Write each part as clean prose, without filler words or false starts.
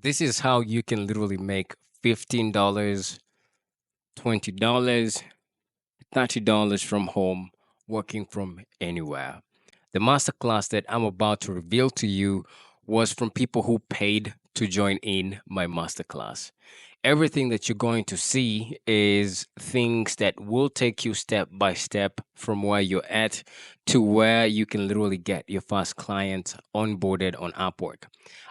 This is how you can literally make $15, $20, $30 from home, working from anywhere. The masterclass that I'm about to reveal to you was from people who paid to join in my masterclass. Everything that you're going to see is things that will take you step by step from where you're at to where you can literally get your first client onboarded on Upwork.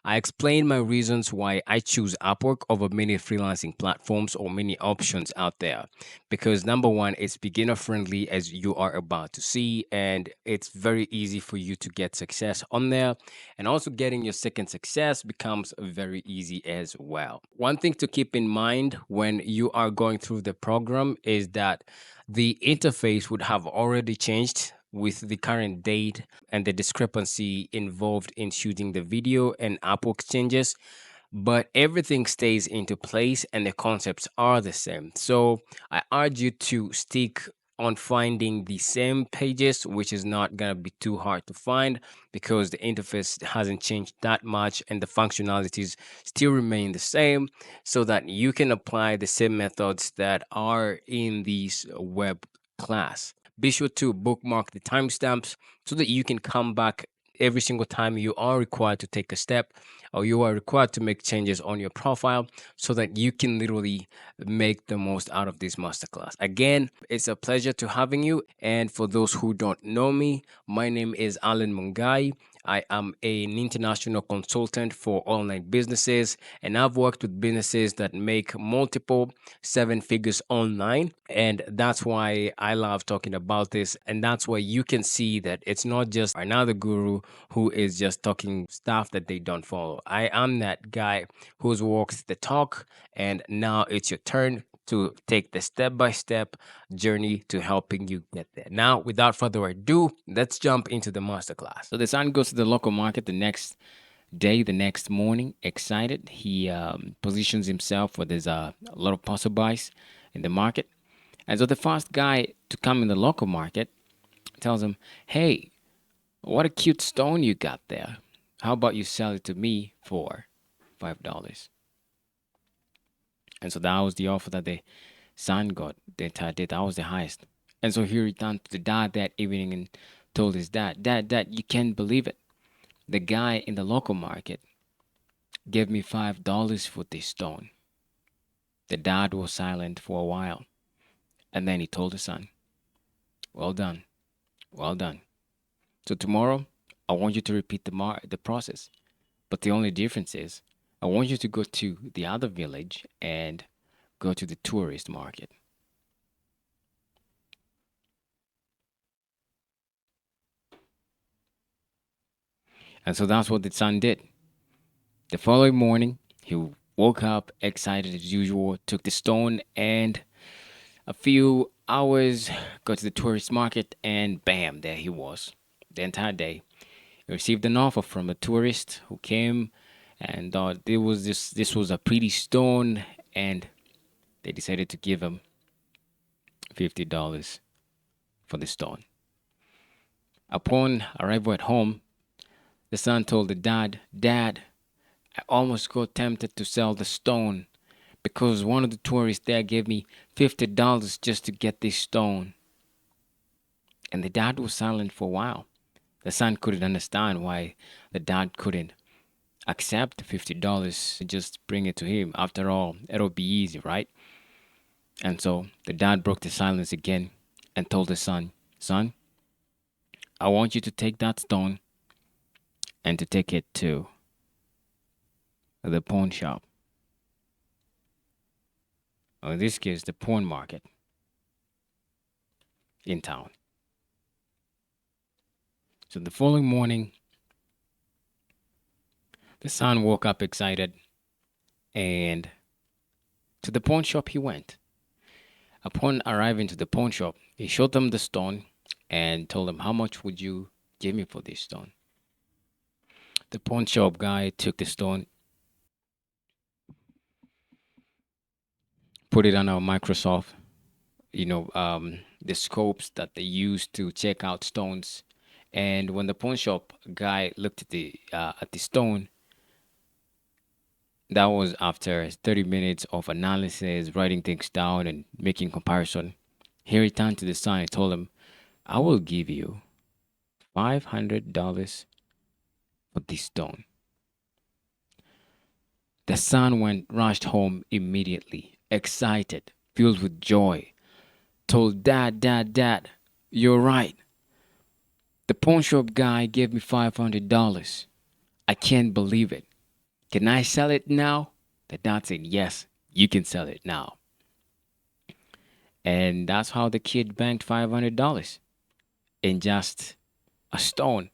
I explain my reasons why I choose Upwork over many freelancing platforms or many options out there. Because number one, it's beginner friendly, as you are about to see, and it's very easy for you to get success on there. And also, getting your second success becomes very easy as well. One thing to keep in mind when you are going through the program is that the interface would have already changed with the current date and the discrepancy involved in shooting the video and Upwork changes, but everything stays into place and the concepts are the same. So I urge you to stick on finding the same pages, which is not going to be too hard to find because the interface hasn't changed that much and the functionalities still remain the same, so that you can apply the same methods that are in this web class. Be sure to bookmark the timestamps so that you can come back every single time you are required to take a step or you are required to make changes on your profile so that you can literally make the most out of this masterclass. Again, it's a pleasure to having you. And for those who don't know me, my name is Alan Mungai. I am an international consultant for online businesses, and I've worked with businesses that make multiple seven figures online. And that's why I love talking about this. And that's why you can see that it's not just another guru who is just talking stuff that they don't follow. I am that guy who's walks the talk, and now it's your turn to take the step by step journey to helping you get there. Now, without further ado, let's jump into the masterclass. So the son goes to the local market the next day, the next morning, excited. He positions himself where there's a lot of passerbys in the market. And so the first guy to come in the local market tells him, "Hey, what a cute stone you got there. How about you sell it to me for $5?" And so that was the offer that the son got the entire day. That was the highest. And so he returned to the dad that evening and told his dad, Dad, you can't believe it. The guy in the local market gave me $5 for this stone." The dad was silent for a while, and then he told the son, "Well done, well done. So tomorrow, I want you to repeat the process. But the only difference is, I want you to go to the other village and go to the tourist market." And so that's what the son did. The following morning, he woke up excited as usual, took the stone, and a few hours got to the tourist market, and bam, there he was. The entire day, he received an offer from a tourist who came and thought this was a pretty stone, and they decided to give him $50 for the stone. Upon arrival at home, the son told the dad, "Dad, I almost got tempted to sell the stone because one of the tourists there gave me $50 just to get this stone." And the dad was silent for a while. The son couldn't understand why the dad couldn't accept $50 and just bring it to him. After all, it'll be easy, right? And so the dad broke the silence again and told the son, "Son, I want you to take that stone and to take it to the pawn shop, or in this case, the pawn market in town." So the following morning, the son woke up excited and to the pawn shop he went. Upon arriving to the pawn shop, he showed them the stone and told them, "How much would you give me for this stone?" The pawn shop guy took the stone, put it on our Microsoft, the scopes that they use to check out stones. And when the pawn shop guy looked at the stone, That was after 30 minutes of analysis, writing things down, and making comparison. He returned to the son and told him, I will give you $500 for this stone. The son went rushed home immediately, excited, filled with joy, told Dad, you're right. The pawn shop guy gave me $500. I can't believe it. Can I sell it now? The dad said, yes, you can sell it now. And that's how the kid banked $500 in just a stone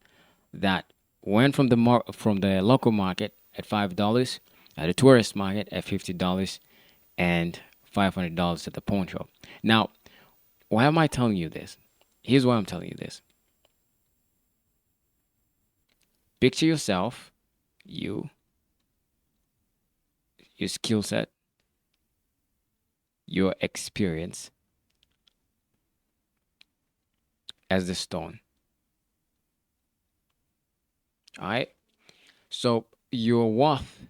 that went from from the local market at $5, at the tourist market at $50, and $500 at the pawn shop. Now, why am I telling you this? Here's why I'm telling you this. Picture yourself, you, your skill set, your experience as the stone. All right. So your worth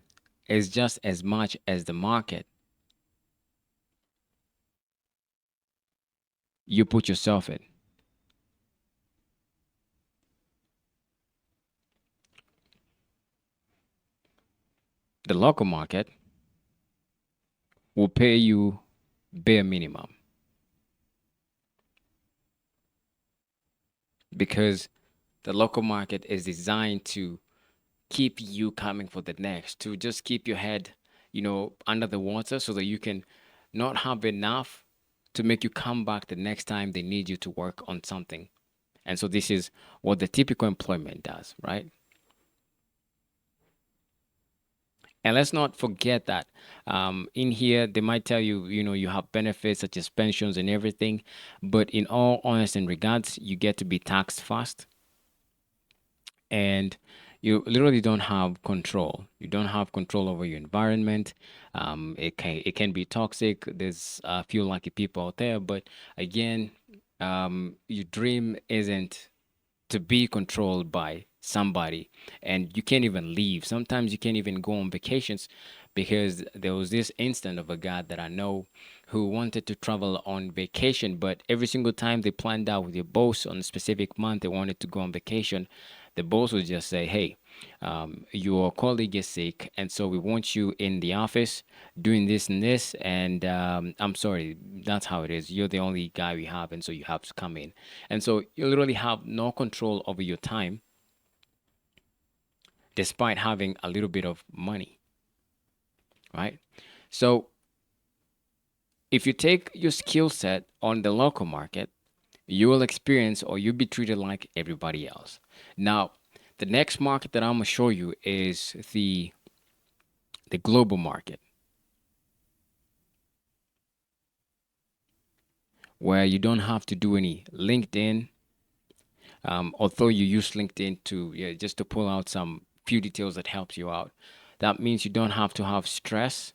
is just as much as the market you put yourself in. The local market will pay you bare minimum because the local market is designed to keep you coming for the next, to just keep your head, under the water so that you can not have enough to make you come back the next time they need you to work on something. And so this is what the typical employment does, right? And let's not forget that in here they might tell you, you have benefits such as pensions and everything, but in all honest and regards, you get to be taxed fast, and you literally don't have control. You don't have control over your environment. It can be toxic. There's a few lucky people out there, but again, your dream isn't to be controlled by somebody, and you can't even leave. Sometimes you can't even go on vacations because there was this instant of a guy that I know who wanted to travel on vacation, but every single time they planned out with your boss on a specific month they wanted to go on vacation, the boss would just say, hey, your colleague is sick, and so we want you in the office doing this and this, and I'm sorry, that's how it is. You're the only guy we have, and so you have to come in. And so you literally have no control over your time despite having a little bit of money, right? So if you take your skill set on the local market, you will experience or you'll be treated like everybody else. Now, the next market that I'm gonna show you is the global market, where you don't have to do any LinkedIn. Although you use LinkedIn to, yeah, just to pull out some few details that helps you out. That means you don't have to have stress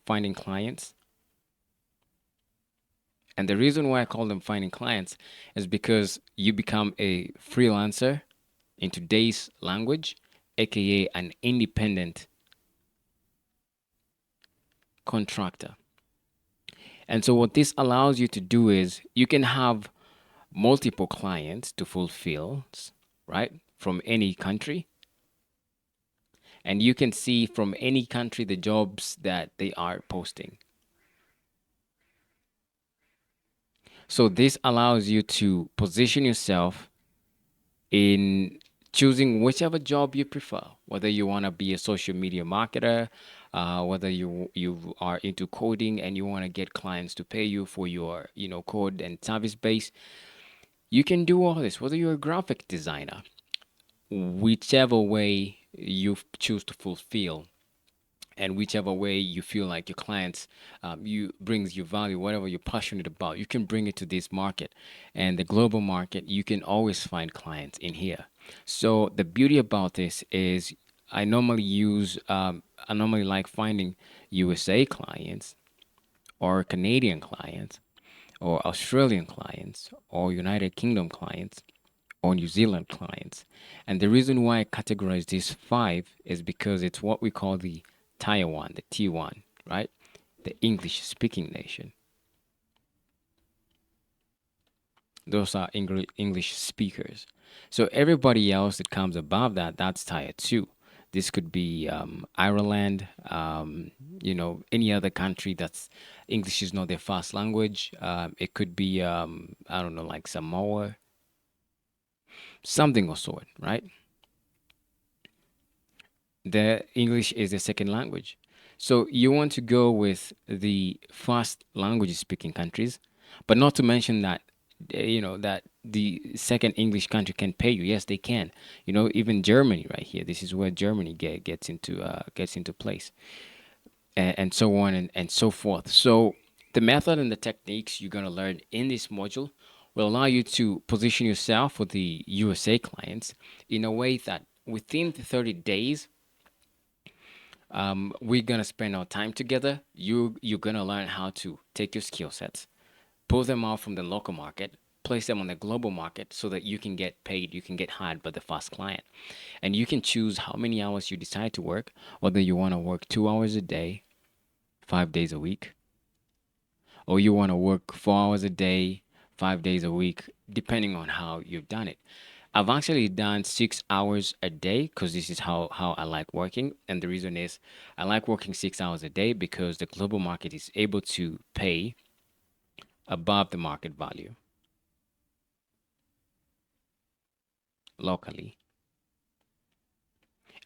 finding clients. And the reason why I call them finding clients is because you become a freelancer in today's language, aka an independent contractor. And so what this allows you to do is you can have multiple clients to fulfill, right? From any country. And you can see from any country the jobs that they are posting. So this allows you to position yourself in choosing whichever job you prefer, whether you want to be a social media marketer, whether you are into coding and you want to get clients to pay you for your code and service base. You can do all this, whether you're a graphic designer, whichever way you choose to fulfill, and whichever way you feel like your clients you brings you value, whatever you're passionate about, you can bring it to this market. And the global market, you can always find clients in here. So the beauty about this is I normally like finding USA clients or Canadian clients or Australian clients or United Kingdom clients or New Zealand clients. And the reason why I categorize these five is because it's what we call the Taiwan, the T1, right? The English speaking nation. Those are English speakers. So everybody else that comes above that, that's tier two. This could be Ireland, any other country that's English is not their first language. It could be, I don't know, like Samoa, something of sort, right? The English is the second language. So you want to go with the first language speaking countries, but not to mention that that the second English country can pay you. Yes, they can. Even Germany right here. This is where Germany gets into place, and so on and so forth. So the method and the techniques you're gonna learn in this module will allow you to position yourself for the USA clients in a way that within the 30 days we're gonna spend our time together. You're gonna learn how to take your skill sets, pull them out from the local market, place them on the global market so that you can get paid, you can get hired by the first client. And you can choose how many hours you decide to work, whether you want to work 2 hours a day, 5 days a week, or you want to work 4 hours a day, 5 days a week, depending on how you've done it. I've actually done 6 hours a day because this is how I like working. And the reason is I like working 6 hours a day because the global market is able to pay above the market value locally.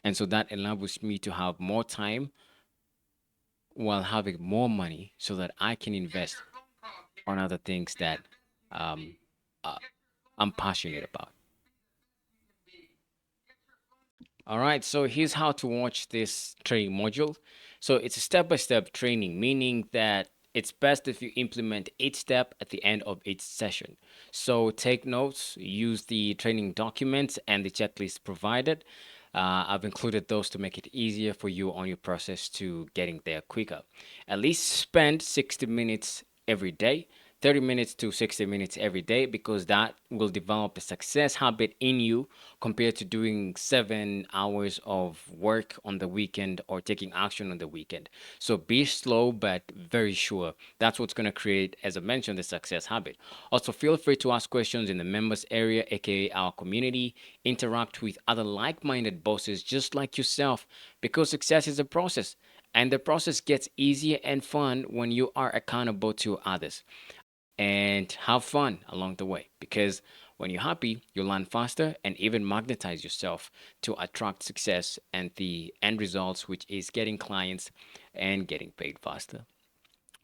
And so that enables me to have more time while having more money so that I can invest on other things that um, uh, I'm passionate about. All right, so here's how to watch this training module. So it's a step-by-step training, meaning that it's best if you implement each step at the end of each session. So take notes, use the training documents and the checklist provided. I've included those to make it easier for you on your process to getting there quicker. At least spend 60 minutes every day, 30 minutes to 60 minutes every day, because that will develop a success habit in you compared to doing 7 hours of work on the weekend or taking action on the weekend. So be slow but very sure. That's what's going to create, as I mentioned, the success habit. Also, feel free to ask questions in the members area, aka our community. Interact with other like minded bosses just like yourself, because success is a process. And the process gets easier and fun when you are accountable to others, and have fun along the way, because when you're happy, you learn faster and even magnetize yourself to attract success and the end results, which is getting clients and getting paid faster.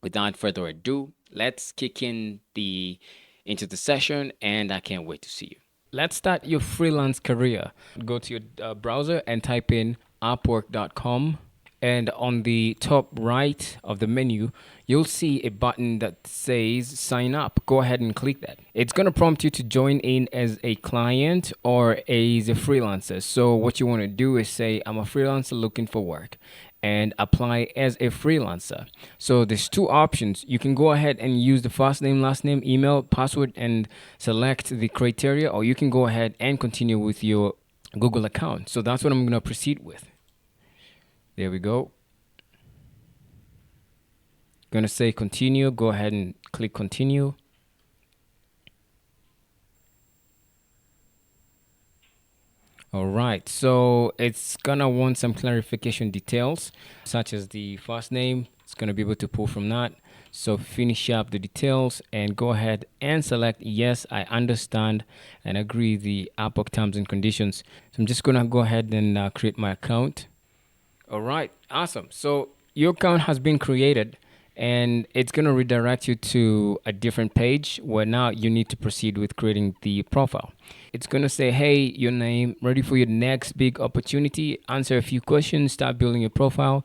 Without further ado, let's kick in the into the session, and I can't wait to see you. Let's start your freelance career. Go to your browser and type in upwork.com. And on the top right of the menu, you'll see a button that says sign up. Go ahead and click that. It's going to prompt you to join in as a client or as a freelancer. So, what you want to do is say, I'm a freelancer looking for work, and apply as a freelancer. So, there's two options. You can go ahead and use the first name, last name, email, password, and select the criteria, or you can go ahead and continue with your Google account. So, that's what I'm going to proceed with. There we go. Gonna say continue. Go ahead and click continue. All right, so it's gonna want some clarification details, such as the first name. It's gonna be able to pull from that. So finish up the details and go ahead and select yes, I understand and agree the Upwork terms and conditions. So I'm just gonna go ahead and create my account. All right, awesome. So your account has been created, and it's going to redirect you to a different page where now you need to proceed with creating the profile. It's going to say, hey, your name, ready for your next big opportunity, answer a few questions, start building your profile,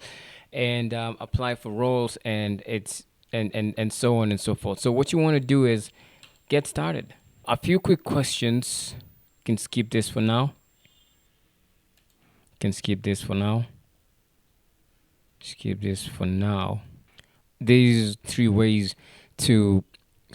and apply for roles, and and so on and so forth. So what you want to do is get started. A few quick questions. You can skip this for now. You can skip this for now. Skip this for now. There's three ways to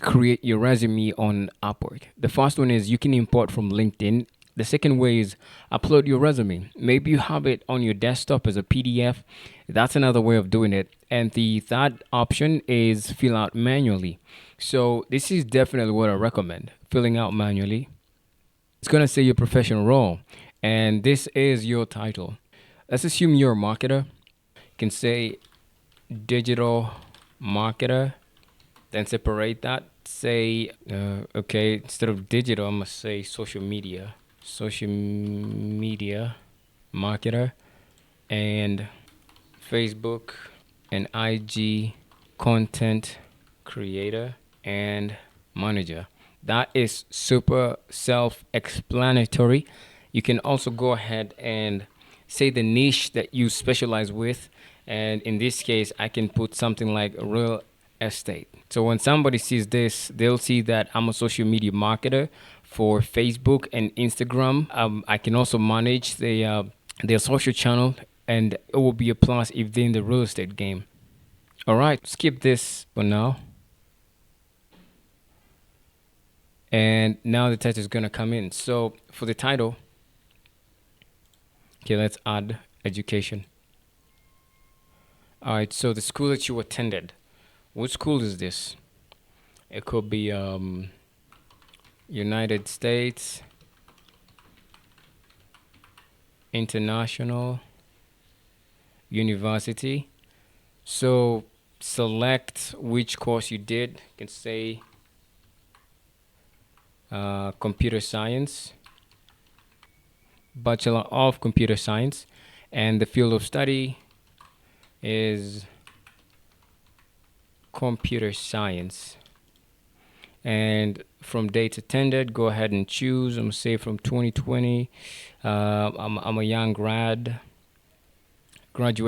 create your resume on Upwork. The first one is you can import from LinkedIn. The second way is upload your resume. Maybe you have it on your desktop as a PDF. That's another way of doing it. And the third option is fill out manually. So this is definitely what I recommend, filling out manually. It's going to say your professional role, and this is your title. Let's assume you're a marketer. You can say digital marketer, then separate that. Say, okay, instead of digital, I'm going to say social media marketer, and Facebook and IG content creator and manager. That is super self explanatory. You can also go ahead and say the niche that you specialize with. And in this case, I can put something like real estate. So when somebody sees this, they'll see that I'm a social media marketer for Facebook and Instagram. I can also manage their social channel, and it will be a plus if they're in the real estate game. All right, skip this for now. And now the title is going to come in. So for the title, okay, let's add education. All right, so the school that you attended, what school is this? It could be United States International University. So select which course you did. You can say computer science, Bachelor of Computer Science, and the field of study is computer science. And from dates attended, go ahead and choose. I'm gonna say from 2020. I'm a young graduate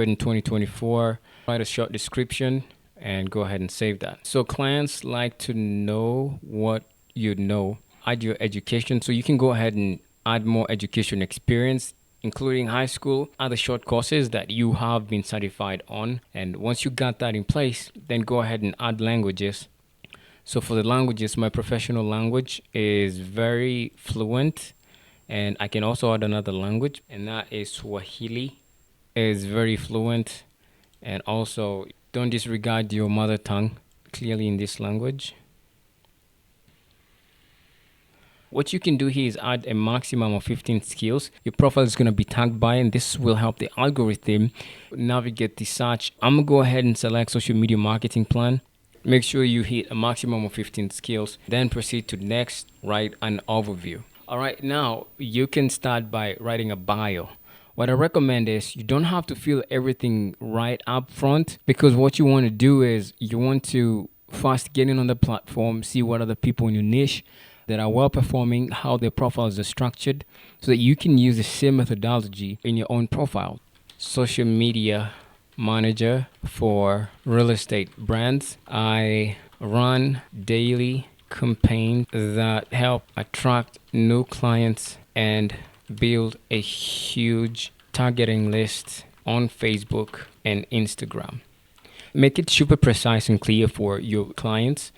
in 2024. Write a short description and go ahead and save that. So clients like to know what you know. Add your education, so you can go ahead and add more education experience, including high school, other short courses that you have been certified on. And once you got that in place, then go ahead and add languages. So for the languages, my professional language is very fluent, and I can also add another language, and that is Swahili. Is very fluent, and also don't disregard your mother tongue clearly in this language. What you can do here is add a maximum of 15 skills. Your profile is going to be tagged by, and this will help the algorithm navigate the search. I'm going to go ahead and select social media marketing plan. Make sure you hit a maximum of 15 skills, then proceed to next, write an overview. All right, now you can start by writing a bio. What I recommend is you don't have to fill everything right up front, because what you want to do is you want to first get in on the platform, see what other people in your niche that are well performing, how their profiles are structured, so that you can use the same methodology in your own profile. Social media manager for real estate brands. I run daily campaigns that help attract new clients and build a huge targeting list on Facebook and Instagram. Make it super precise and clear for your clients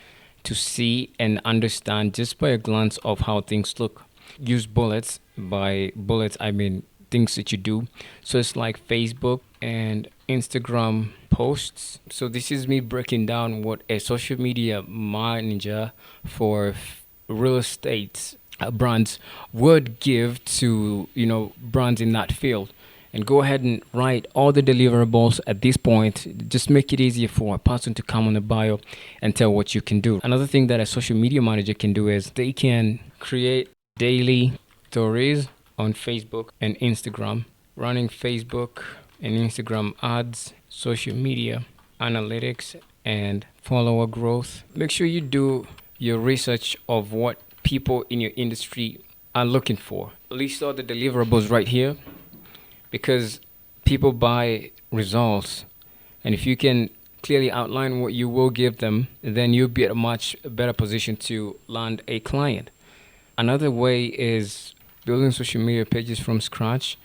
to see and understand just by a glance of how things look. Use bullets. By bullets, I mean things that you do. So it's like Facebook and Instagram posts. So this is me breaking down what a social media manager for real estate brands would give to brands in that field. And go ahead and write all the deliverables at this point. Just make it easier for a person to come on the bio and tell what you can do. Another thing that a social media manager can do is they can create daily stories on Facebook and Instagram, running Facebook and Instagram ads, social media analytics, and follower growth. Make sure you do your research of what people in your industry are looking for. List all the deliverables right here, because people buy results. And if you can clearly outline what you will give them, then you'll be at a much better position to land a client. Another way is building social media pages from scratch,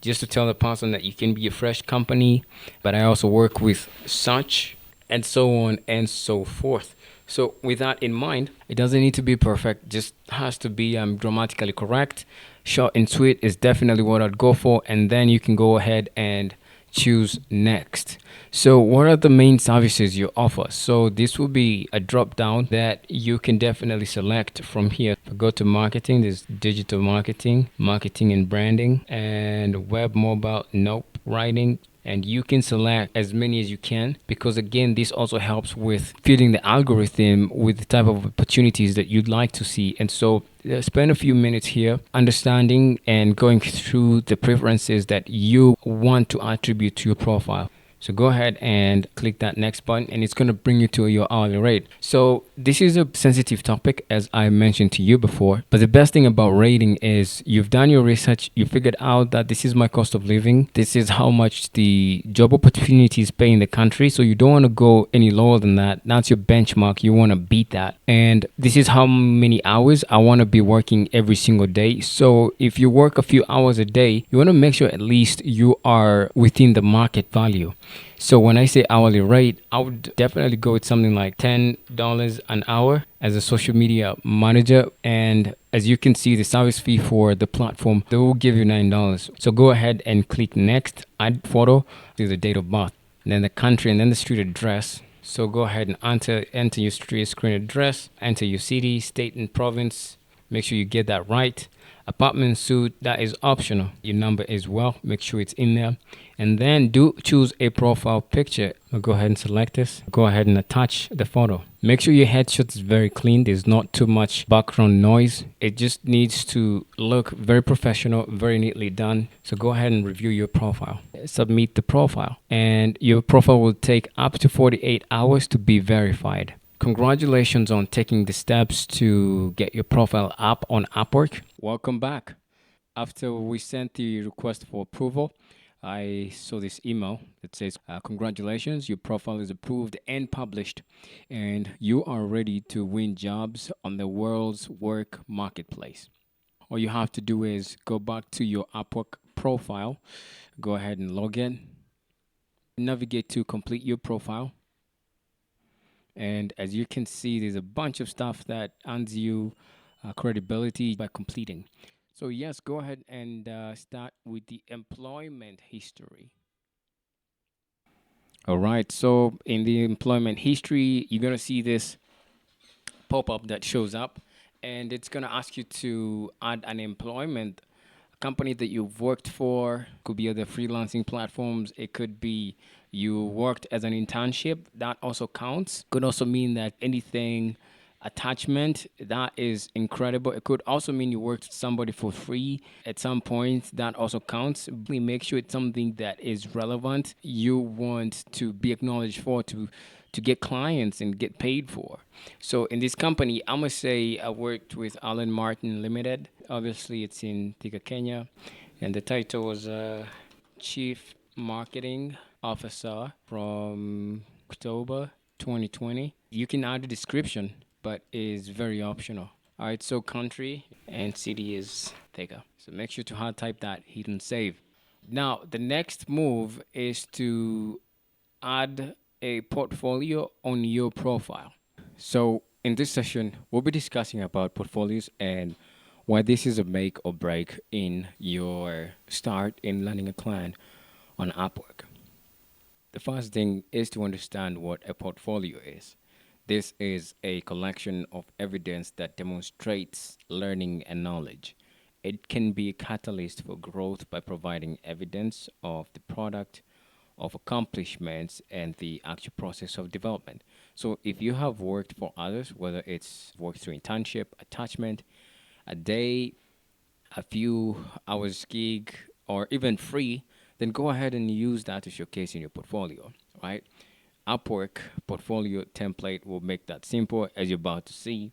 just to tell the person that you can be a fresh company, but I also work with such, and so on and so forth. So with that in mind, it doesn't need to be perfect, just has to be grammatically correct. Short and sweet is definitely what I'd go for, and then you can go ahead and choose next. So what are the main services you offer? So this will be a drop down that you can definitely select from here. Go to marketing, there's digital marketing, marketing and branding, and web mobile, nope, writing, and you can select as many as you can, because again this also helps with feeding the algorithm with the type of opportunities that you'd like to see. And so spend a few minutes here understanding and going through the preferences that you want to attribute to your profile. So go ahead and click that next button, and it's going to bring you to your hourly rate. So this is a sensitive topic, as I mentioned to you before. But the best thing about rating is you've done your research, you figured out that this is my cost of living, this is how much the job opportunities pay in the country. So you don't want to go any lower than that. That's your benchmark. You want to beat that. And this is how many hours I want to be working every single day. So if you work a few hours a day, you want to make sure at least you are within the market value. So when I say hourly rate, I would definitely go with something like $10 an hour as a social media manager. And as you can see, the service fee for the platform, they will give you $9. So go ahead and click next, add photo, do the date of birth, and then the country, and then the street address. So go ahead and enter your street screen address, enter your city, state, and province. Make sure you get that right. Apartment suite, that is optional. Your number as well, make sure it's in there. And then do choose a profile picture. I'll go ahead and select this. Go ahead and attach the photo. Make sure your headshot is very clean. There's not too much background noise. It just needs to look very professional, very neatly done. So go ahead and review your profile. Submit the profile. And your profile will take up to 48 hours to be verified. Congratulations on taking the steps to get your profile up on Upwork. Welcome back. After we sent the request for approval, I saw this email that says, congratulations, your profile is approved and published, and you are ready to win jobs on the world's work marketplace. All you have to do is go back to your Upwork profile, go ahead and log in, navigate to complete your profile. And as you can see, there's a bunch of stuff that earns you credibility by completing. So yes, go ahead and start with the employment history. All right. So in the employment history, you're gonna see this pop-up that shows up, and it's gonna ask you to add an employment company that you've worked for. Could be other freelancing platforms. It could be you worked as an internship. That also counts. Could also mean that anything attachment that is incredible. It could also mean you worked with somebody for free at some point. That also counts. Make sure it's something that is relevant. You want to be acknowledged for to get clients and get paid for. So in this company, I must say I worked with Allen Martin Limited. Obviously, it's in Thika, Kenya, and the title was Chief Marketing Officer from October 2020. You can add a description, but it's very optional. All right, so country and city is Thika. So make sure to hard type that, hit and save. Now, the next move is to add a portfolio on your profile. So, in this session, we'll be discussing about portfolios and why this is a make or break in your start in landing a client on Upwork. The first thing is to understand what a portfolio is. This is a collection of evidence that demonstrates learning and knowledge. It can be a catalyst for growth by providing evidence of the product, of accomplishments, and the actual process of development. So, if you have worked for others, whether it's worked through internship, attachment, a day, a few hours gig, or even free, then go ahead and use that to showcase in your portfolio, right? Upwork portfolio template will make that simple, as you're about to see.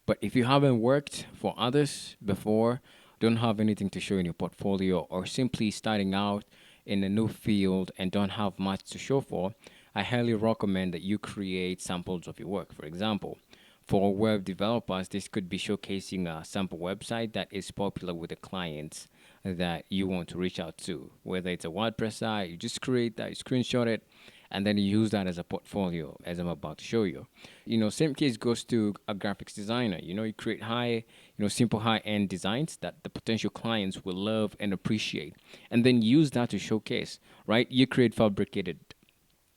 But if you haven't worked for others before, don't have anything to show in your portfolio, or simply starting out in a new field and don't have much to show for, I highly recommend that you create samples of your work. For example, for web developers, this could be showcasing a sample website that is popular with the clients that you want to reach out to. Whether it's a WordPress site, you just create that, you screenshot it, and then you use that as a portfolio, as I'm about to show you. Same case goes to a graphics designer. You create simple high-end designs that the potential clients will love and appreciate, and then use that to showcase, right? You create fabricated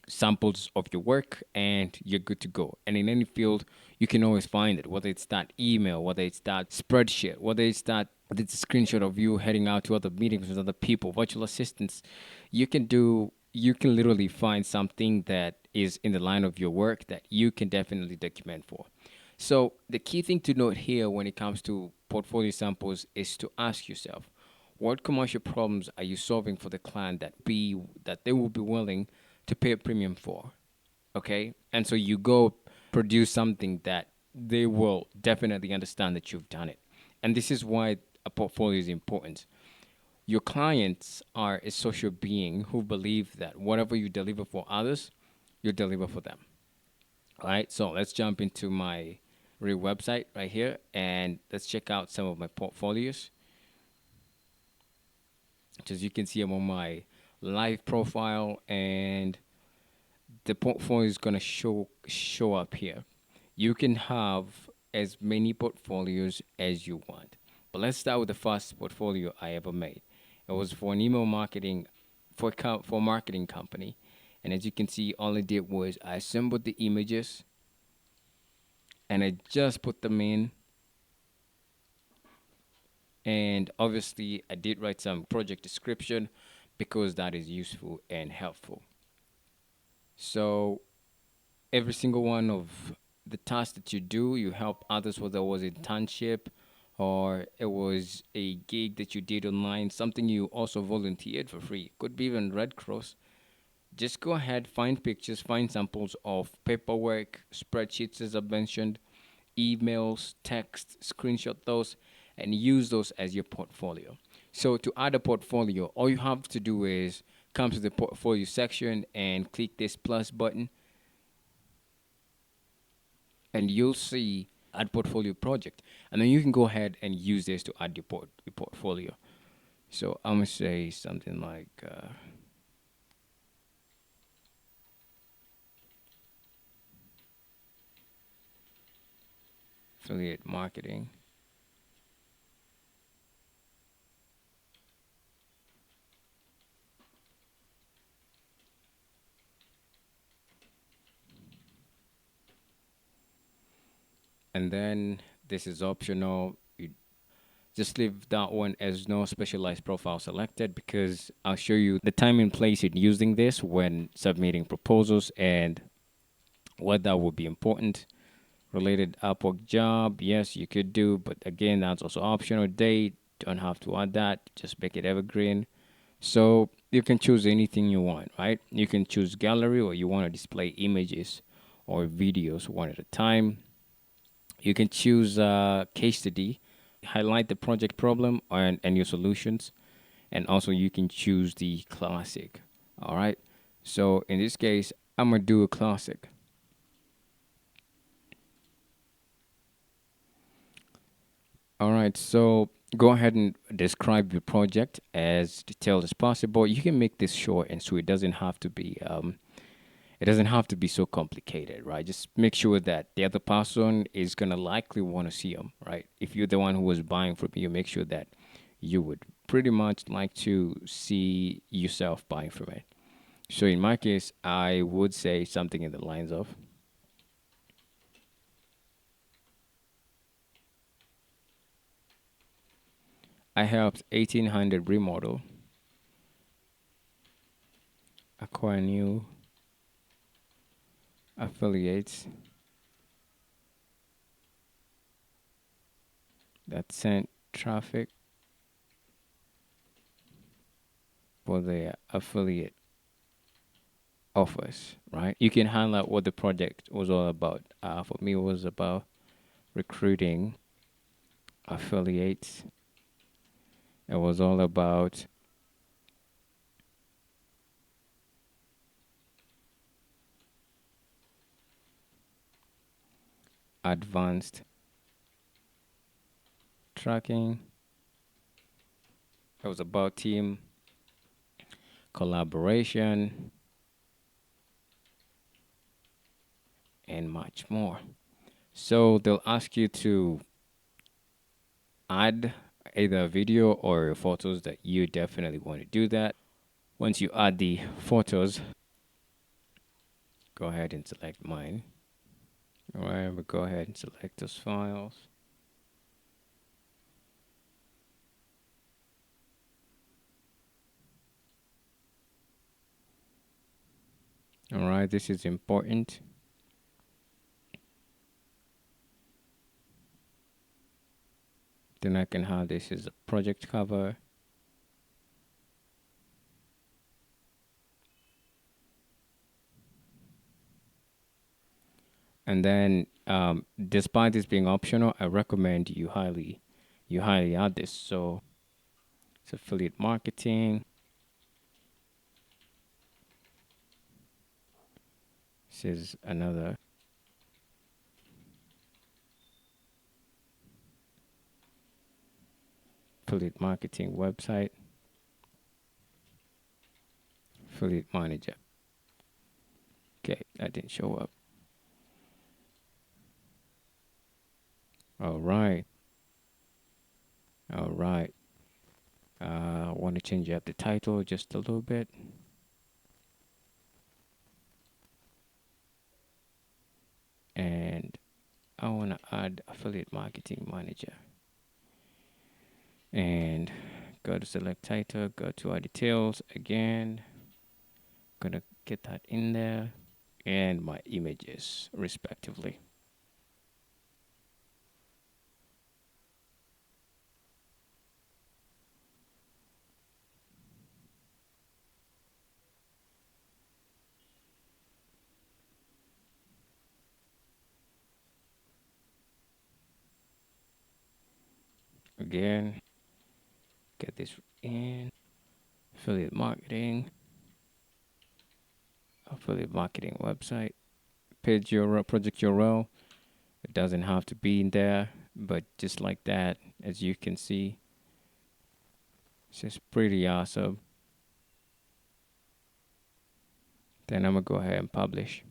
samples of your work and you're good to go. And in any field, you can always find it, whether it's that email, whether it's that spreadsheet, whether it's a screenshot of you heading out to other meetings with other people, virtual assistants. You can literally find something that is in the line of your work that you can definitely document for. So the key thing to note here when it comes to portfolio samples is to ask yourself, what commercial problems are you solving for the client that they will be willing to pay a premium for? Okay? And so you go produce something that they will definitely understand that you've done it. And this is why a portfolio is important. Your clients are a social being who believe that whatever you deliver for others, you deliver for them. All right, so let's jump into my real website right here and let's check out some of my portfolios. As you can see, I'm on my live profile and the portfolio is going to show up here. You can have as many portfolios as you want. But let's start with the first portfolio I ever made. It was for an email marketing for a marketing company. And as you can see, all I did was I assembled the images and I just put them in. And obviously, I did write some project description because that is useful and helpful. So every single one of the tasks that you do, you help others, whether it was an internship or it was a gig that you did online, something you also volunteered for free. Could be even Red Cross. Just go ahead, find pictures, find samples of paperwork, spreadsheets, as I mentioned, emails, text, screenshot those, and use those as your portfolio. So to add a portfolio, all you have to do is come to the portfolio section and click this plus button, and you'll see add portfolio project. And then you can go ahead and use this to add your portfolio. So I'm going to say something like affiliate marketing. And then this is optional. You just leave that one as no specialized profile selected because I'll show you the time and place in using this when submitting proposals and what that would be important. Related Upwork job, yes, you could do, but again, that's also optional. Date, don't have to add that. Just make it evergreen. So you can choose anything you want, right? You can choose gallery or you want to display images or videos one at a time. You can choose case study, highlight the project problem and your solutions. And also you can choose the classic. All right. So in this case, I'm going to do a classic. All right. So go ahead and describe your project as detailed as possible. You can make this short and sweet. It doesn't have to be so complicated, right? Just make sure that the other person is gonna likely want to see them, right? If you're the one who was buying from you, make sure that you would pretty much like to see yourself buying from it. So in my case, I would say something in the lines of I helped 1800 remodel, acquire new affiliates that sent traffic for their affiliate offers, right? You can highlight what the project was all about. For me, it was about recruiting affiliates. It was all about advanced tracking. It was about team collaboration. and much more. So they'll ask you to add either a video or photos that you definitely want to do that. Once you add the photos, go ahead and select mine. All right, we'll go ahead and select those files. All right, this is important. Then I can have this as a project cover. And then, despite this being optional, I recommend you highly add this. So it's affiliate marketing. This is another affiliate marketing website. Affiliate manager. Okay, that didn't show up. All right. All right. I want to change up the title just a little bit. And I want to add affiliate marketing manager. And go to select title, go to our details again. Gonna get that in there and my images respectively. Again, get this in. Affiliate marketing website, page URL, project URL. It doesn't have to be in there, but just like that, as you can see, it's just pretty awesome. Then I'm gonna go ahead and publish.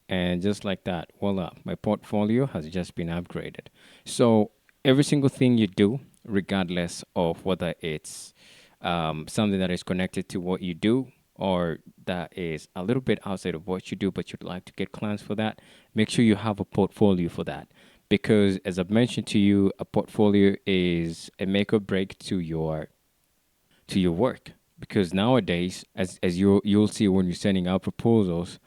And just like that, voila, my portfolio has just been upgraded. So every single thing you do, regardless of whether it's something that is connected to what you do or that is a little bit outside of what you do, but you'd like to get clients for that, make sure you have a portfolio for that. Because as I've mentioned to you, a portfolio is a make or break to your work, because nowadays, as you'll see when you're sending out proposals,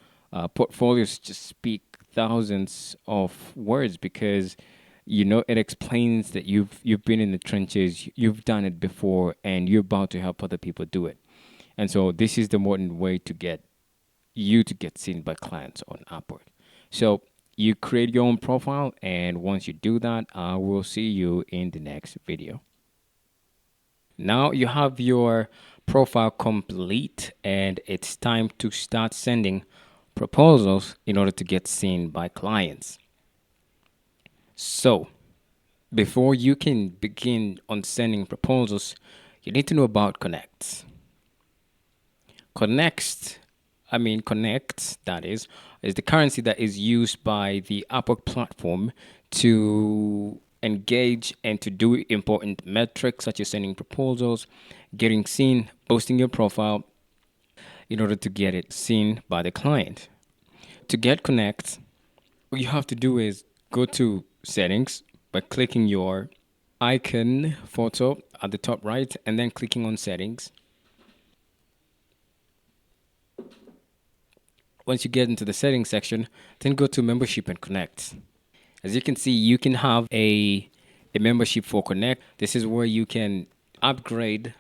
portfolios just speak thousands of words, because it explains that you've been in the trenches, you've done it before, and you're about to help other people do it. And so this is the modern way to get seen by clients on Upwork. So you create your own profile, and once you do that, I will see you in the next video. Now you have your profile complete, and it's time to start sending proposals in order to get seen by clients. So, before you can begin on sending proposals, you need to know about Connects. Connects, Connects, that is the currency that is used by the Upwork platform to engage and to do important metrics such as sending proposals, getting seen, posting your profile in order to get it seen by the client. To get Connect, what you have to do is go to settings by clicking your icon photo at the top right and then clicking on settings. Once you get into the settings section, then go to membership and connect. As you can see, you can have a membership for Connect. This is where you can upgrade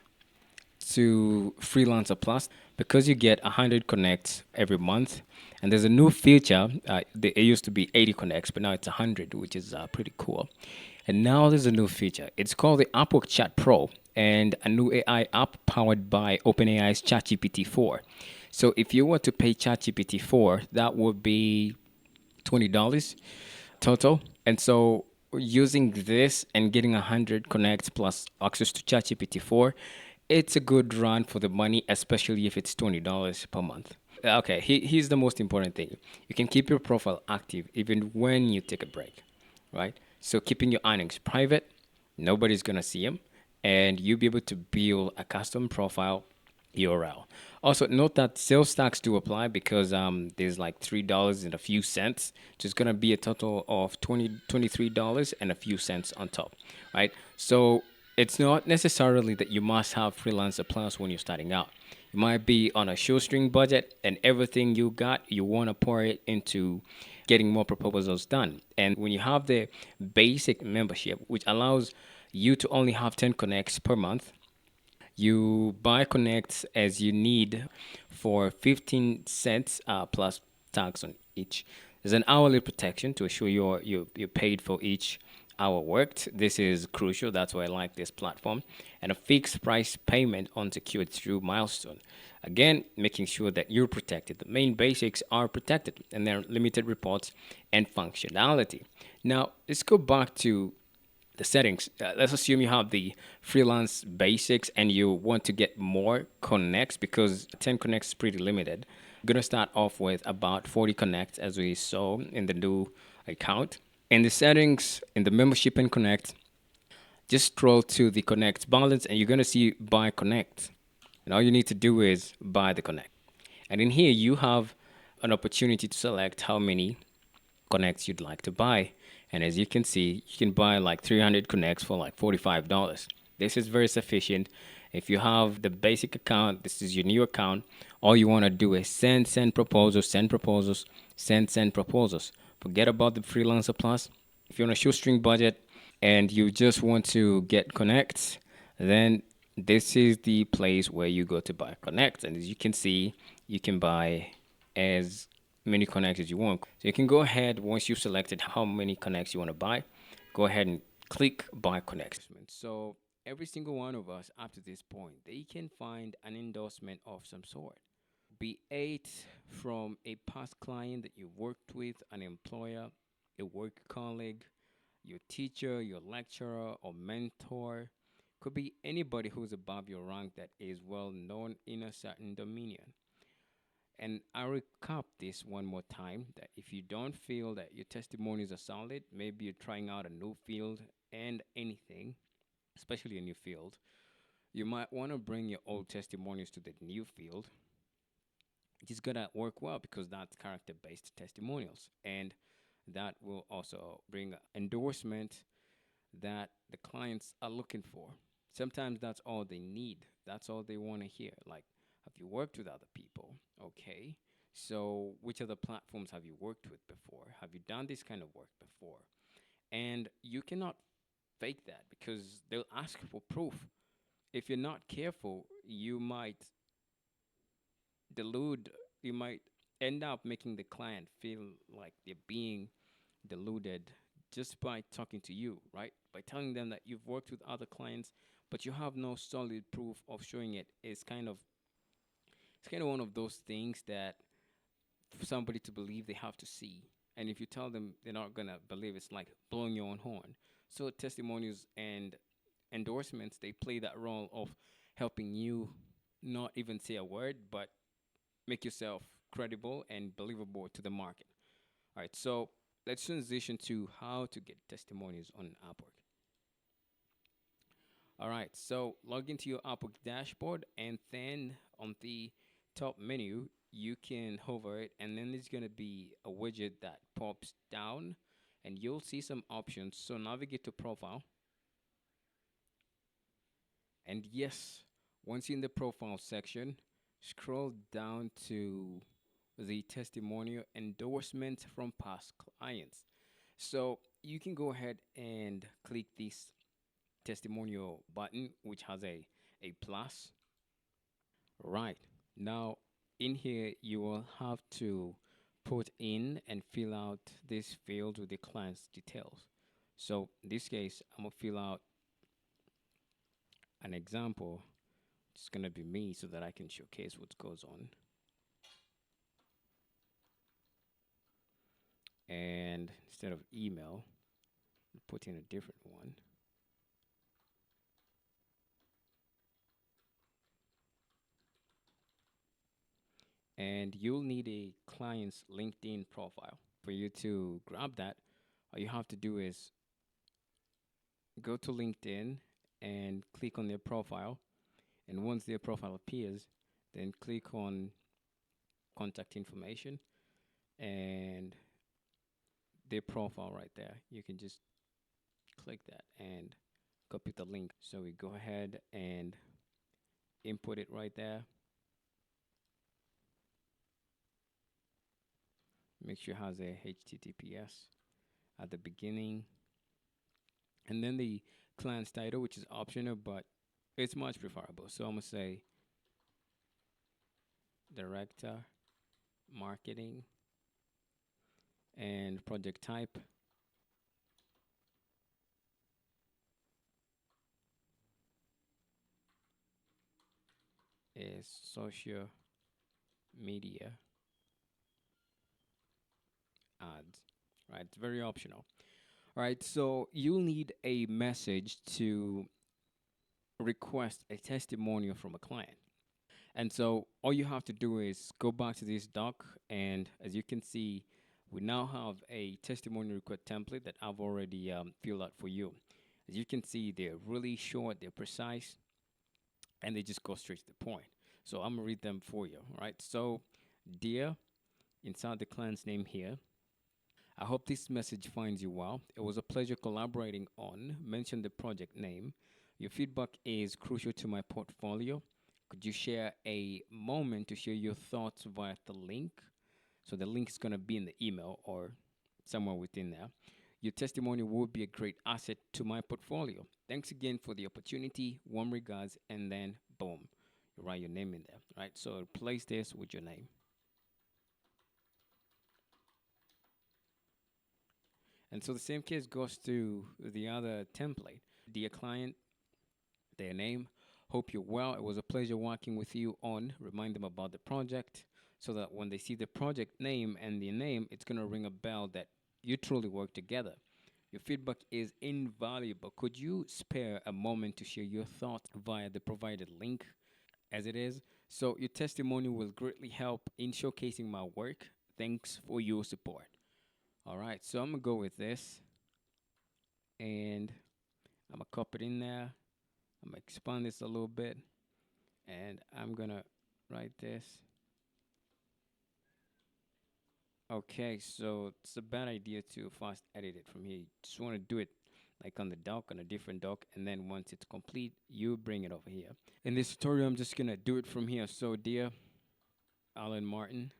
to Freelancer Plus because you get 100 connects every month. And there's a new feature. It used to be 80 connects, but now it's 100, which is pretty cool. And now there's a new feature. It's called the Upwork Chat Pro, and a new AI app powered by OpenAI's ChatGPT 4. So if you were to pay ChatGPT 4, that would be $20 total. And so using this and getting 100 connects plus access to ChatGPT 4, It's a good run for the money, especially if it's $20 per month. Okay, here's the most important thing. You can keep your profile active even when you take a break, right? So keeping your earnings private, nobody's gonna see them, and you'll be able to build a custom profile URL. Also, note that sales tax do apply because there's like $3 and a few cents, which is gonna be a total of $23 and a few cents on top, right? So it's not necessarily that you must have Freelancer Plus when you're starting out. You might be on a shoestring budget, and everything you got, you want to pour it into getting more proposals done. And when you have the basic membership, which allows you to only have 10 connects per month, you buy connects as you need for 15 cents plus tax on each. There's an hourly protection to assure you're paid for each hour worked. This is crucial. That's why I like this platform. And a fixed price payment unsecured through milestone. Again, making sure that you're protected. The main basics are protected, and there are limited reports and functionality. Now, let's go back to the settings. Let's assume you have the freelance basics and you want to get more connects because 10 connects is pretty limited. I'm going to start off with about 40 connects as we saw in the new account. In the settings, in the membership and connect, just scroll to the connect balance and you're going to see buy connect. And all you need to do is buy the connect. And in here, you have an opportunity to select how many connects you'd like to buy. And as you can see, you can buy like 300 connects for like $45. This is very sufficient. If you have the basic account, this is your new account, all you want to do is send proposals, send proposals, send proposals. Forget about the Freelancer Plus. If you're on a shoestring budget and you just want to get connects, then this is the place where you go to buy connects. And as you can see, you can buy as many connects as you want. So you can go ahead once you've selected how many connects you want to buy, go ahead and click buy connects. So every single one of us up to this point, they can find an endorsement of some sort, be it from a past client that you worked with, an employer, a work colleague, your teacher, your lecturer, or mentor. Could be anybody who's above your rank that is well known in a certain dominion. And I recap this one more time that if you don't feel that your testimonies are solid, maybe you're trying out a new field and anything, especially a new field, you might want to bring your old testimonials to the new field. It's gonna work well because that's character-based testimonials, and that will also bring endorsement that the clients are looking for. Sometimes that's all they need. That's all they want to hear. Like, have you worked with other people? Okay. So, which other platforms have you worked with before? Have you done this kind of work before? And you cannot fake that because they'll ask for proof. If you're not careful, you might delude, you might end up making the client feel like they're being deluded just by talking to you, right? By telling them that you've worked with other clients, but you have no solid proof of showing it. It's kind of one of those things that for somebody to believe they have to see. And if you tell them they're not gonna believe, it's like blowing your own horn. So testimonials and endorsements, they play that role of helping you not even say a word, but make yourself credible and believable to the market. All right, so let's transition to how to get testimonials on Upwork. All right, so log into your Upwork dashboard, and then on the top menu, you can hover it, and then there's gonna be a widget that pops down, and you'll see some options. So navigate to profile, and yes, once you're in the profile section, scroll down to the testimonial endorsement from past clients. So you can go ahead and click this testimonial button, which has a plus. Right. Now, in here, you will have to put in and fill out this field with the client's details. So in this case, I'm gonna fill out an example. It's gonna be me so that I can showcase what goes on. And instead of email, put in a different one. and you'll need a client's LinkedIn profile. For you to grab that, all you have to do is go to LinkedIn and click on their profile. And once their profile appears, then click on contact information and their profile right there. You can just click that and copy the link. So we go ahead and input it right there. Make sure it has a HTTPS at the beginning. And then the client's title, which is optional, but it's much preferable. So I'm going to say director, marketing, and project type is social media ads, right? It's very optional. All right, so you'll need a message to request a testimonial from a client. And so all you have to do is go back to this doc, and as you can see, we now have a testimonial request template that I've already filled out for you. As you can see, they're really short, they're precise, and they just go straight to the point. So I'm gonna read them for you, all right? So, dear, inside the client's name here, I hope this message finds you well. It was a pleasure collaborating on. Mention the project name. Your feedback is crucial to my portfolio. Could you share a moment to share your thoughts via the link? So the link is going to be in the email or somewhere within there. Your testimony will be a great asset to my portfolio. Thanks again for the opportunity. Warm regards, and then boom, you write your name in there, right? So replace this with your name. And so the same case goes to the other template. Dear client, their name. Hope you're well. It was a pleasure working with you on. Remind them about the project so that when they see the project name and the name, it's going to ring a bell that you truly work together. Your feedback is invaluable. Could you spare a moment to share your thoughts via the provided link as it is? So, your testimony will greatly help in showcasing my work. Thanks for your support. All right, so I'm going to go with this and I'm going to copy it in there. I'm going to expand this a little bit and I'm going to write this. Okay, so it's a bad idea to fast edit it from here. You just want to do it like on the dock, on a different dock, and then once it's complete, you bring it over here. In this tutorial, I'm just going to do it from here. So, dear Alan Martin,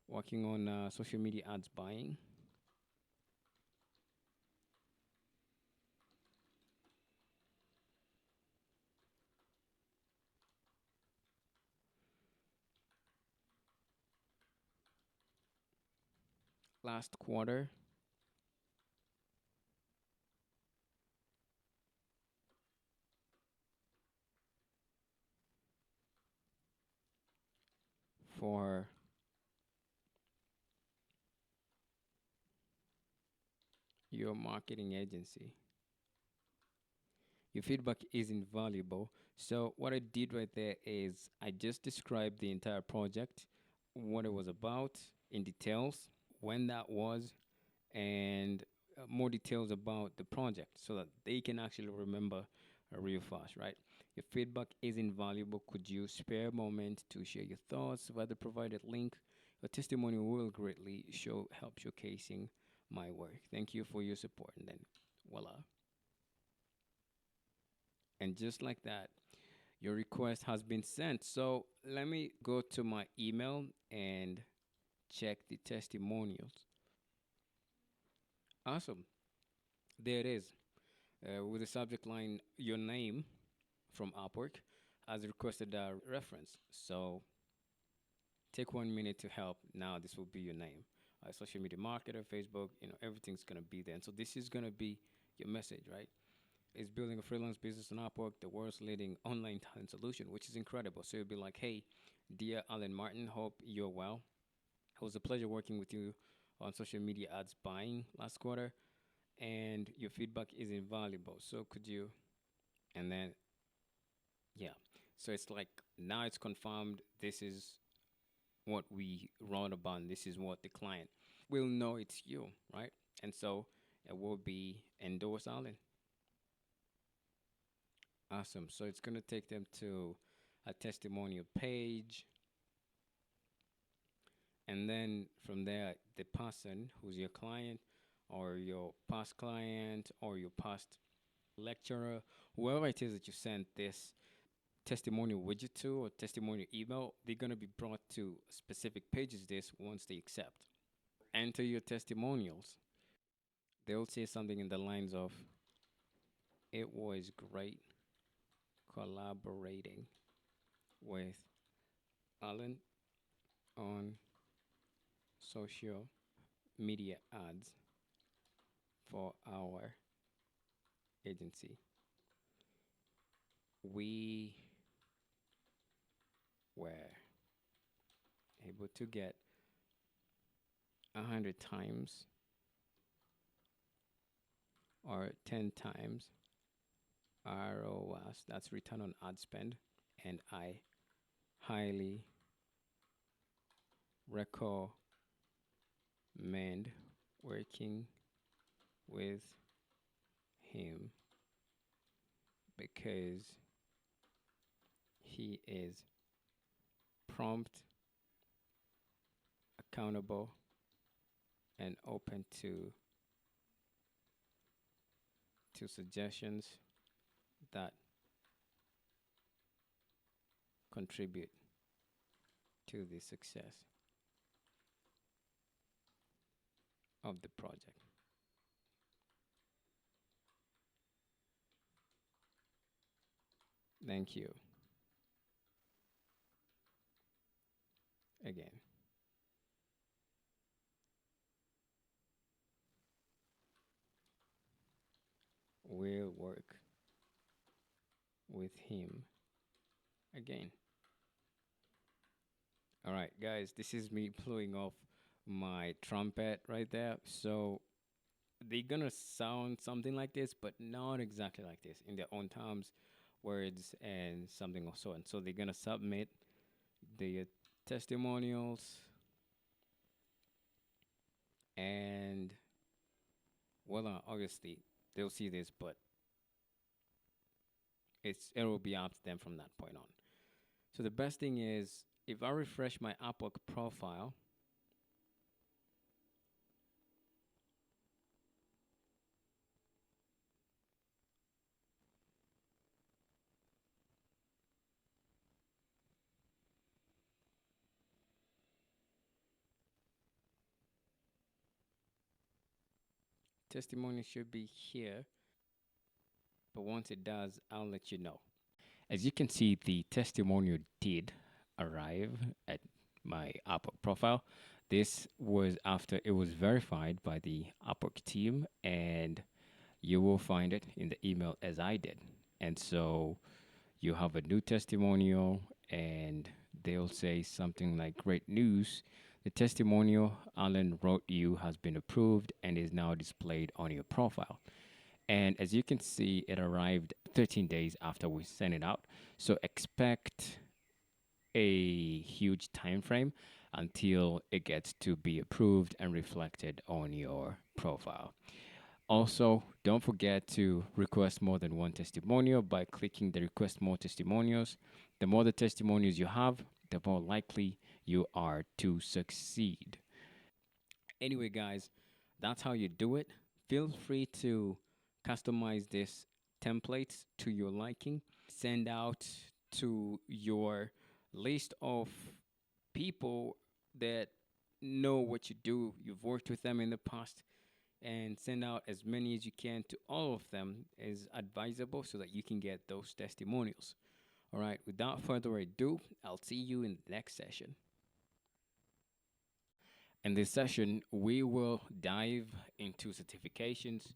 working on social media ads buying. Last quarter, for your marketing agency. Your feedback is invaluable. So, what I did right there is I just described the entire project, what it was about in details, when that was, and more details about the project so that they can actually remember real fast, right? Your feedback is invaluable. Could you spare a moment to share your thoughts via the provided link? Your testimony will greatly help showcasing my work. Thank you for your support. And then voila. And just like that, your request has been sent. So let me go to my email and check the testimonials. Awesome. There it is. With the subject line, your name from Upwork as requested a reference. So take 1 minute to help. Now this will be your name. Social media marketer, Facebook, everything's going to be there. And so this is going to be your message, right? Is building a freelance business on Upwork, the world's leading online talent solution, which is incredible. So you'll be like, hey, dear Alan Martin, hope you're well. It was a pleasure working with you on social media ads buying last quarter, and your feedback is invaluable. So could you, and then, yeah. So it's like now it's confirmed this is what we wrote about. This is what the client will know it's you, right? And so it will be endorsed Allen. Awesome. So it's going to take them to a testimonial page. And then from there, the person who's your client or your past client or your past lecturer, whoever it is that you sent this testimonial widget to or testimonial email, they're going to be brought to specific pages this once they accept. Enter your testimonials. They'll say something in the lines of, it was great collaborating with Alan on social media ads for our agency. We were able to get 100 times or 10 times ROAS, that's return on ad spend, and I highly recommend working with him because he is prompt, accountable, and open to suggestions that contribute to the success of the project. Thank you again. We'll work with him again. All right, guys, this is me blowing off my trumpet right there. So they're gonna sound something like this, but not exactly like this in their own terms, words, and something or so. And so they're gonna submit the testimonials, and well, obviously they'll see this, but it will be up to them from that point on. So the best thing is if I refresh my Upwork profile, testimony should be here, but once it does, I'll let you know. As you can see, the testimonial did arrive at my Upwork profile. This was after it was verified by the Upwork team, and you will find it in the email as I did. And so you have a new testimonial, and they'll say something like, great news. The testimonial Alan wrote you has been approved and is now displayed on your profile. And as you can see, it arrived 13 days after we sent it out. So expect a huge time frame until it gets to be approved and reflected on your profile. Also, don't forget to request more than one testimonial by clicking the request more testimonials. The more the testimonials you have, the more likely you are to succeed. Anyway, guys, that's how you do it. Feel free to customize this templates to your liking. Send out to your list of people that know what you do. You've worked with them in the past, and send out as many as you can to all of them as advisable so that you can get those testimonials. All right, without further ado, I'll see you in the next session. In this session, we will dive into certifications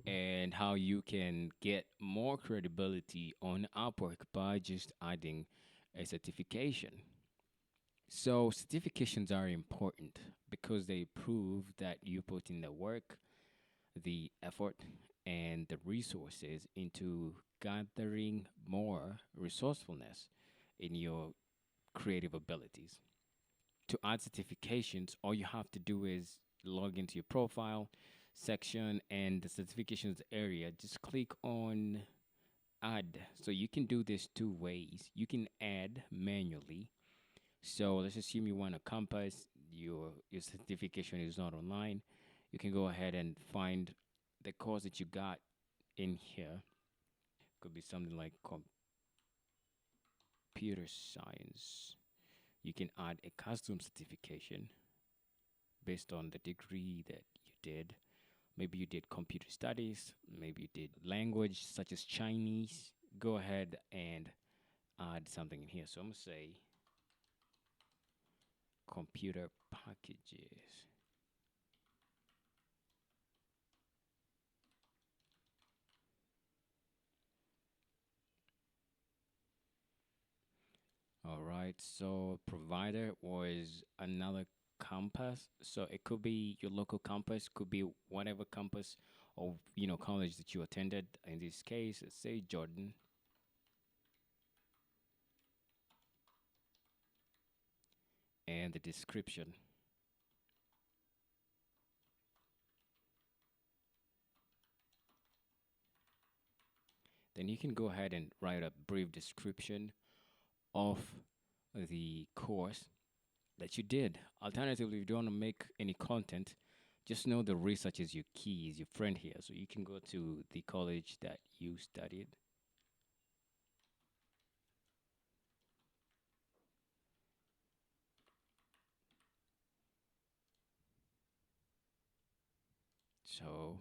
and how you can get more credibility on Upwork by just adding a certification. So, certifications are important because they prove that you put in the work, the effort, and the resources into gathering more resourcefulness in your creative abilities. to add certifications, all you have to do is log into your profile section and the certifications area. Just click on add. So you can do this two ways. You can add manually. So let's assume you want a compass, your certification is not online. You can go ahead and find the course that you got in here. Could be something like computer science. You can add a custom certification based on the degree that you did. Maybe you did computer studies, maybe you did language such as Chinese. Go ahead and add something in here. So I'm gonna say computer packages. All right. So provider was another campus. So it could be your local campus, could be whatever campus or college that you attended. In this case, let's say Jordan, and the description. Then you can go ahead and write a brief description of the course that you did. Alternatively, if you don't want to make any content, just know the research is your key, is your friend here. So you can go to the college that you studied. So,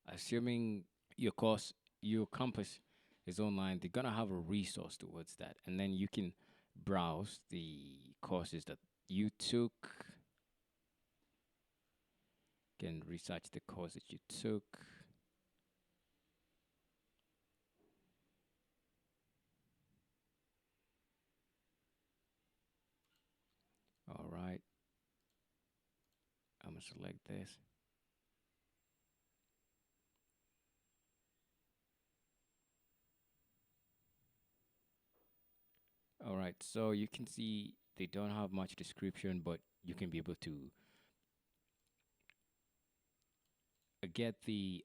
assuming your course, your campus is online, they're gonna have a resource towards that, and then you can browse the courses that you took. Can research the course that you took. All right, I'm gonna select this. All right, so you can see they don't have much description, but you can be able to get the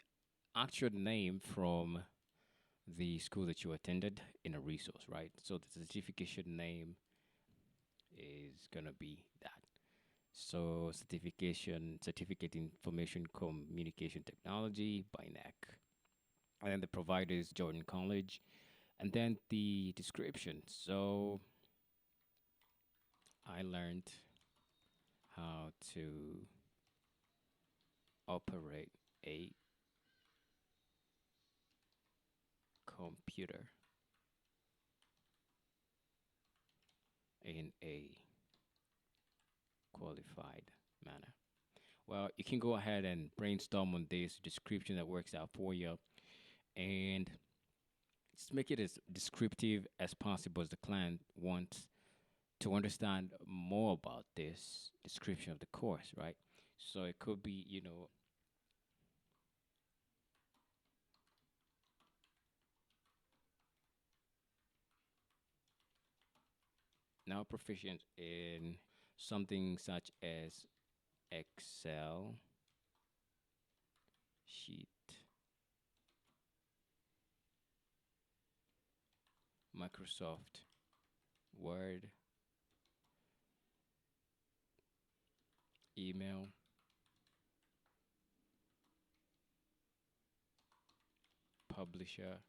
actual name from the school that you attended in a resource, right? So the certification name is gonna be that. So certificate information communication technology by NAC. And then the provider is Jordan College. And then the description. So I learned how to operate a computer in a qualified manner. Well, you can go ahead and brainstorm on this description that works out for you and just make it as descriptive as possible as the client wants to understand more about this description of the course, right? So it could be, now proficient in something such as Excel sheet, Microsoft Word, email, publisher,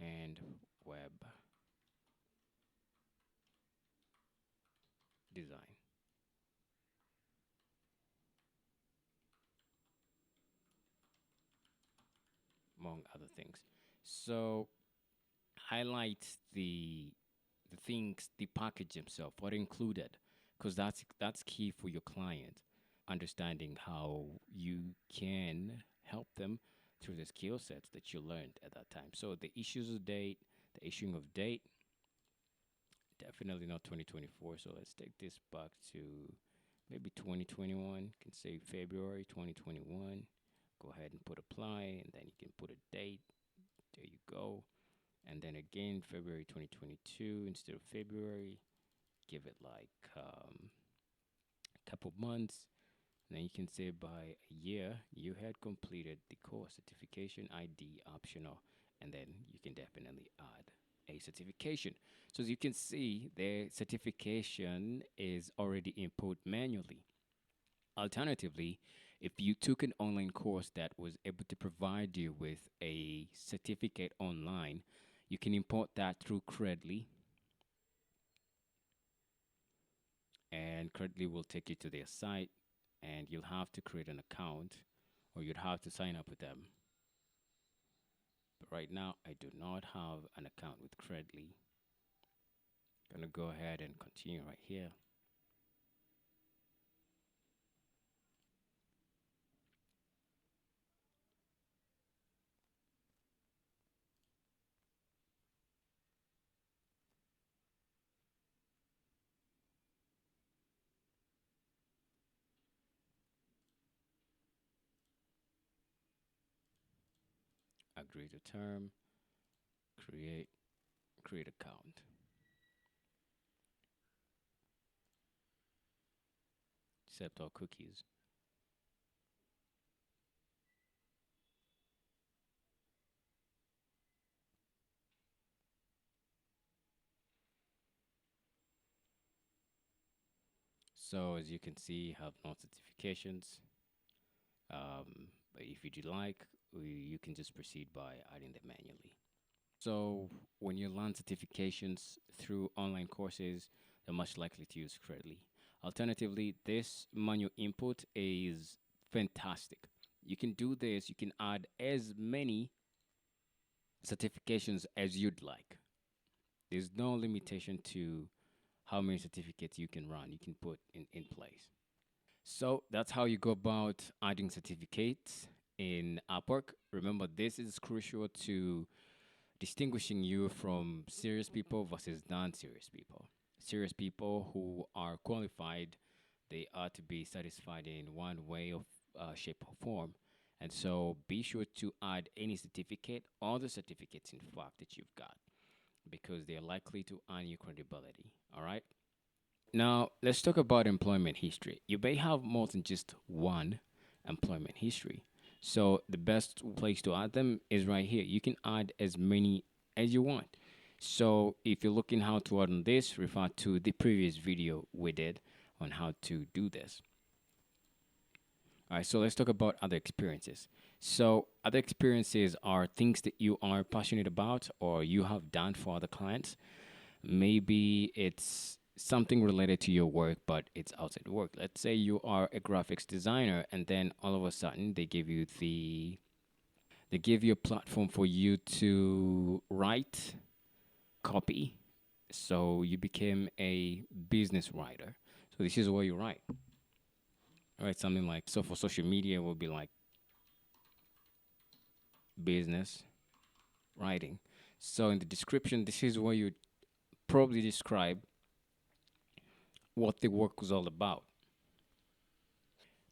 and web design, among other things. So highlight the things, the package himself, what included, because that's key for your client. Understanding how you can help them through the skill sets that you learned at that time. So the issues of date, the issuing of date, definitely not 2024. So let's take this back to maybe 2021. You can say February 2021. Go ahead and put apply, and then you can put a date. There you go. And then again, February 2022 instead of February. Give it like a couple months. And then you can say by a year you had completed the course certification ID optional, and then you can definitely add a certification. So as you can see, the certification is already input manually. Alternatively, if you took an online course that was able to provide you with a certificate online, you can import that through Credly, and Credly will take you to their site, and you'll have to create an account or you'd have to sign up with them. But right now, I do not have an account with Credly. Gonna go ahead and continue right here. Agree to term, create, create account, accept all cookies. So as you can see, have no certifications. But if you do like, you can just proceed by adding them manually. So when you learn certifications through online courses, they're much likely to use Credly. Alternatively, this manual input is fantastic. You can do this, you can add as many certifications as you'd like. There's no limitation to how many certificates you can run, you can put in place. So that's how you go about adding certificates in Upwork. Remember, this is crucial to distinguishing you from serious people versus non-serious people. Serious people who are qualified, they are to be satisfied in one way of shape or form. And so be sure to add any certificate, all the certificates in fact that you've got, because they're likely to earn you credibility. All right. Now, let's talk about employment history. You may have more than just one employment history. So, the best place to add them is right here. You can add as many as you want. So, if you're looking how to add on this, refer to the previous video we did on how to do this. All right, so let's talk about other experiences. So, other experiences are things that you are passionate about or you have done for other clients. Maybe it's something related to your work, but it's outside work. Let's say you are a graphics designer, and then all of a sudden they give you a platform for you to write copy. So you became a business writer. So this is what you write. All right, something like so for social media it will be like business writing. So in the description, this is where you probably describe what the work was all about.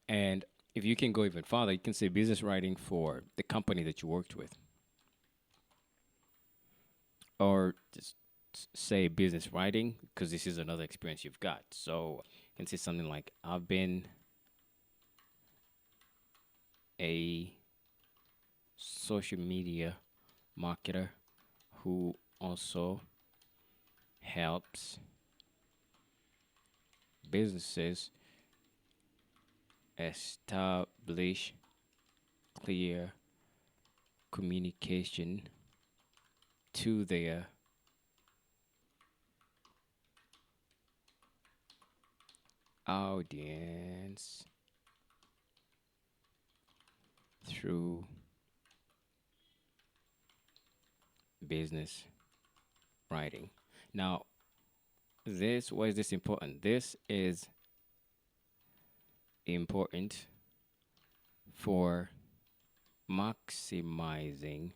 And if you can go even farther, you can say business writing for the company that you worked with, or just say business writing because this is another experience you've got. So you can say something like, I've been a social media marketer who also helps businesses establish clear communication to their audience through business writing. Now, why is this important? This is important for maximizing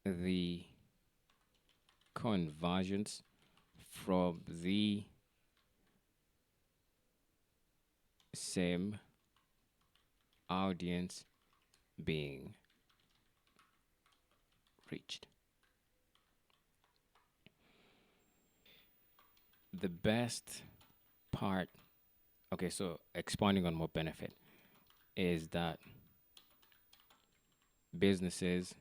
the conversions from the same audience being reached. The best part, okay, so expanding on more benefit, is that businesses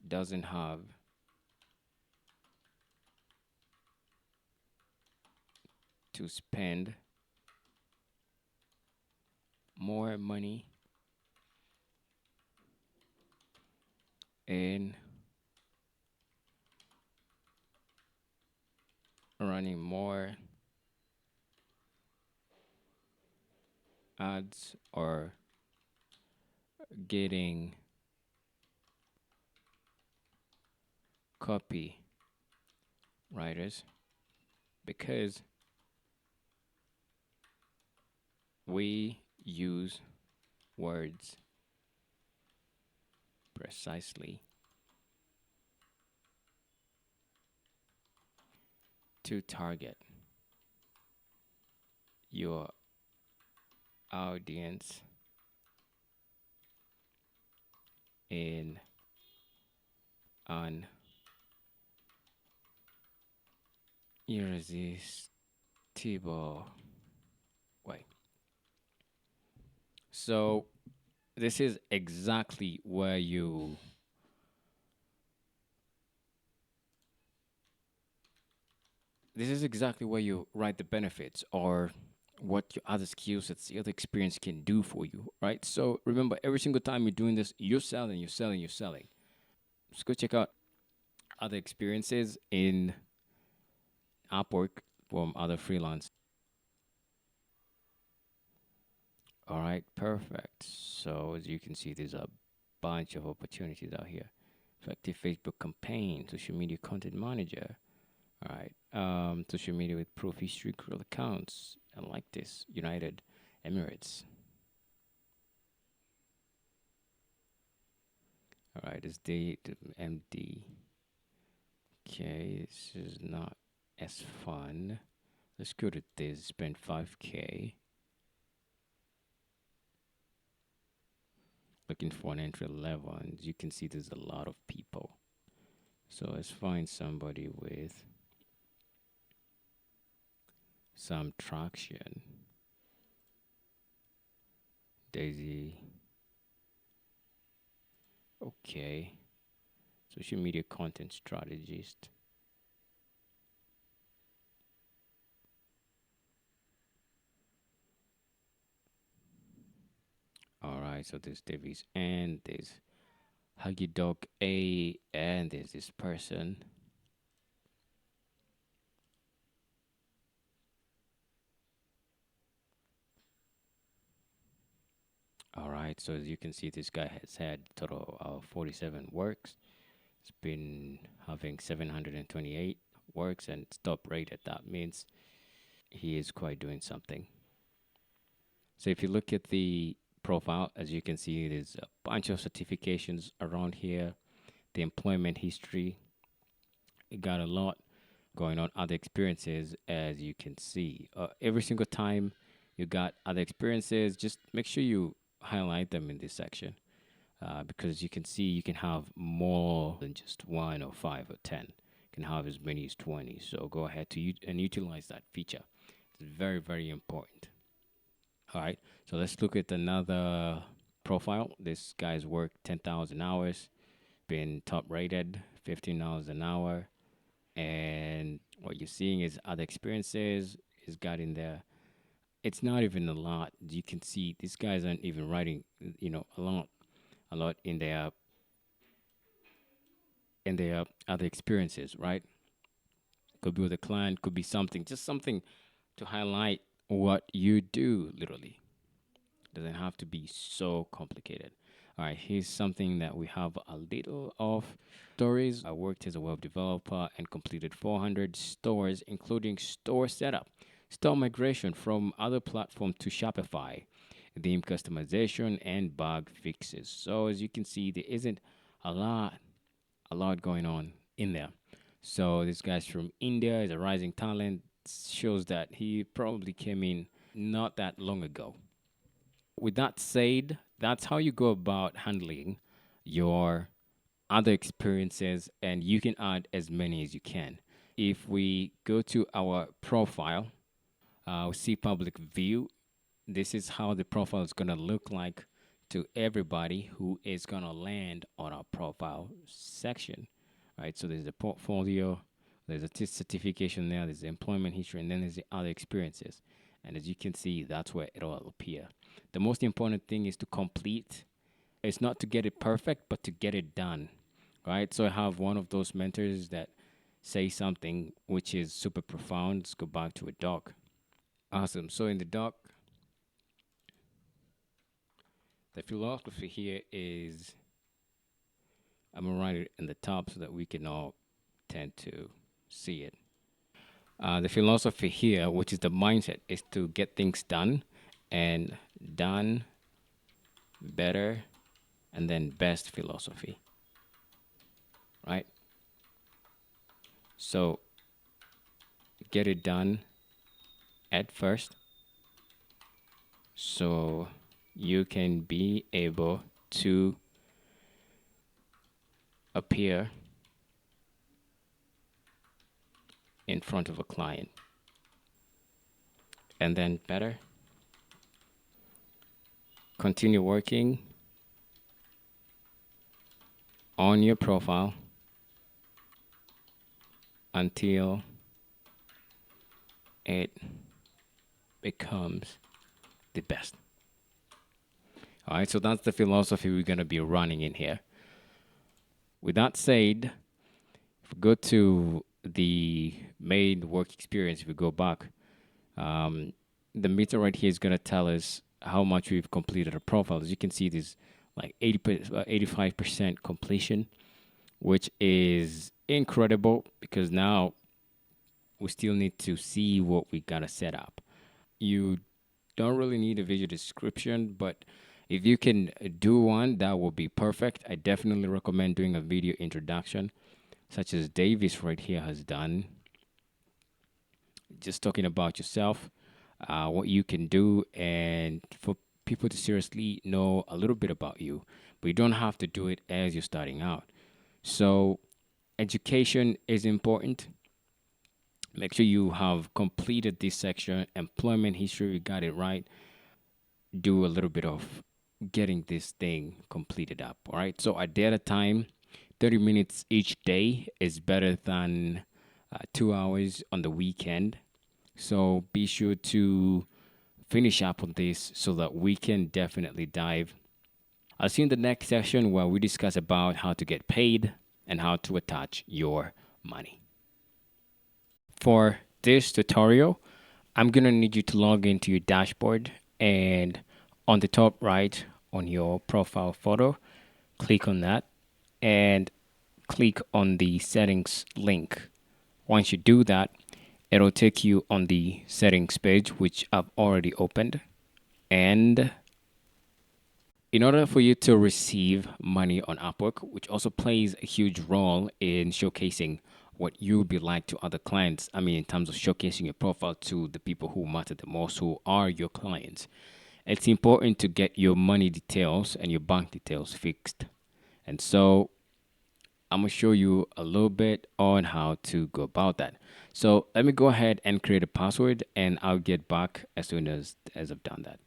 doesn't have to spend more money in running more ads or getting copy writers because we use words precisely to target your audience in an irresistible way. So this is exactly where you this is exactly where you write the benefits or what your other skill sets, the other experience can do for you, right? So remember, every single time you're doing this, you're selling, you're selling, you're selling. Just go check out other experiences in Upwork from other freelance. All right, perfect. So as you can see, there's a bunch of opportunities out here. Effective Facebook campaign, social media content manager. All right, social media with proof history, crew accounts. I like this. United Emirates. All right, it's the MD. Okay, this is not as fun. Let's go to this. Spend 5K. Looking for an entry level, and you can see there's a lot of people. So let's find somebody with some traction. Daisy. Okay. Social media content strategist. All right. So there's Davies and there's Huggy Dog A and there's this person. All right. So as you can see, this guy has had total of 47 works. It's been having 728 works and top rated. That means he is quite doing something. So if you look at the profile, as you can see, there's a bunch of certifications around here. The employment history, it got a lot going on. Other experiences, as you can see, every single time you got other experiences, just make sure you highlight them in this section. Because you can see you can have more than just one or five or 10. You can have as many as 20. So go ahead and utilize that feature. It's very, very important. All right. So let's look at another profile. This guy's worked 10,000 hours, been top rated, 15 hours an hour. And what you're seeing is other experiences is got in there. It's not even a lot. You can see these guys aren't even writing, a lot in their other experiences, right? Could be with a client, could be something, just something to highlight what you do, literally. Doesn't have to be so complicated. All right, here's something that we have a little of stories. I worked as a web developer and completed 400 stores, including store setup, store migration from other platforms to Shopify, theme customization, and bug fixes. So as you can see, there isn't a lot, a lot going on in there. So this guy's from India, is a rising talent. Shows that he probably came in not that long ago. With that said, that's how you go about handling your other experiences, and you can add as many as you can. If we go to our profile, we see public view. This is how the profile is going to look like to everybody who is going to land on our profile section. Right, so there's the portfolio, there's a certification there, there's the employment history, and then there's the other experiences. And as you can see, that's where it all appear. The most important thing is to complete. It's not to get it perfect, but to get it done. Right, so I have one of those mentors that say something which is super profound. Let's go back to a doc. Awesome. So in the doc, the philosophy here is, I'm gonna write it in the top so that we can all tend to see it. The philosophy here, which is the mindset, is to get things done, and done better, and then best philosophy, right? So get it done at first, so you can be able to appear in front of a client, and then better continue working on your profile until it becomes the best. All right, so that's the philosophy we're going to be running in here. With that said, if we go to the main work experience, if we go back, um, the meter right here is going to tell us how much we've completed a profile. As you can see, there's like 85% completion, which is incredible because now we still need to see what we got to set up. You don't really need a visual description, but if you can do one, that will be perfect. I definitely recommend doing a video introduction, such as Davis right here has done, just talking about yourself, what you can do, and for people to seriously know a little bit about you. But you don't have to do it as you're starting out. So, education is important. Make sure you have completed this section. Employment history, you got it right. Do a little bit of getting this thing completed up. All right. So a day at a time, 30 minutes each day is better than 2 hours on the weekend. So be sure to finish up on this so that we can definitely dive. I'll see you in the next session where we discuss about how to get paid and how to attach your money. For this tutorial, I'm going to need you to log into your dashboard, and on the top right on your profile photo, click on that and click on the settings link. Once you do that, it'll take you on the settings page, which I've already opened. And in order for you to receive money on Upwork, which also plays a huge role in showcasing what you would be like to other clients, I mean, in terms of showcasing your profile to the people who matter the most, who are your clients, it's important to get your money details and your bank details fixed. And so I'm going to show you a little bit on how to go about that. So let me go ahead and create a password, and I'll get back as soon as I've done that.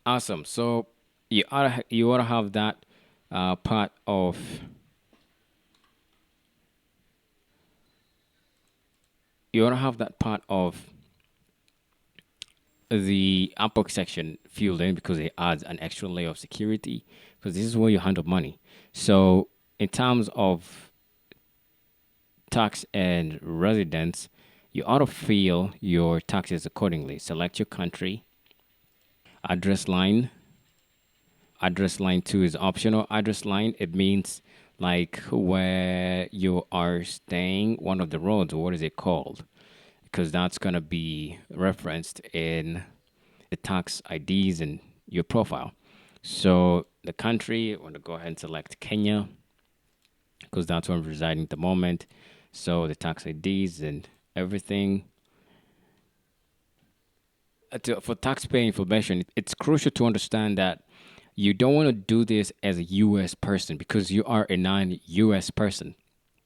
Awesome. So you ought to have that part of you ought to have that part of the Upwork section filled in, because it adds an extra layer of security, because this is where you handle money. So in terms of tax and residence, you ought to fill your taxes accordingly. Select your country, address line. Address line 2 is optional. Address line, it means like where you are staying, one of the roads, what is it called? Because that's going to be referenced in the tax IDs and your profile. So the country, I want to go ahead and select Kenya. because that's where I'm residing at the moment. So the tax IDs and everything. For taxpayer information, it's crucial to understand that you don't want to do this as a U.S. person because you are a non-U.S. person,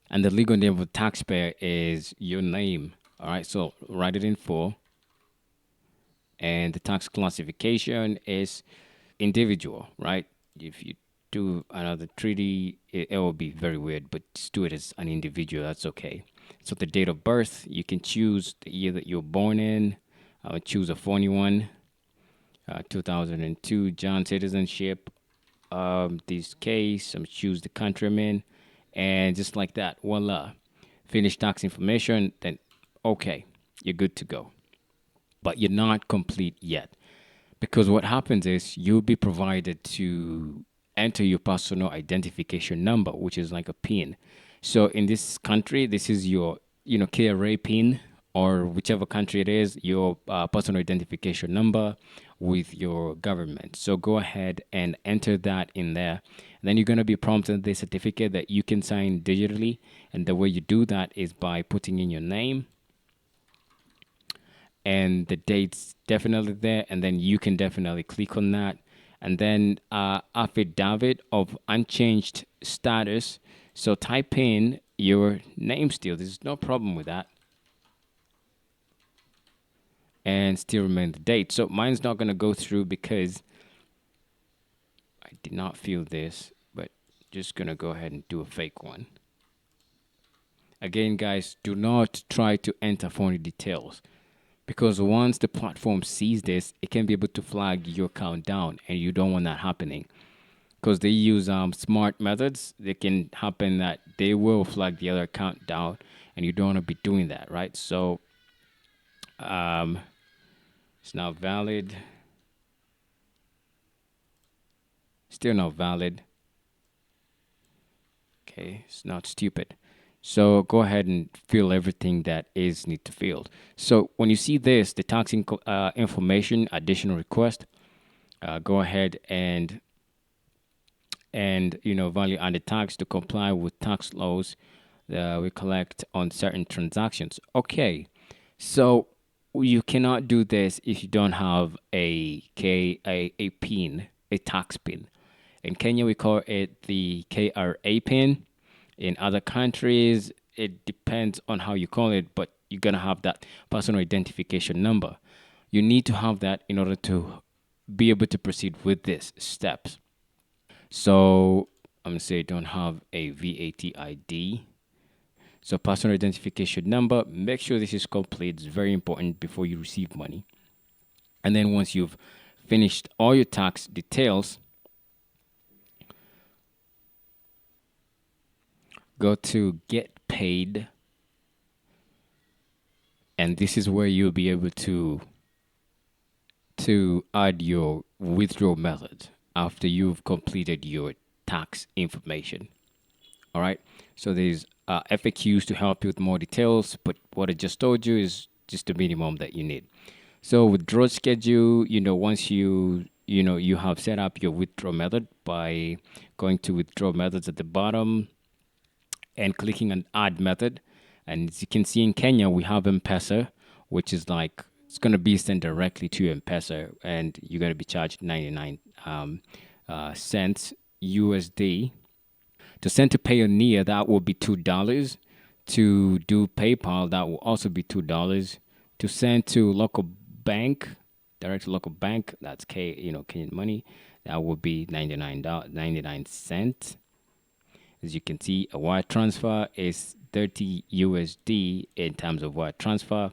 and the legal name of a taxpayer is your name. All right, so write it in full, and the tax classification is individual, right? If you do another treaty, it will be very weird, but just do it as an individual. That's okay. So the date of birth, you can choose the year that you're born in. I would choose a funny one, 2002. John citizenship. This case, I'm choose the country I'm in, and just like that, voila, finish tax information. Then okay, you're good to go. But you're not complete yet. Because what happens is you'll be provided to enter your personal identification number, which is like a PIN. So in this country, this is your, KRA PIN, or whichever country it is, your personal identification number with your government. So go ahead and enter that in there. And then you're going to be prompted the certificate that you can sign digitally. And the way you do that is by putting in your name, and the date's definitely there, and then you can definitely click on that, and then affidavit of unchanged status. So type in your name still. There's no problem with that, and still remain the date. So mine's not gonna go through because I did not fill this, but just gonna go ahead and do a fake one. Again, guys, do not try to enter phony details, because once the platform sees this, it can be able to flag your account down, and you don't want that happening. Because they use smart methods, they can happen that they will flag the other account down, and you don't want to be doing that, right? So um, it's not valid, still not valid. Okay, it's not stupid. So go ahead and fill everything that is need to fill. So when you see this, the tax information additional request, go ahead and value added tax to comply with tax laws we collect on certain transactions. Okay, so you cannot do this if you don't have a pin, a tax pin. In Kenya, we call it the KRA pin. In other countries, it depends on how you call it, but you're gonna have that personal identification number. You need to have that in order to be able to proceed with these steps. So I'm gonna say don't have a VAT ID. So personal identification number, make sure this is complete. It's very important before you receive money. And then once you've finished all your tax details, go to get paid. And this is where you'll be able to add your withdrawal method after you've completed your tax information. All right. So there's FAQs to help you with more details, but what I just told you is just the minimum that you need. So withdrawal schedule, once you have set up your withdrawal method by going to withdrawal methods at the bottom and clicking on add method. And as you can see in Kenya, we have M-Pesa, which is like it's going to be sent directly to M-Pesa, and you're going to be charged 99 cents USD. To send to Payoneer, that will be $2. To do PayPal, that will also be $2. To send to local bank, direct to local bank, that's Kenyan money, that will be 99 cents. As you can see, a wire transfer is 30 USD in terms of wire transfer.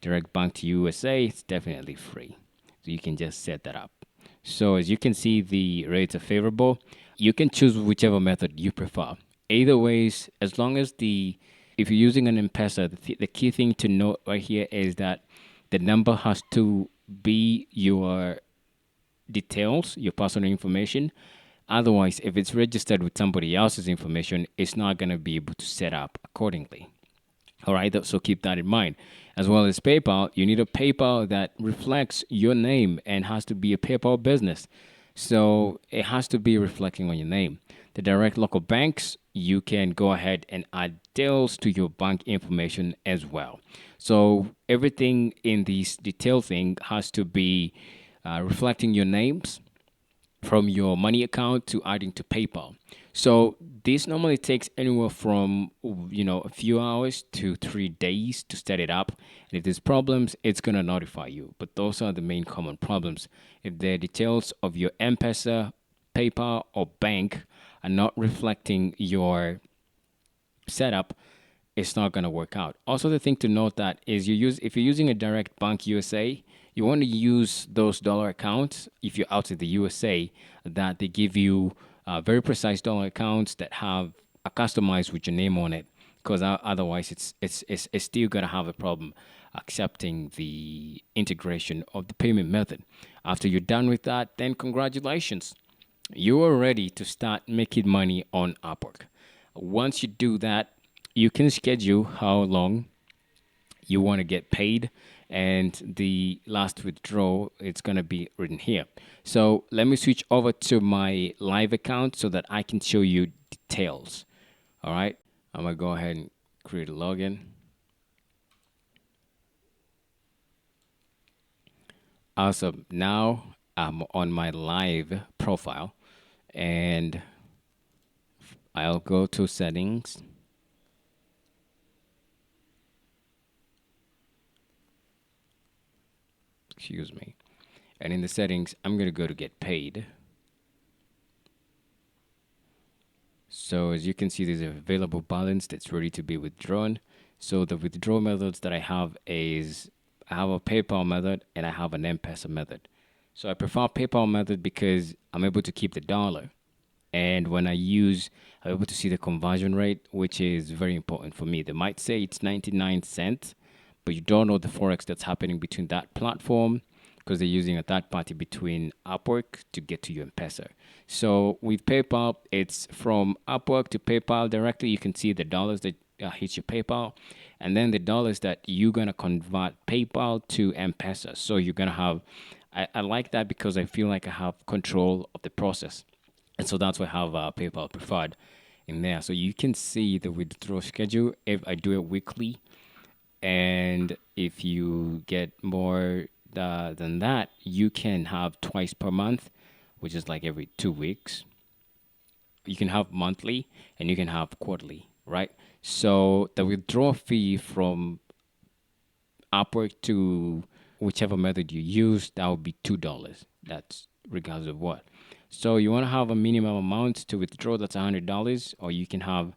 Direct bank to USA, it's definitely free. So you can just set that up. So as you can see, the rates are favorable. You can choose whichever method you prefer. Either ways, as long as if you're using an M-Pesa, the key thing to note right here is that the number has to be your details, your personal information. Otherwise, if it's registered with somebody else's information, it's not going to be able to set up accordingly. All right, so keep that in mind. As well as PayPal, you need a PayPal that reflects your name and has to be a PayPal business. So it has to be reflecting on your name. The direct local banks, you can go ahead and add details to your bank information as well. So everything in this detail thing has to be reflecting your names from your money account to adding to PayPal. So this normally takes anywhere from a few hours to 3 days to set it up. And if there's problems, it's gonna notify you. But those are the main common problems. If the details of your M-Pesa, PayPal, or bank are not reflecting your setup, it's not going to work out. Also, the thing to note that is if you're using a direct bank USA, you want to use those dollar accounts if you're out of the USA that they give you very precise dollar accounts that have a customized with your name on it. Because otherwise, it's still gonna have a problem accepting the integration of the payment method. After you're done with that, then congratulations, you are ready to start making money on Upwork. Once you do that, you can schedule how long you want to get paid, and the last withdrawal it's going to be written here. So let me switch over to my live account so that I can show you details. All right, I'm going to go ahead and create a login. Awesome. Now I'm on my live profile, and I'll go to settings. Excuse me. And in the settings, I'm going to go to get paid. So as you can see, there's a available balance that's ready to be withdrawn. So the withdrawal methods that I have is I have a PayPal method and I have an M-Pesa method. So I prefer PayPal method because I'm able to keep the dollar. And when I'm able to see the conversion rate, which is very important for me. They might say it's 99 cents, but you don't know the forex that's happening between that platform because they're using a third party between Upwork to get to your M-Pesa. So with PayPal, it's from Upwork to PayPal directly. You can see the dollars that hits your PayPal, and then the dollars that you're gonna convert PayPal to M-Pesa. So you're gonna have. I like that because I feel like I have control of the process. And so that's why I have PayPal preferred in there. So you can see the withdrawal schedule if I do it weekly. And if you get more than that, you can have twice per month, which is like every 2 weeks. You can have monthly and you can have quarterly, right? So the withdrawal fee from Upwork to whichever method you use, that would be $2. That's regardless of what. So you want to have a minimum amount to withdraw. That's $100, or you can have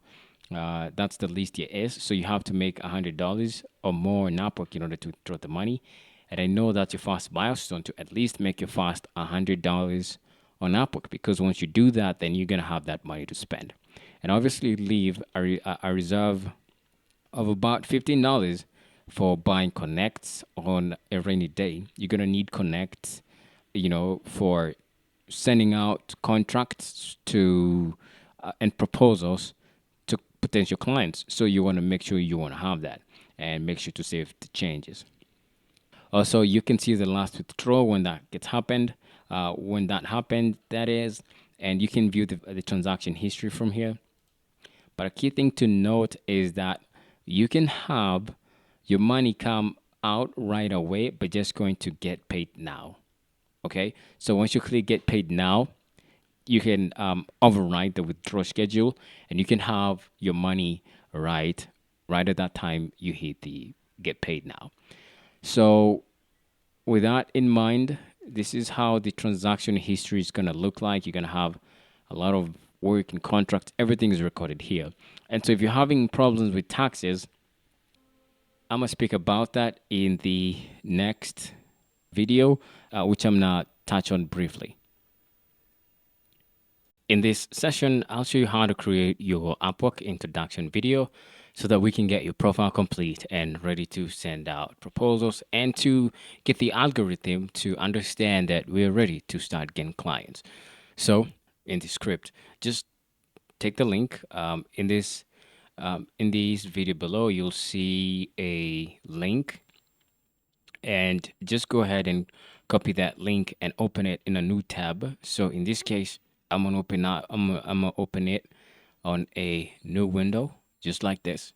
that's the least it is. So you have to make $100 or more in Upwork in order to withdraw the money. And I know that's your first milestone to at least make your first $100 on Upwork, because once you do that, then you're gonna have that money to spend. And obviously leave a reserve of about $15 for buying connects on a rainy day. You're gonna need connects, for sending out contracts to and proposals to potential clients. So you want to make sure you want to have that and make sure to save the changes. Also, you can see the last withdrawal when that gets happened, when that happened, that is, and you can view the transaction history from here. But a key thing to note is that you can have your money come out right away, but just going to get paid now. Okay. So once you click get paid now, you can override the withdrawal schedule and you can have your money right at that time you hit the get paid now. So with that in mind, this is how the transaction history is going to look like. You're going to have a lot of work and contracts. Everything is recorded here. And so if you're having problems with taxes, I'm going to speak about that in the next video, which I'm going to touch on briefly. In this session, I'll show you how to create your Upwork introduction video so that we can get your profile complete and ready to send out proposals and to get the algorithm to understand that we're ready to start getting clients. So in the script, just take the link in this video below. You'll see a link, and just go ahead and copy that link and open it in a new tab. So in this case, I'm gonna open it on a new window, just like this.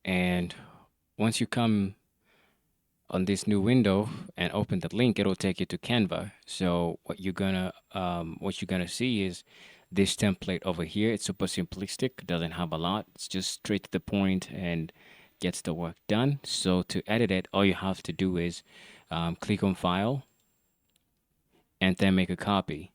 And once you come on this new window and open the link, it'll take you to Canva. So what you're gonna see is this template over here. It's super simplistic, doesn't have a lot. It's just straight to the point and gets the work done. So to edit it, all you have to do is click on File and then make a copy.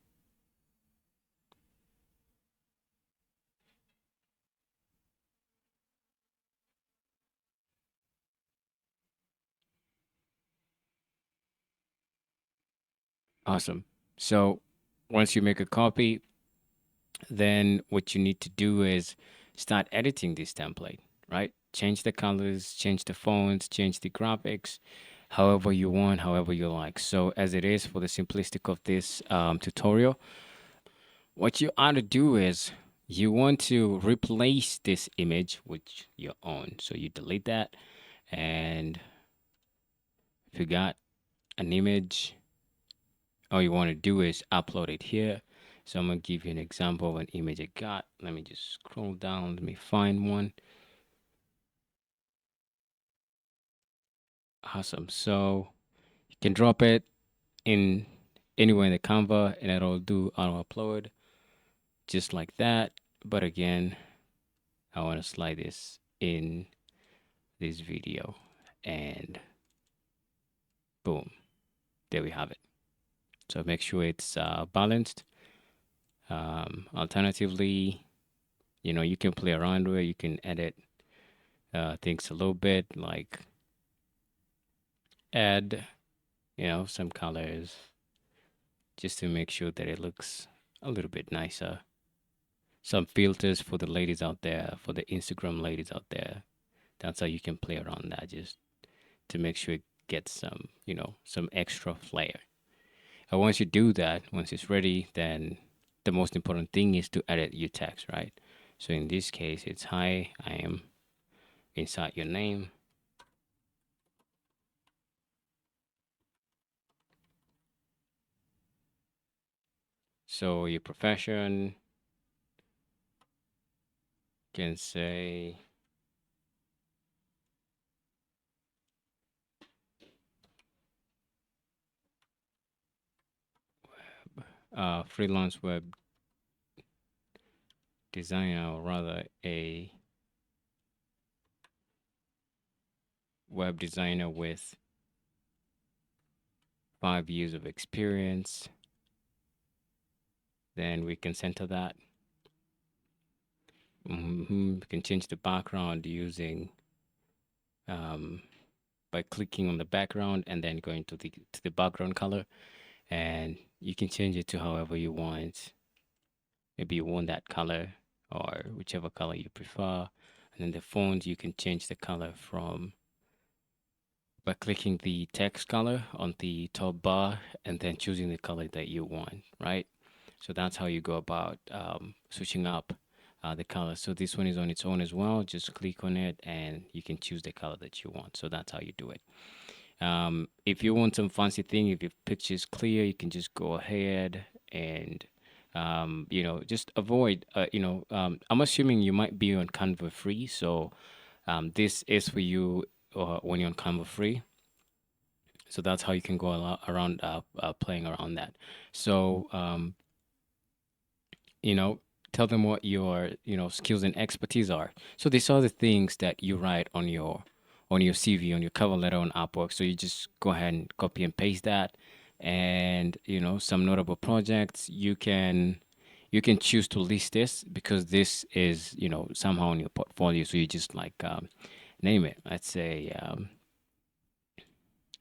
Awesome. So once you make a copy, then what you need to do is start editing this template, right? Change the colors, change the fonts, change the graphics, however you want, however you like. So as it is for the simplistic of this tutorial, what you ought to do is you want to replace this image with your own. So you delete that, and if you got an image, all you want to do is upload it here. So I'm gonna give you an example of an image I got. Let me just scroll down, let me find one. Awesome. So you can drop it in anywhere in the Canva and it'll do auto upload just like that. But again, I want to slide this in this video and boom, there we have it. So make sure it's balanced. Alternatively, you can play around with it. You can edit things a little bit, like add, some colors just to make sure that it looks a little bit nicer. Some filters for the ladies out there, for the Instagram ladies out there. That's how you can play around that, just to make sure it gets some extra flair. And once you do that, once it's ready, then the most important thing is to edit your text, right? So in this case, it's hi, I am inside your name. So your profession can say freelance web designer, or rather a web designer with 5 years of experience. Then we can center that. We can change the background using by clicking on the background and then going to the background color, and you can change it to however you want. Maybe you want that color or whichever color you prefer. And then the font, you can change the color from by clicking the text color on the top bar and then choosing the color that you want, right? So that's how you go about switching up the color. So this one is on its own as well. Just click on it and you can choose the color that you want. So that's how you do it. If you want some fancy thing, if your picture is clear, you can just go ahead and just avoid. I'm assuming you might be on Canva free, so this is for you when you're on Canva free. So that's how you can go around playing around that. So you know, tell them what your, skills and expertise are. So these are the things that you write on your CV, on your cover letter on Upwork. So you just go ahead and copy and paste that. And, some notable projects you can choose to list this because this is, somehow in your portfolio. So you just like name it. Let's say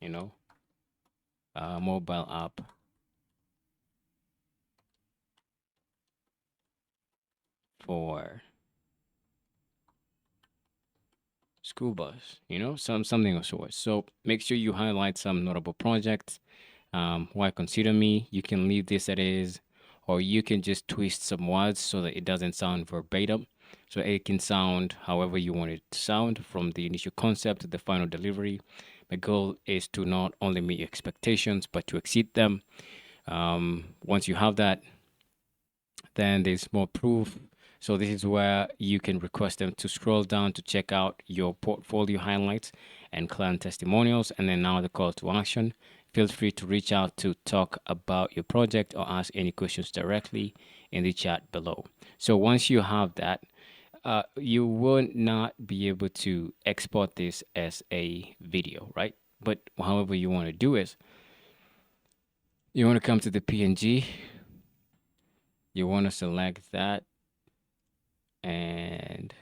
you know, mobile app for school bus, something of sort. So make sure you highlight some notable projects. Why consider me? You can leave this as is, or you can just twist some words so that it doesn't sound verbatim. So it can sound however you want it to sound from the initial concept to the final delivery. My goal is to not only meet your expectations, but to exceed them. Once you have that, then there's more proof. So this is where you can request them to scroll down to check out your portfolio highlights and client testimonials. And then now the call to action. Feel free to reach out to talk about your project or ask any questions directly in the chat below. So once you have that, you will not be able to export this as a video, right? But however you want to do is, you want to come to the PNG, you want to select that and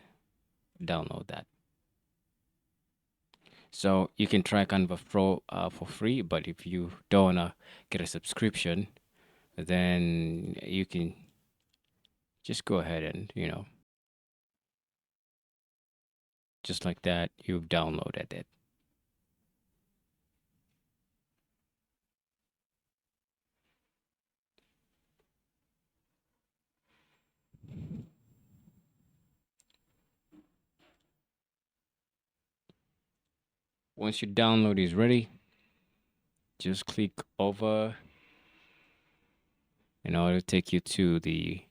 download that. So you can try Canva Pro for free, but if you don't wanna get a subscription, then you can just go ahead and, just like that, you've downloaded it. Once your download is ready, just click over in order to take you to the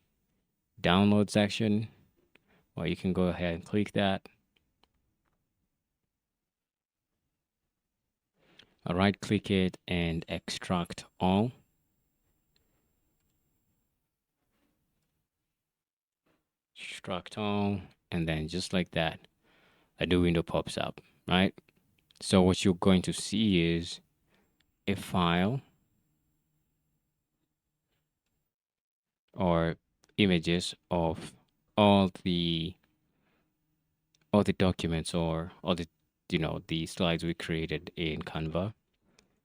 download section, or you can go ahead and click that. Right click it and extract all. Extract all, and then just like that, a new window pops up, right? So what you're going to see is a file or images of all the all the documents or all the the slides we created in Canva.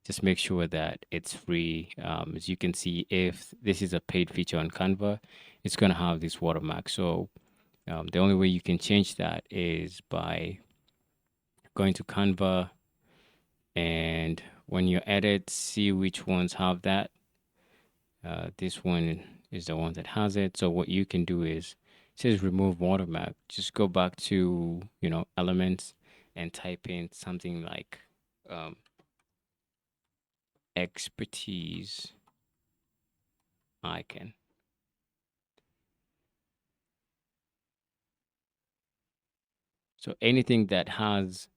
Just make sure that it's free. As you can see, if this is a paid feature on Canva, it's going to have this watermark. So the only way you can change that is by going to Canva, and when you edit, see which ones have that. This one is the one that has it. So what you can do is, it says remove watermark. Just go back to, elements and type in something like um, expertise icon. So anything that has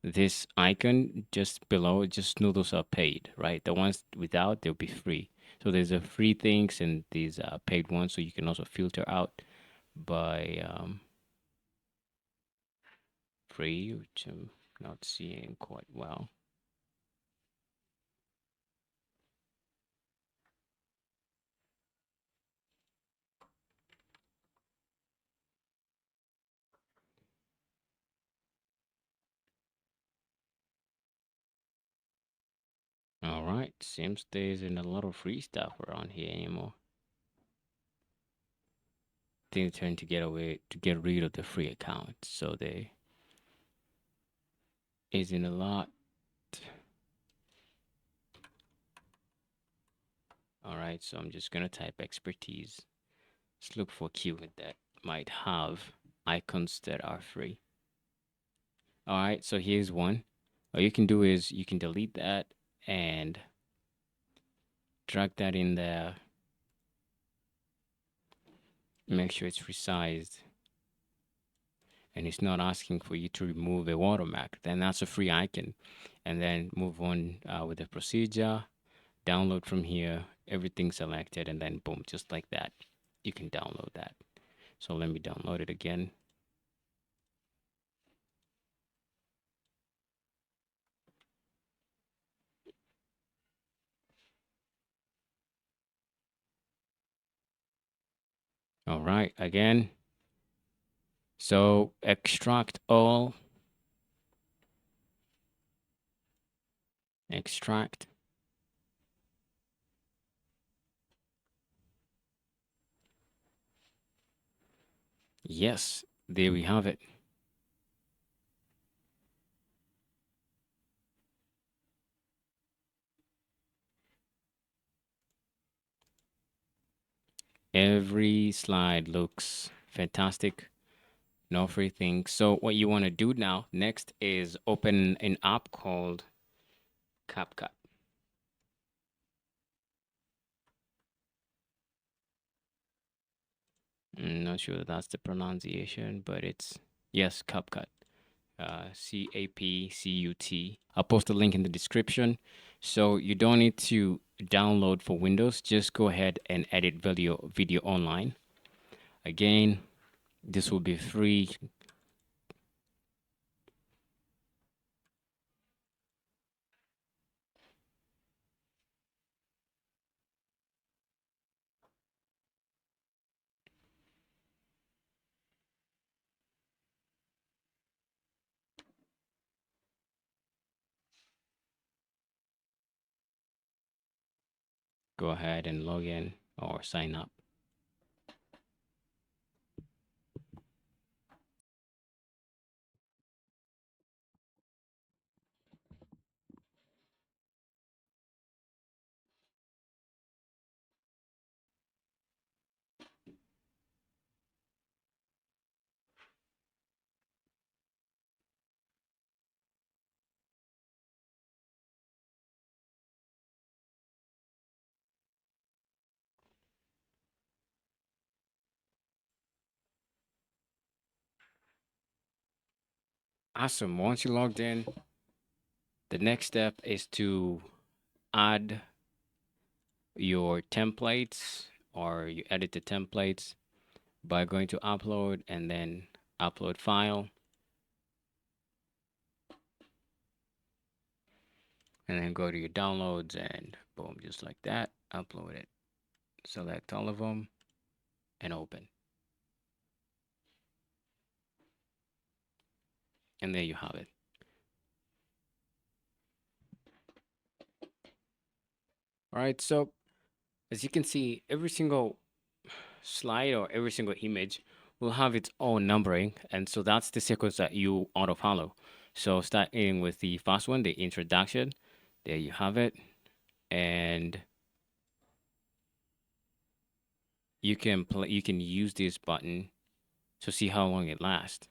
this icon just below, just know those are paid, right? The ones without, they'll be free. So there's a free things and these paid ones. So you can also filter out by free, which I'm not seeing quite well. All right, seems there isn't a lot of free stuff around here anymore. They're trying to get away to get rid of the free accounts, so there isn't a lot. All right, so I'm just gonna type expertise. Let's look for keyword that might have icons that are free. All right, so here's one. All you can do is you can delete that and drag that in there. Make sure it's resized and it's not asking for you to remove a watermark, then that's a free icon. And then move on with the procedure, download from here, everything selected, and then boom, just like that, you can download that. So let me download it again. All right, again. So extract all, extract. Yes, there we have it. Every slide looks fantastic. No free thing. So what you want to do now next is open an app called CapCut. Not sure that's the pronunciation, but it's yes, CapCut. CAPCUT. I'll post a link in the description. So you don't need to download for Windows. Just go ahead and edit video online. Again, this will be free. Go ahead and log in or sign up. Awesome. Once you logged in, the next step is to add your templates or you edit the templates by going to upload and then upload file and then go to your downloads and boom, just like that, upload it. Select all of them and open. And there you have it. All right, so as you can see, every single slide or every single image will have its own numbering. And so that's the sequence that you auto follow. So starting with the first one, the introduction, there you have it. And you can use this button to see how long it lasts.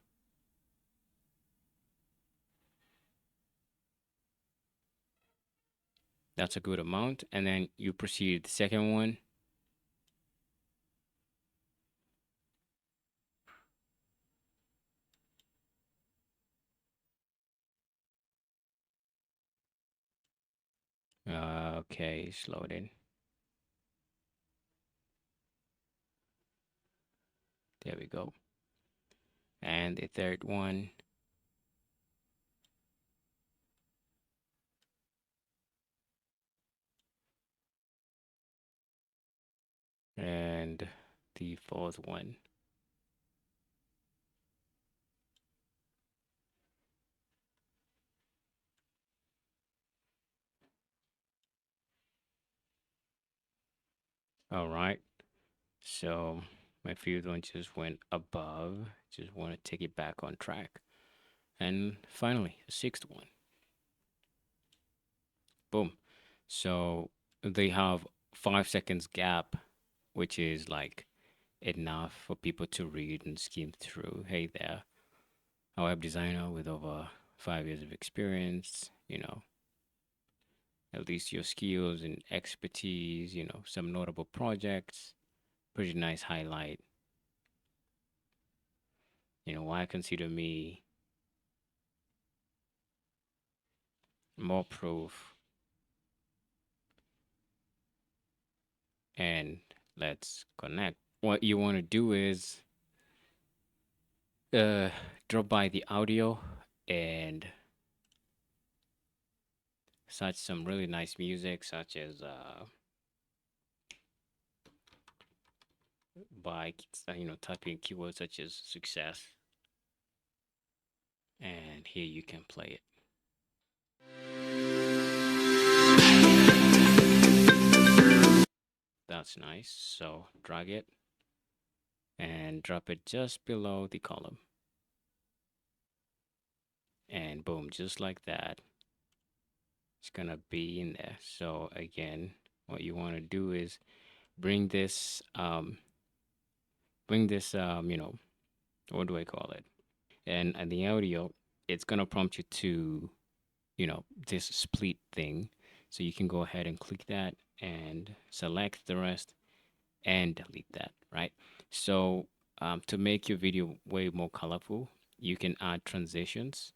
That's a good amount. And then you proceed the second one. Okay, slow it in. There we go. And the third one. And the fourth one. All right. So my fifth one just went above. Just want to take it back on track. And finally, the sixth one. Boom. So they have 5 seconds gap, which is like enough for people to read and skim through. Hey there, a web designer with over 5 years of experience, at least your skills and expertise, some notable projects, pretty nice highlight. Why consider me more proof and let's connect. What you want to do is uh drop by the audio and search some really nice music such as by typing keywords such as success and here you can play it. That's nice. So drag it and drop it just below the column. And boom, just like that, it's gonna be in there. So again, what you want to do is bring this, bring this, What do I call it? And the audio, it's gonna prompt you to, this split thing. So you can go ahead and click that and select the rest and delete that, right? So to make your video way more colorful, you can add transitions,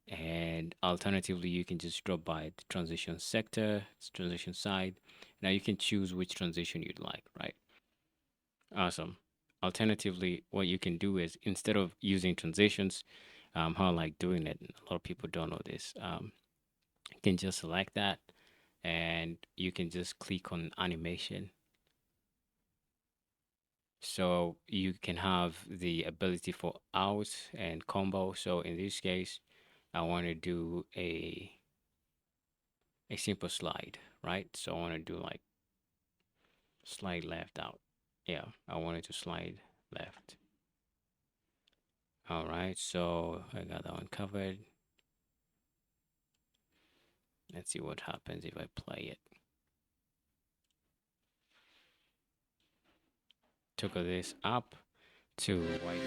and alternatively, you can just drop by the transition sector, transition side. Now you can choose which transition you'd like, right? Awesome. Alternatively, what you can do is instead of using transitions, how I like doing it, a lot of people don't know this. You can just select that and you can just click on animation. So you can have the ability for out and combo. So in this case, I want to do a simple slide, right? So I want to do like slide left out. Yeah, I wanted to slide left. All right, so I got that one covered. Let's see what happens if I play it. Took this up to white.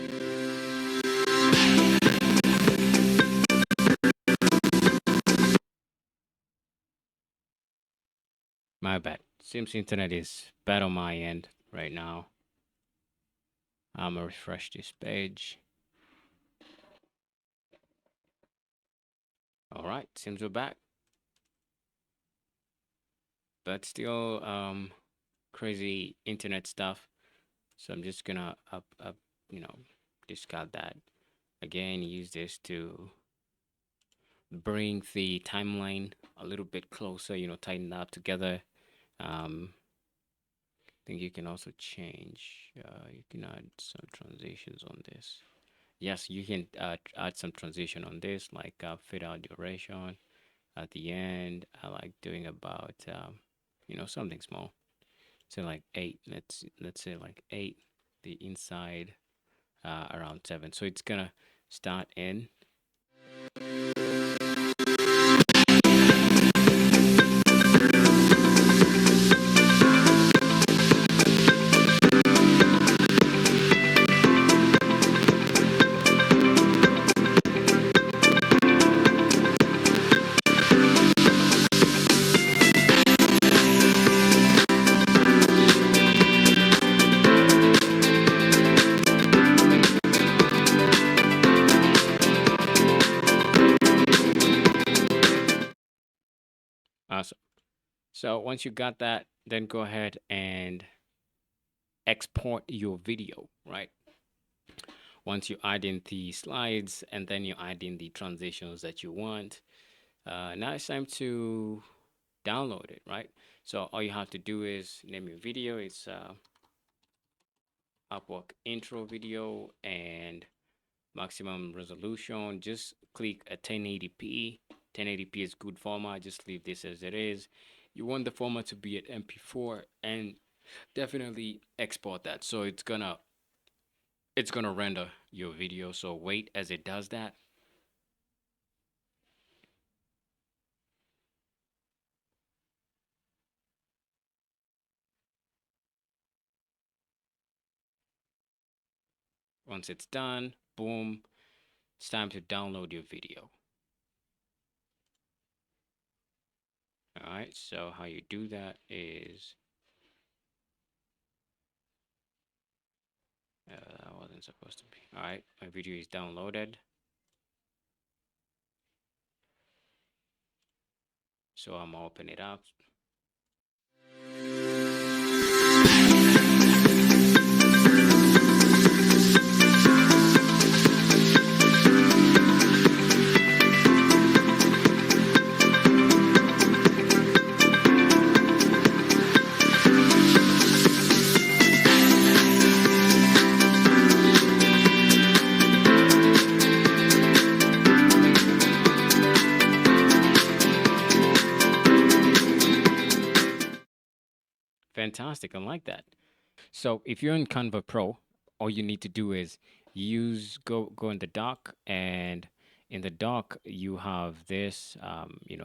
My bad. Seems internet is bad on my end right now. I'm gonna refresh this page. All right, seems we're back, but still crazy internet stuff. So I'm just gonna up you know discard that again. Use this to bring the timeline a little bit closer. Tighten that up together. I think you can also change. You can add some transitions on this. Yes, you can add some transition on this, like fade out duration at the end. I like doing about something small. So like 8. Let's say like 8. The inside around 7. So it's gonna start in. Awesome. So once you got that, then go ahead and export your video, right? Once you add in the slides and then you add in the transitions that you want, now it's time to download it, right? So all you have to do is name your video. It's Upwork intro video and maximum resolution. Just click a 1080p. 1080p is good format. Just leave this as it is. You want the format to be at MP4 and definitely export that. So it's gonna render your video. So wait as it does that. Once it's done, boom, it's time to download your video. All right, so how you do that is that wasn't supposed to be. All right, my video is downloaded. So I'm gonna open it up. Fantastic, I like that. So if you're in Canva Pro, all you need to do is go in the dock, and in the dock you have this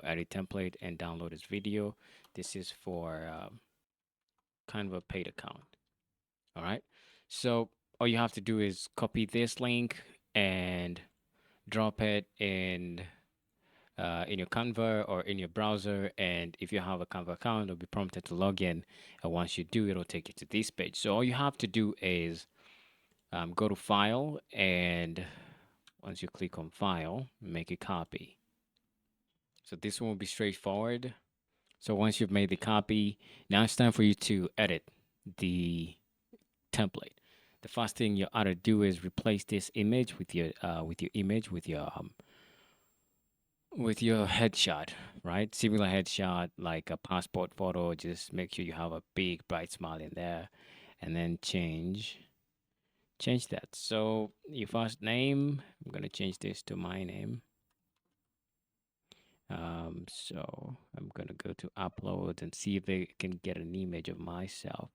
edit template and download this video. This is for Canva paid account. All right. So all you have to do is copy this link and drop it in your Canva or in your browser. And if you have a Canva account, it'll be prompted to log in. And once you do, it'll take you to this page. So all you have to do is go to File, and once you click on File, make a copy. So this one will be straightforward. So once you've made the copy, now it's time for you to edit the template. The first thing you ought to do is replace this image with your image with your headshot, right? Similar headshot like a passport photo. Just make sure you have a big bright smile in there, and then change that. So your first name, I'm gonna change this to my name. So I'm gonna go to upload and see if they can get an image of myself.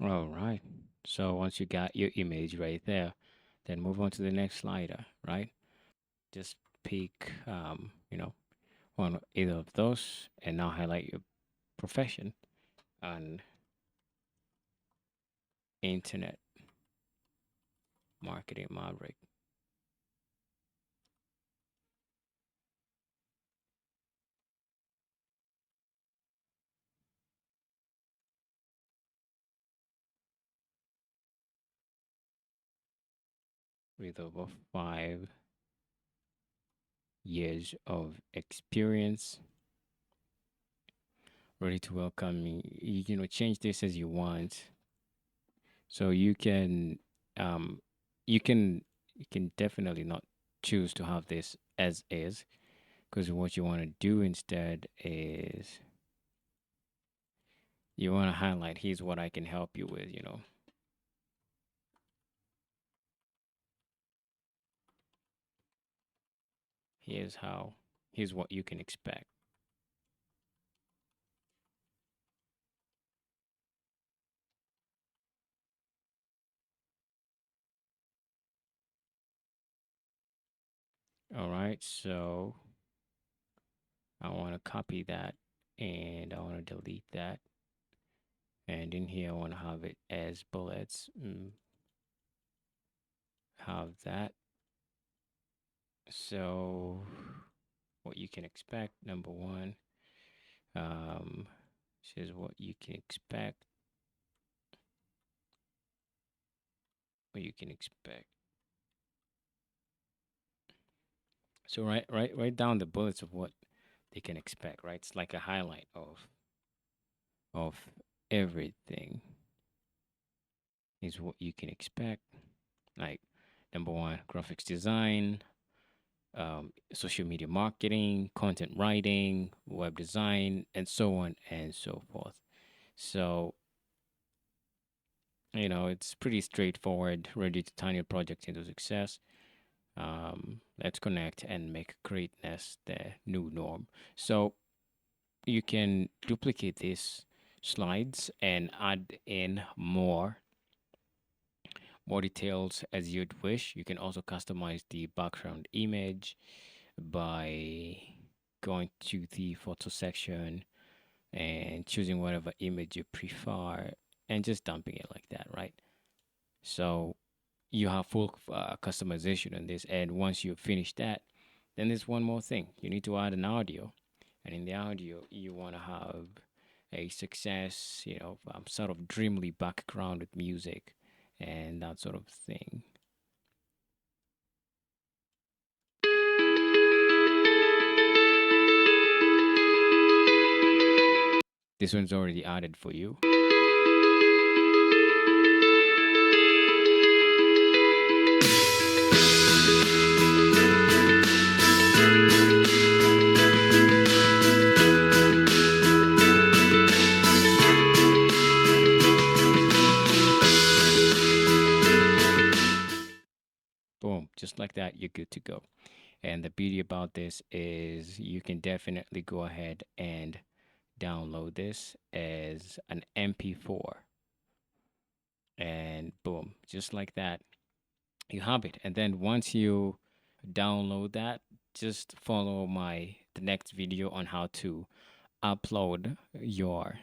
All right. So once you got your image right there, then move on to the next slider, right? Just pick, one either of those, and now highlight your profession on internet marketing maverick with over 5 years of experience, ready to welcome you. Change this as you want. So um, you can, you can definitely not choose to have this as is, because what you want to do instead is you want to highlight, here's what I can help you with, here's how, here's what you can expect. All right, so I want to copy that and I want to delete that. And in here, I want to have it as bullets. Have that. So, what you can expect, number one, um, says what you can expect. What you can expect. So write down the bullets of what they can expect. Right, it's like a highlight of everything. Is what you can expect. Like number one, graphics design, social media marketing, content writing, web design, and so on and so forth. So, it's pretty straightforward, ready to turn your project into success. Let's connect and make greatness the new norm. So, you can duplicate these slides and add in more details as you'd wish. You can also customize the background image by going to the photo section and choosing whatever image you prefer and just dumping it like that, right? So you have full customization on this. And once you finish that, then there's one more thing. You need to add an audio. And in the audio, you want to have a success, sort of dreamly background with music and that sort of thing. This one's already added for you. like that, you're good to go. And the beauty about this is you can definitely go ahead and download this as an MP4, and boom, just like that, you have it. And then once you download that, just follow my the next video on how to upload your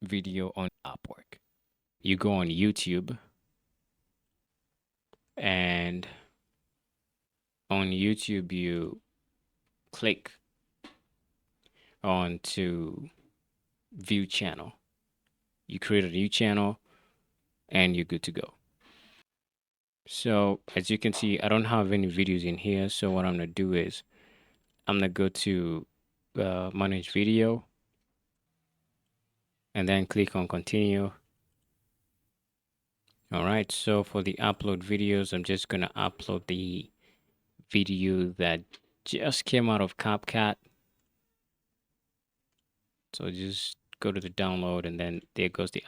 video on Upwork. You go on YouTube, and on YouTube you click on to view channel. You create a new channel and you're good to go. So as you can see, I don't have any videos in here. So what I'm gonna do is I'm gonna go to manage video and then click on continue. All right, so for the upload videos, I'm just gonna upload the video that just came out of CapCut. So just go to the download, and then there goes the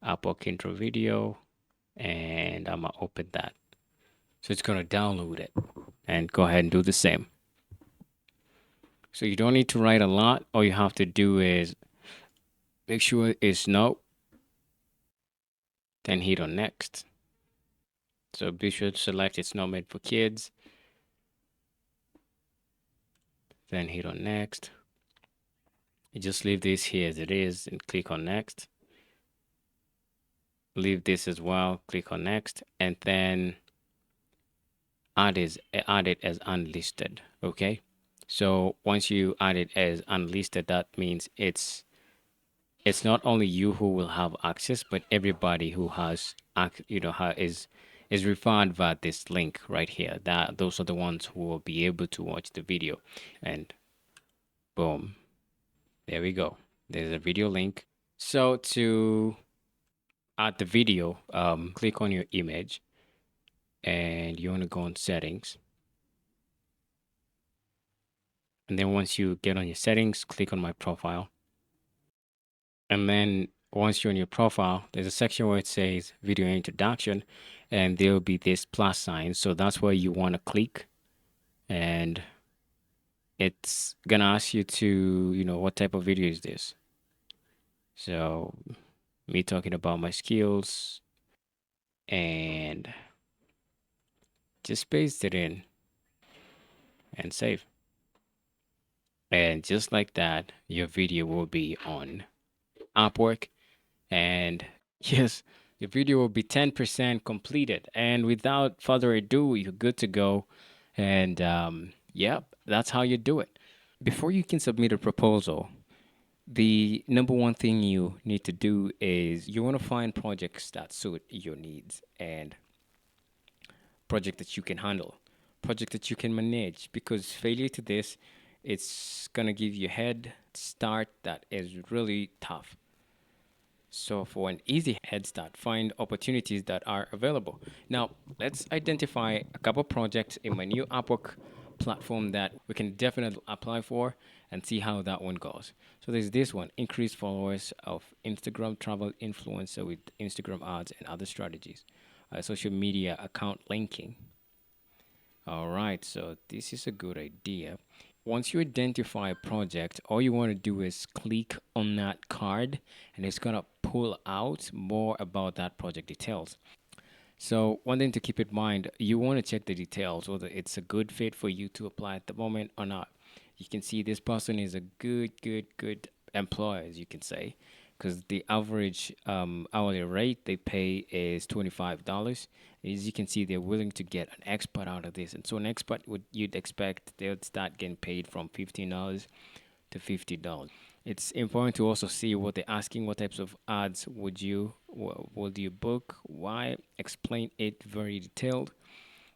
Upwork intro video, and I'm gonna open that. So it's gonna download it, and go ahead and do the same. So you don't need to write a lot. All you have to do is make sure it's no, then hit on next. So be sure to select it's not made for kids, then hit on next. You just leave this here as it is and click on next. Leave this as well, click on next, and then add it as unlisted. Okay, so once you add it as unlisted, that means it's not only you who will have access, but everybody who has is referred via this link right here. That those are the ones who will be able to watch the video. And boom, there we go. There's a video link. So to add the video, click on your image, and you want to go on settings. And then once you get on your settings, click on my profile. And then once you're on your profile, there's a section where it says video introduction, and there'll be this plus sign. So that's where you want to click, and it's gonna ask you to, what type of video is this? So me talking about my skills, and just paste it in and save. And just like that, your video will be on Upwork. And yes, your video will be 10% completed. And without further ado, you're good to go. And yeah, that's how you do it. Before you can submit a proposal, the number one thing you need to do is you want to find projects that suit your needs, and project that you can handle, project that you can manage, because failure to this, it's gonna give you a head start that is really tough. So for an easy head start, find opportunities that are available. Now, let's identify a couple projects in my new Upwork platform that we can definitely apply for and see how that one goes. So there's this one, increase followers of Instagram travel influencer with Instagram ads and other strategies. Social media account linking. All right, so this is a good idea. Once you identify a project, all you want to do is click on that card, and it's going to pull out more about that project details. So one thing to keep in mind, you want to check the details, whether it's a good fit for you to apply at the moment or not. You can see this person is a good employer, as you can say, because the average hourly rate they pay is $25. As you can see, they're willing to get an expert out of this, and so an expert would you'd expect they would start getting paid from $15 to $50. It's important to also see what they're asking. What types of ads would you book? Why? Explain it very detailed.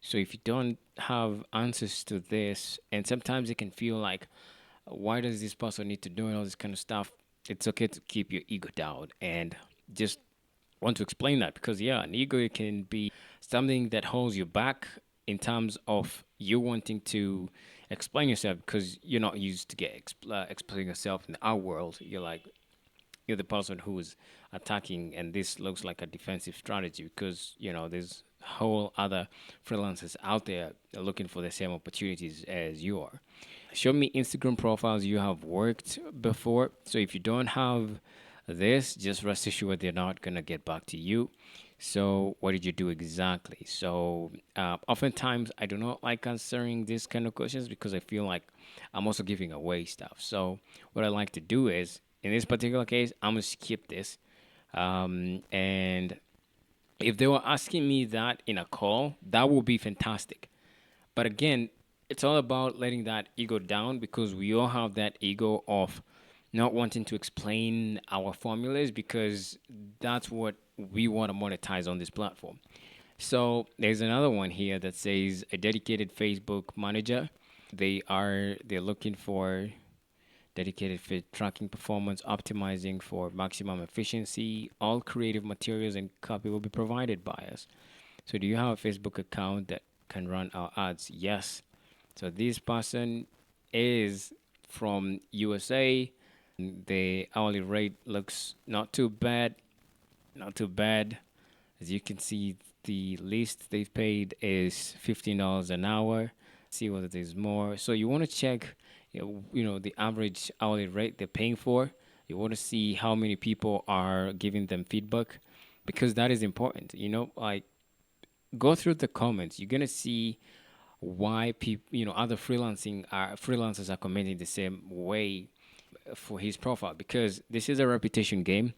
So if you don't have answers to this, and sometimes it can feel like, why does this person need to do all this kind of stuff? It's okay to keep your ego down and just want to explain that, because yeah, an ego can be something that holds you back in terms of you wanting to explain yourself, because you're not used to explaining yourself in our world. You're the person who is attacking, and this looks like a defensive strategy because there's whole other freelancers out there looking for the same opportunities as you are. Show me Instagram profiles you have worked before. So if you don't have this, just rest assured they're not gonna get back to you. So what did you do exactly? So oftentimes I do not like answering these kind of questions because I feel like I'm also giving away stuff. So what I like to do is, in this particular case, I'm gonna skip this. And if they were asking me that in a call, that would be fantastic. But again, it's all about letting that ego down because we all have that ego of not wanting to explain our formulas because that's what we want to monetize on this platform. So there's another one here that says a dedicated Facebook manager. They're looking for dedicated for tracking performance, optimizing for maximum efficiency. All creative materials and copy will be provided by us. So do you have a Facebook account that can run our ads? Yes. So this person is from USA. The hourly rate looks not too bad, not too bad. As you can see, the least they've paid is $15 an hour. See whether there's more. So you want to check, the average hourly rate they're paying for. You want to see how many people are giving them feedback, because that is important. Like, go through the comments. You're gonna see why people, other freelancers are commenting the same way for his profile, because this is a reputation game.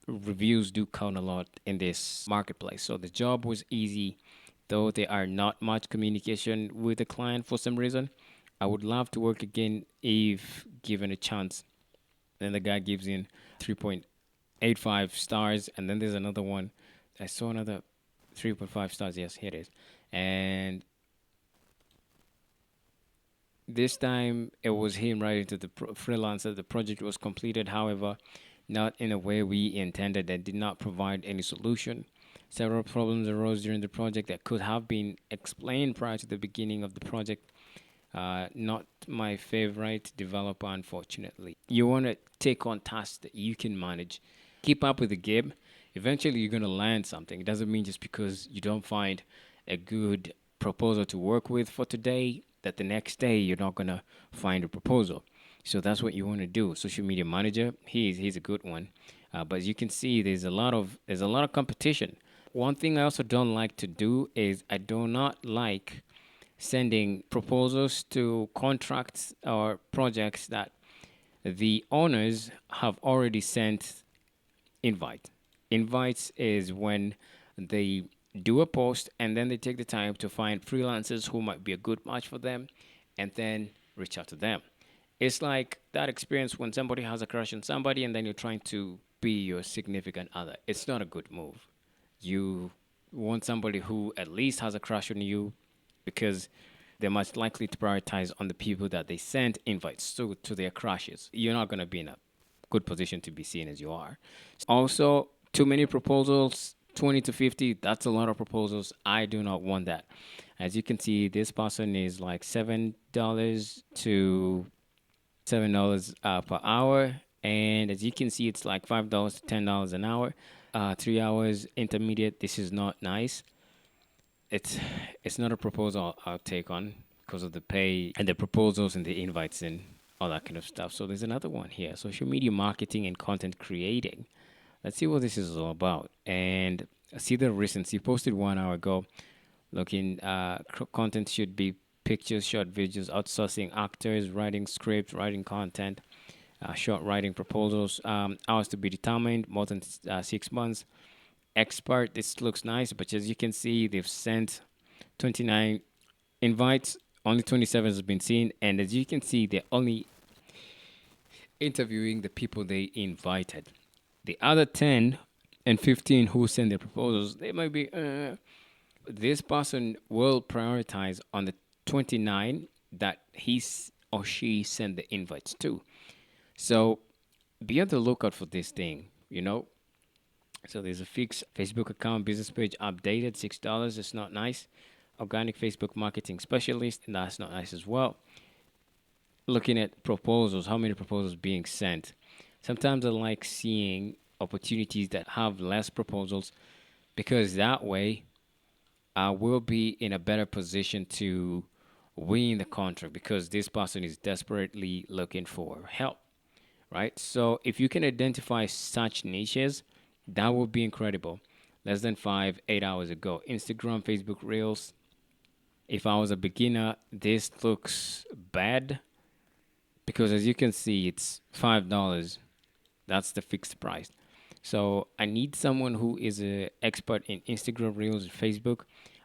Reviews do count a lot in this marketplace. So the job was easy, though there are not much communication with the client for some reason. I would love to work again if given a chance. Then the guy gives in 3.85 stars, and then there's another one. I saw another 3.5 stars. Yes, here it is. And this time it was him writing to the freelancer. The project was completed, however, not in a way we intended, and did not provide any solution. Several problems arose during the project that could have been explained prior to the beginning of the project. Not my favorite developer, unfortunately. You want to take on tasks that you can manage. Keep up with the game. Eventually, you're going to land something. It doesn't mean just because you don't find a good proposal to work with for today that the next day you're not going to find a proposal. So that's what you want to do. Social media manager, he's a good one. But as you can see, there's a lot of competition. One thing I also don't like to do is I do not like sending proposals to contracts or projects that the owners have already sent invite. Invites is when they do a post and then they take the time to find freelancers who might be a good match for them and then reach out to them. It's like that experience when somebody has a crush on somebody and then you're trying to be your significant other. It's not a good move. You want somebody who at least has a crush on you, because they're much likely to prioritize on the people that they send invites to their crushes. You're not going to be in a good position to be seen as you are. Also, too many proposals, 20 to 50, that's a lot of proposals. I do not want that. As you can see, this person is like $7 to $7 per hour. And as you can see, it's like $5 to $10 an hour. 3 hours intermediate. This is not nice. It's not a proposal I'll take on because of the pay and the proposals and the invites and all that kind of stuff. So there's another one here: social media marketing and content creating. Let's see what this is all about. And see the recency posted 1 hour ago. Looking, content should be pictures, short videos, outsourcing actors, writing scripts, writing content, short writing proposals. Hours to be determined, more than 6 months. Expert, this looks nice, but as you can see, they've sent 29 invites. Only 27 has been seen, and as you can see, they're only interviewing the people they invited. The other 10 and 15 who send their proposals, they might be, this person will prioritize on the 29 that he or she sent the invites to. So be on the lookout for this thing. So there's a fixed Facebook account, business page updated, $6. It's not nice. Organic Facebook marketing specialist, and that's not nice as well. Looking at proposals, how many proposals being sent. Sometimes I like seeing opportunities that have less proposals, because that way I will be in a better position to win the contract because this person is desperately looking for help, right? So if you can identify such niches, that would be incredible. Less than 8 hours ago, Instagram, Facebook Reels. If I was a beginner, this looks bad because as you can see, it's $5. That's the fixed price. So I need someone who is an expert in Instagram Reels and Facebook.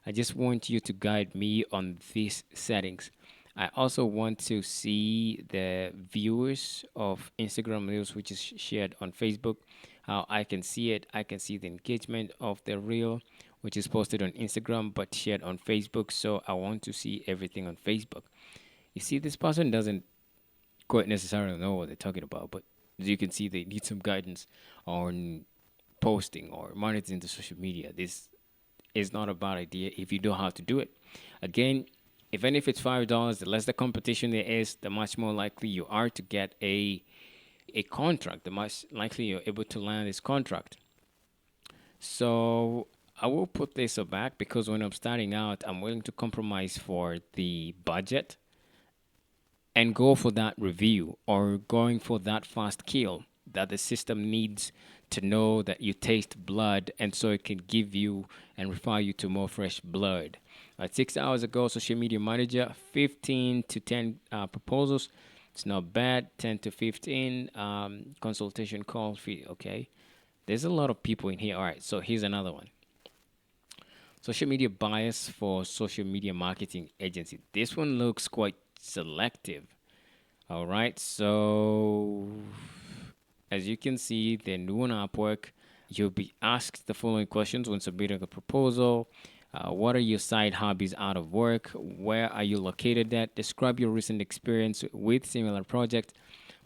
I just want you to guide me on these settings. I also want to see the viewers of Instagram Reels, which is shared on Facebook, how I can see it. I can see the engagement of the reel, which is posted on Instagram but shared on Facebook. So I want to see everything on Facebook. You see, this person doesn't quite necessarily know what they're talking about, but as you can see, they need some guidance on posting or monitoring the social media. This is not a bad idea if you know how to do it. Again, even if it's $5, the less the competition there is, the much more likely you are to get a contract. The much likely you're able to land this contract. So I will put this back because when I'm starting out, I'm willing to compromise for the budget and go for that review or going for that fast kill that the system needs to know that you taste blood and so it can give you and refer you to more fresh blood. 6 hours ago, social media manager, 15 to 10 proposals. It's not bad. 10 to 15 consultation call fee. Okay. There's a lot of people in here. All right. So here's another one. Social media bias for social media marketing agency. This one looks quite selective. All right, so as you can see, the new on Upwork, you'll be asked the following questions when submitting a proposal. What are your side hobbies out of work? Where are you located at? Describe your recent experience with similar project.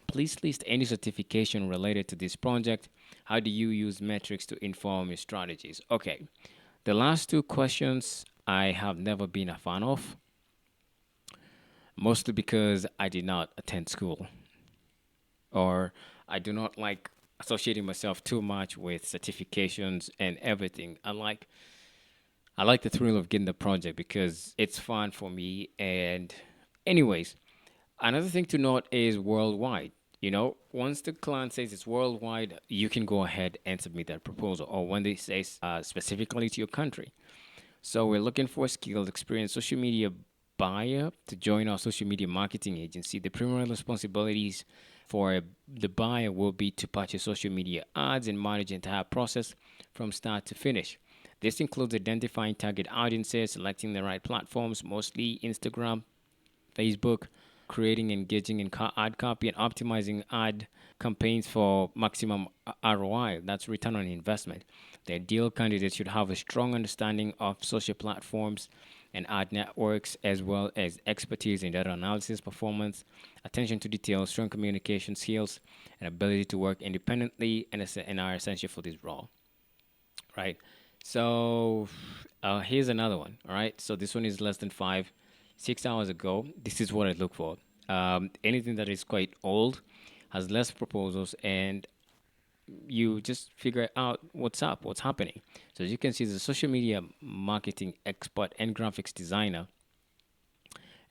Please list any certification related to this project. How do you use metrics to inform your strategies? Okay, the last two questions I have never been a fan of, mostly because I did not attend school or I do not like associating myself too much with certifications and everything. I like the thrill of getting the project because it's fun for me. And anyways, another thing to note is worldwide. Once the client says it's worldwide, you can go ahead and submit that proposal. Or when they say specifically to your country, so we're looking for a skilled, experienced social media buyer to join our social media marketing agency. The primary responsibilities for the buyer will be to purchase social media ads and manage the entire process from start to finish. This includes identifying target audiences, selecting the right platforms, mostly Instagram, Facebook, creating engaging and ad copy, and optimizing ad campaigns for maximum ROI. That's return on investment. The ideal candidate should have a strong understanding of social platforms and ad networks, as well as expertise in data analysis, performance, attention to detail, strong communication skills, and ability to work independently, and are essential for this role, right? So here's another one. All right. So this one is less than 6 hours ago. This is what I look for. Anything that is quite old, has less proposals, and you just figure out what's up, what's happening. So as you can see, the social media marketing expert and graphics designer.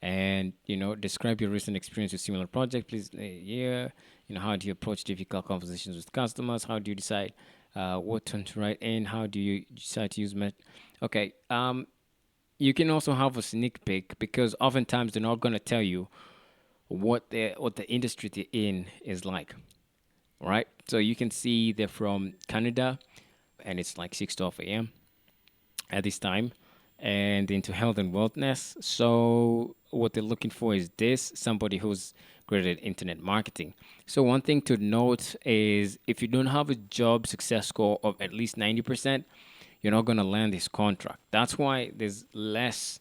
And describe your recent experience with similar project, please. Yeah, how do you approach difficult conversations with customers? How do you decide what tone to write in? How do you decide to use Okay, you can also have a sneak peek because oftentimes they're not going to tell you what the industry they're in is like, right? So you can see they're from Canada, and it's like 6:12 a.m. at this time, and into health and wellness. So what they're looking for is this somebody who's great at internet marketing. So one thing to note is if you don't have a job success score of at least 90%, you're not going to land this contract. That's why there's less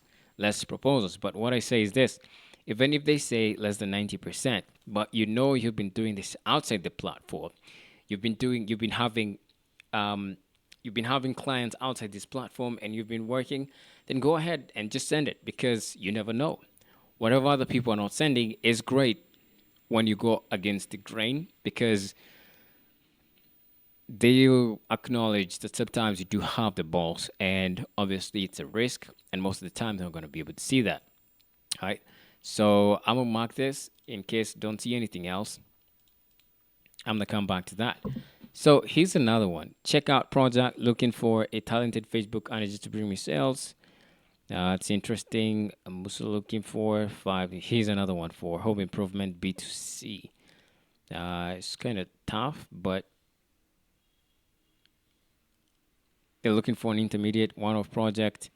proposals. But what I say is this: even if they say less than 90%, but you've been doing this outside the platform, you've been having um, clients outside this platform and you've been working, then go ahead and just send it because you never know. Whatever other people are not sending is great when you go against the grain because they'll acknowledge that sometimes you do have the balls, and obviously it's a risk, and most of the time they're not going to be able to see that. All right. So I'm gonna mark this in case I don't see anything else. I'm gonna come back to that. So here's another one. Check out project looking for a talented Facebook manager to bring me sales. It's interesting. I'm also looking for five. Here's another one for home improvement B2C. It's kind of tough, but they're looking for an intermediate one-off project.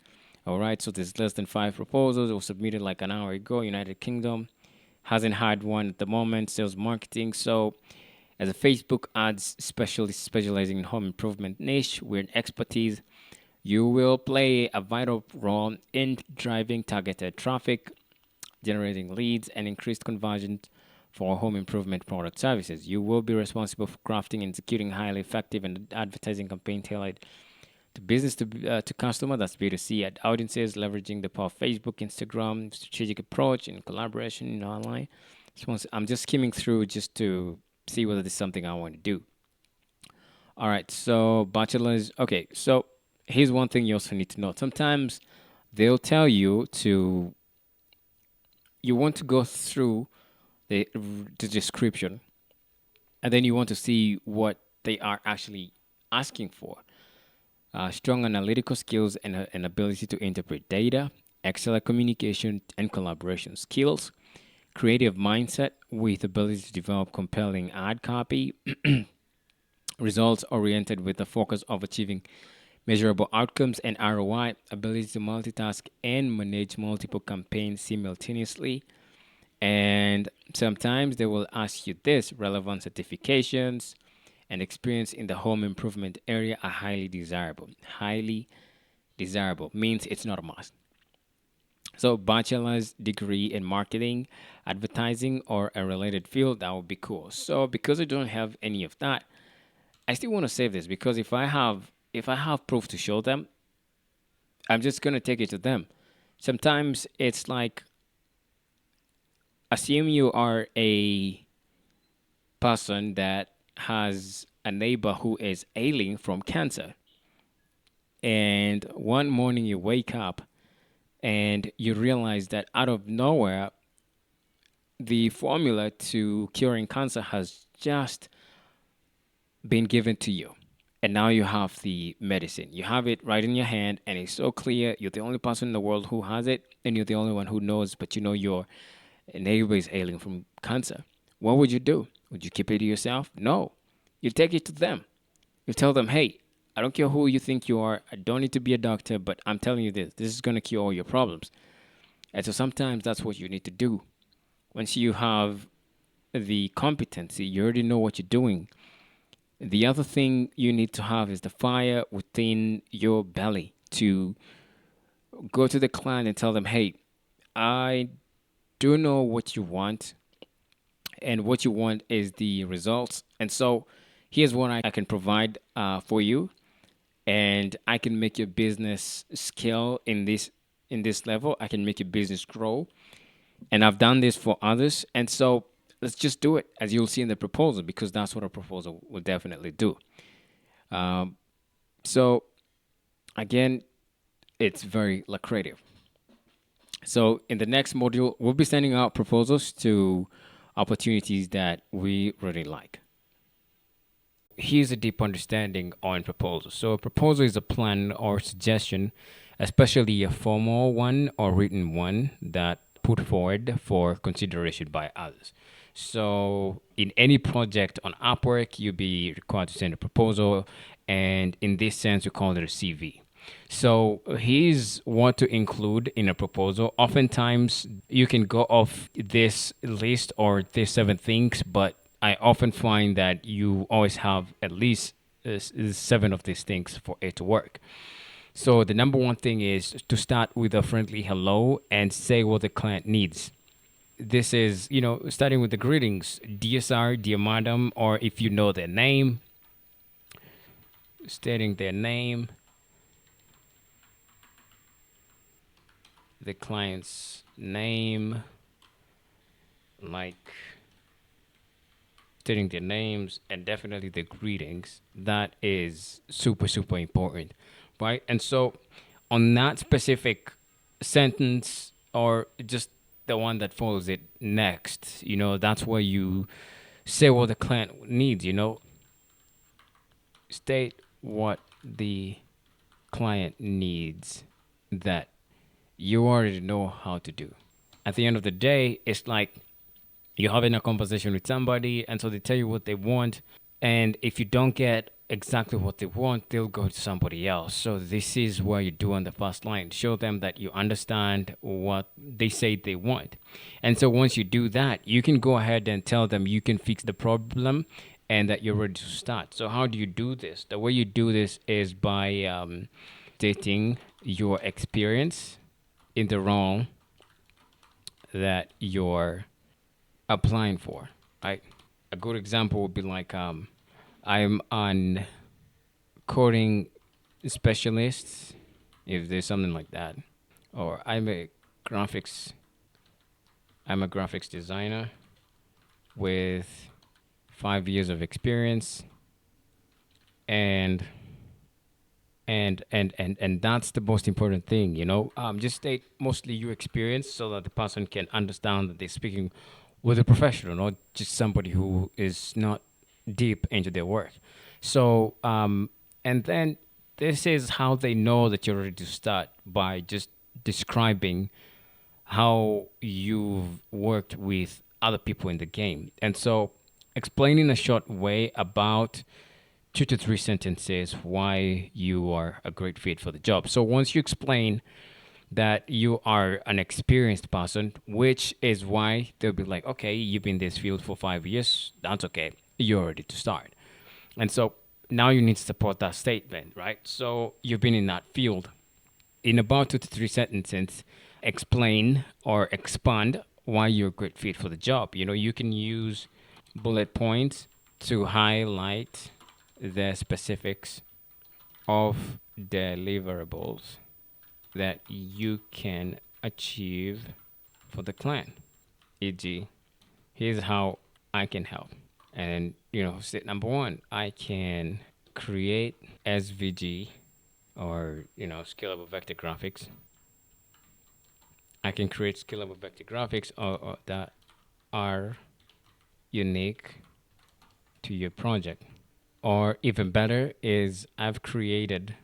All right, so there's less than five proposals. It was submitted like an hour ago. United Kingdom hasn't had one at the moment. Sales marketing. So as a Facebook ads specialist specializing in home improvement niche, we're an expertise. You will play a vital role in driving targeted traffic, generating leads, and increased conversion for home improvement product services. You will be responsible for crafting and executing highly effective and advertising campaign tailored to business to customer. That's B2C at audiences, leveraging the power of Facebook, Instagram, strategic approach, and collaboration in online. I'm just skimming through just to see whether this is something I want to do. All right, so bachelor's. Okay, so here's one thing you also need to know. Sometimes they'll tell you to you want to go through the description, and then you want to see what they are actually asking for. Strong analytical skills and an ability to interpret data, excellent communication and collaboration skills, creative mindset with ability to develop compelling ad copy, results oriented with the focus of achieving measurable outcomes and ROI, ability to multitask and manage multiple campaigns simultaneously. And sometimes they will ask you this relevant certifications and experience in the home improvement area are highly desirable. Highly desirable means it's not a must. So, bachelor's degree in marketing, advertising, or a related field, that would be cool. So, because I don't have any of that, I still want to save this because if I have proof to show them, I'm just gonna take it to them. Sometimes it's like assume you are a person that has a neighbor who is ailing from cancer, and one morning you wake up and you realize that out of nowhere the formula to curing cancer has just been given to you. And now you have the medicine. You have it right in your hand, and it's so clear. You're the only person in the world who has it, and you're the only one who knows, but you know your neighbor is ailing from cancer. What would you do? Would you keep it to yourself? No. You take it to them. You tell them, hey, I don't care who you think you are. I don't need to be a doctor, but I'm telling you this. This is going to cure all your problems. And so sometimes that's what you need to do. Once you have the competency, you already know what you're doing. The other thing you need to have is the fire within your belly to go to the client and tell them, hey, I do know what you want, and what you want is the results. And so here's what I can provide for you, and I can make your business scale in this level. I can make your business grow, and I've done this for others. And so let's just do it, as you'll see in the proposal, because that's what a proposal will definitely do. Um, so again, it's very lucrative. So in the next module, we'll be sending out proposals to opportunities that we really like. Here's a deep understanding on proposal. So a proposal is a plan or suggestion, especially a formal one or written one that put forward for consideration by others. So in any project on Upwork, you'll be required to send a proposal, and in this sense, we call it a CV. So here's what to include in a proposal. Oftentimes, you can go off this list or these seven things, but I often find that you always have at least seven of these things for it to work. So the number one thing is to start with a friendly hello and say what the client needs. This is, starting with the greetings, dear sir, dear madam, or if you know their name, stating their name, the client's name, like stating their names and definitely the greetings. That is super, super important, right? And so, on that specific sentence or just the one that follows it next, that's where you say what the client needs, state what the client needs that you already know how to do. At the end of the day, it's like you're having a conversation with somebody, and so they tell you what they want. And if you don't get exactly what they want, they'll go to somebody else. So, this is where you do on the first line show them that you understand what they say they want. And so, once you do that, you can go ahead and tell them you can fix the problem and that you're ready to start. So, how do you do this? The way you do this is by stating your experience in the role that you're applying for. Right? A good example would be like I'm an coding specialist, if there's something like that, or graphics I'm a graphics designer with 5 years of experience, and and that's the most important thing, just state mostly your experience so that the person can understand that they're speaking with a professional, not just somebody who is not deep into their work. So and then this is how they know that you're ready to start, by just describing how you've worked with other people in the game. And so, explaining a short way about 2 to 3 sentences why you are a great fit for the job. So, once you explain that you are an experienced person, which is why they'll be like, okay, you've been in this field for 5 years, that's okay, you're ready to start. And so, now you need to support that statement, right? So, you've been in that field. In about 2 to 3 sentences, explain or expand why you're a great fit for the job. You can use bullet points to highlight the specifics of deliverables that you can achieve for the client. E.g., here's how I can help. And, step number one, I can create SVG, or, scalable vector graphics. I can create scalable vector graphics or that are unique to your project. Or even better is I've created,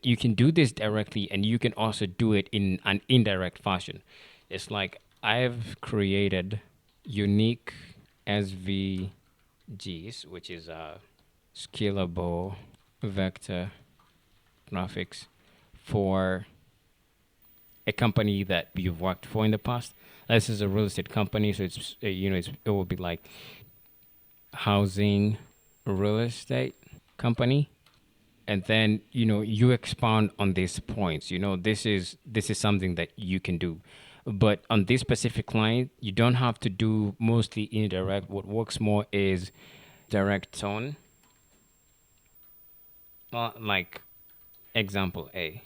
you can do this directly and you can also do it in an indirect fashion. It's like I've created unique SVGs, which is a scalable vector graphics for a company that you've worked for in the past. This is a real estate company, so it will be like housing real estate company, and then you expound on these points. This is something that you can do, but on this specific client, you don't have to do mostly indirect. What works more is direct tone, like example A,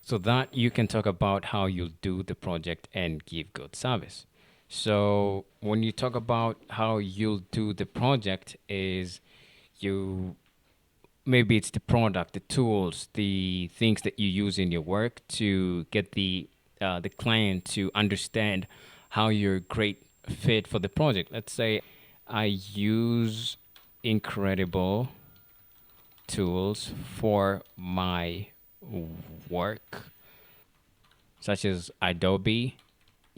so that you can talk about how you'll do the project and give good service. So when you talk about how you'll do the project, is you maybe it's the product, the tools, the things that you use in your work to get the client to understand how you're a great fit for the project. Let's say I use incredible tools for my work, such as Adobe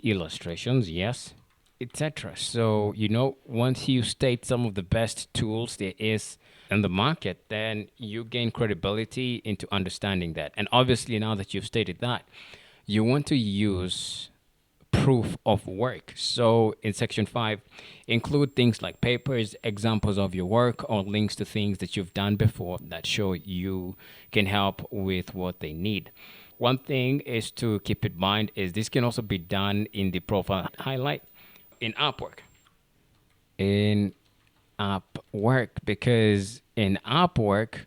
illustrations, yes, etc. So, once you state some of the best tools there is in the market, then you gain credibility into understanding that. And obviously, now that you've stated that, you want to use proof of work. So in section 5, include things like papers, examples of your work, or links to things that you've done before that show you can help with what they need. One thing is to keep in mind is this can also be done in the profile highlight in Upwork. In Upwork, because in Upwork,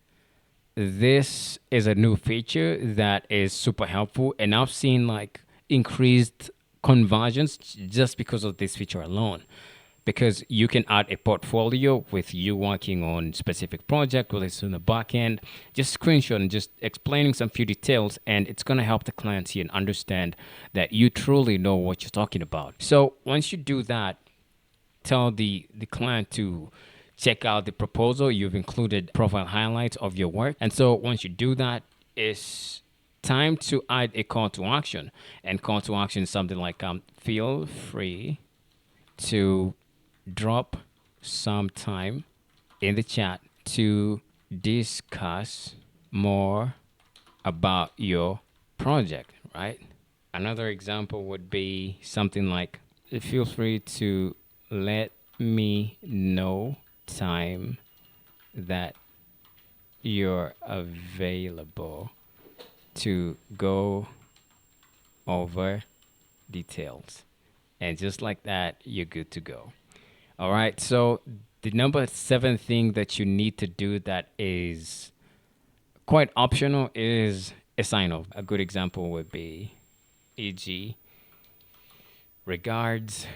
this is a new feature that is super helpful, and I've seen like increased conversions just because of this feature alone. because you can add a portfolio with you working on specific project, whether it's in the back end, just screenshot and just explaining some few details, and it's going to help the client see and understand that you truly know what you're talking about. So once you do that, tell the client to check out the proposal. You've included profile highlights of your work. And so once you do that, it's time to add a call to action. And call to action is something like feel free to drop some time in the chat to discuss more about your project, right? Another example would be something like feel free to let me know time that you're available to go over details. And just like that, you're good to go. All right. So, the number seven thing that you need to do that is quite optional is a sign off. A good example would be, e.g., regards,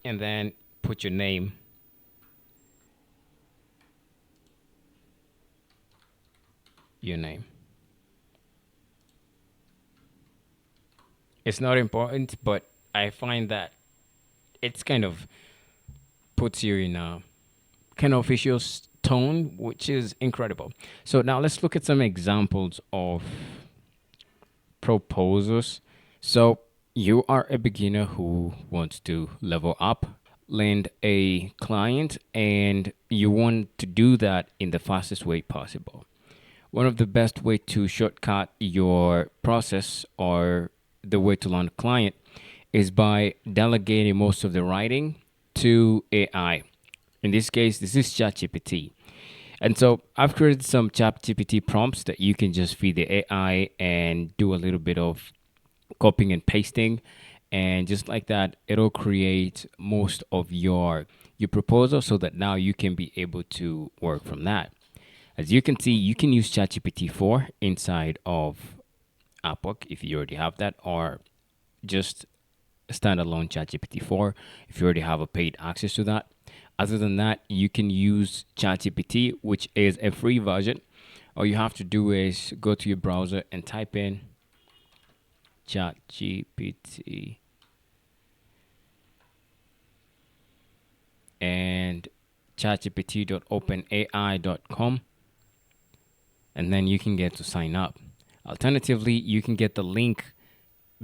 and then put your name. It's not important, but I find that it's kind of puts you in a kind of official tone, which is incredible. So now let's look at some examples of proposals. So you are a beginner who wants to level up, land a client, and you want to do that in the fastest way possible. One of the best way to shortcut your process or the way to land a client is by delegating most of the writing to AI. In this case, this is ChatGPT. And so I've created some ChatGPT prompts that you can just feed the AI and do a little bit of copying and pasting. And just like that, it'll create most of your proposal so that now you can be able to work from that. As you can see, you can use ChatGPT 4 inside of Upwork if you already have that, or just standalone ChatGPT 4 if you already have a paid access to that. Other than that, you can use ChatGPT, which is a free version. All you have to do is go to your browser and type in ChatGPT and chatgpt.openai.com, and then you can get to sign up. Alternatively, you can get the link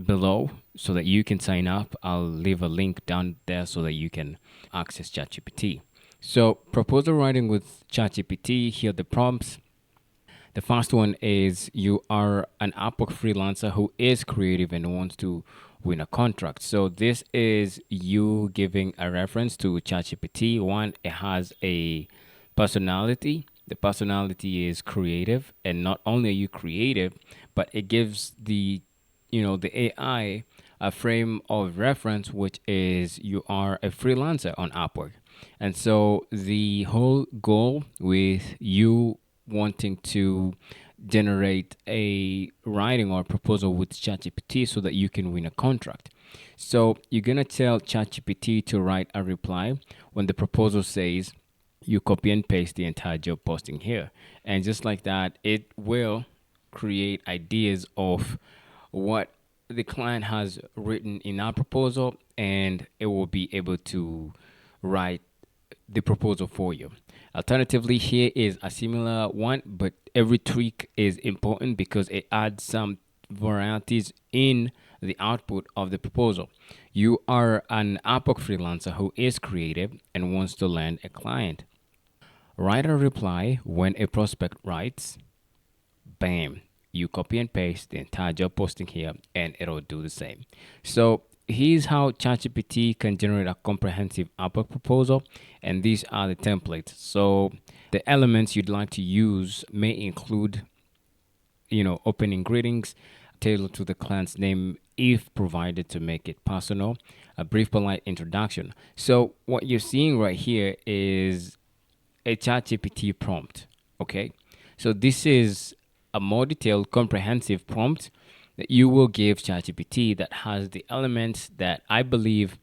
below so that you can sign up. I'll leave a link down there so that you can access ChatGPT. So, proposal writing with ChatGPT, here are the prompts. The first one is you are an Upwork freelancer who is creative and wants to win a contract. So this is you giving a reference to ChatGPT. One, it has a personality. The personality is creative, and not only are you creative, but it gives the AI a frame of reference, which is you are a freelancer on Upwork. And so the whole goal with you wanting to generate a writing or proposal with ChatGPT so that you can win a contract. So you're gonna tell ChatGPT to write a reply when the proposal says you copy and paste the entire job posting here. And just like that, it will create ideas of what the client has written in our proposal, and it will be able to write the proposal for you. Alternatively, here is a similar one, but every tweak is important because it adds some varieties in the output of the proposal. You are an Upwork freelancer who is creative and wants to land a client. Write a reply when a prospect writes, bam, you copy and paste the entire job posting here and it'll do the same. So here's how ChatGPT can generate a comprehensive Upwork proposal, and these are the templates. So the elements you'd like to use may include, opening greetings, tailored to the client's name if provided to make it personal, a brief polite introduction. So what you're seeing right here is a ChatGPT prompt. Okay, so this is a more detailed, comprehensive prompt that you will give ChatGPT that has the elements that I believe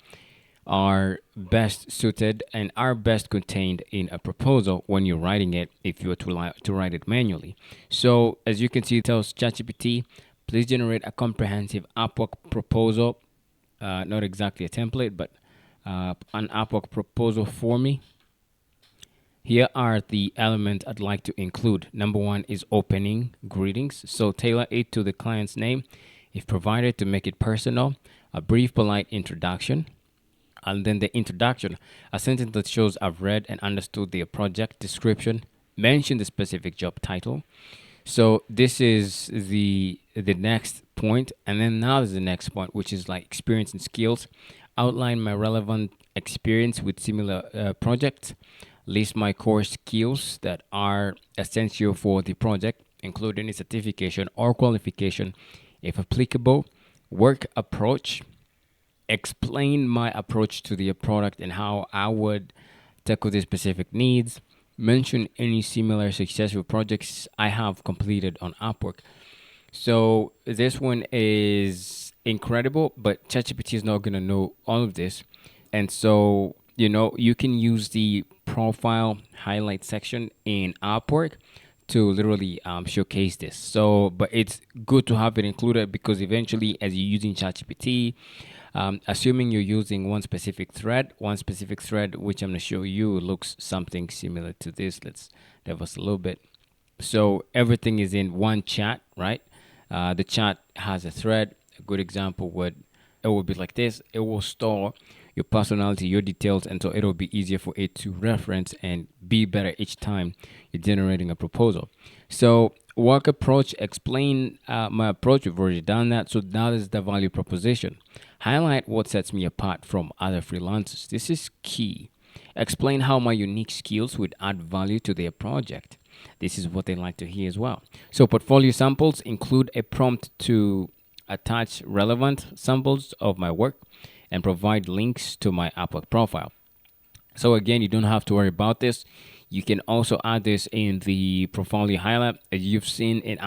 are best suited and are best contained in a proposal when you're writing it if you were to write it manually. So as you can see, it tells ChatGPT, please generate a comprehensive Upwork proposal, not exactly a template, but an Upwork proposal for me. Here are the elements I'd like to include. Number one is opening greetings. So tailor it to the client's name if provided to make it personal. A brief, polite introduction. And then the introduction, a sentence that shows I've read and understood the project description. Mention the specific job title. So this is the next point, and then now is the next point, which is like experience and skills. Outline my relevant experience with similar projects. List my core skills that are essential for the project, including a certification or qualification, if applicable. Work approach. Explain my approach to the product and how I would tackle the specific needs. Mention any similar successful projects I have completed on Upwork. So this one is incredible, but ChatGPT is not going to know all of this. And so, you can use the profile highlight section in Upwork to literally showcase this. So, but it's good to have it included because eventually, as you're using ChatGPT, assuming you're using one specific thread, which I'm going to show you, looks something similar to this. Let's dive a little bit. So everything is in one chat, right? The chat has a thread. A good example would be like this. It will store your personality, your details, and so it'll be easier for it to reference and be better each time you're generating a proposal. So work approach, explain my approach. We've already done that. So that is the value proposition. Highlight what sets me apart from other freelancers. This is key. Explain how my unique skills would add value to their project. This is what they like to hear as well. So portfolio samples include a prompt to attach relevant samples of my work and provide links to my Upwork profile. So again, you don't have to worry about this. You can also add this in the portfolio highlight, as you've seen in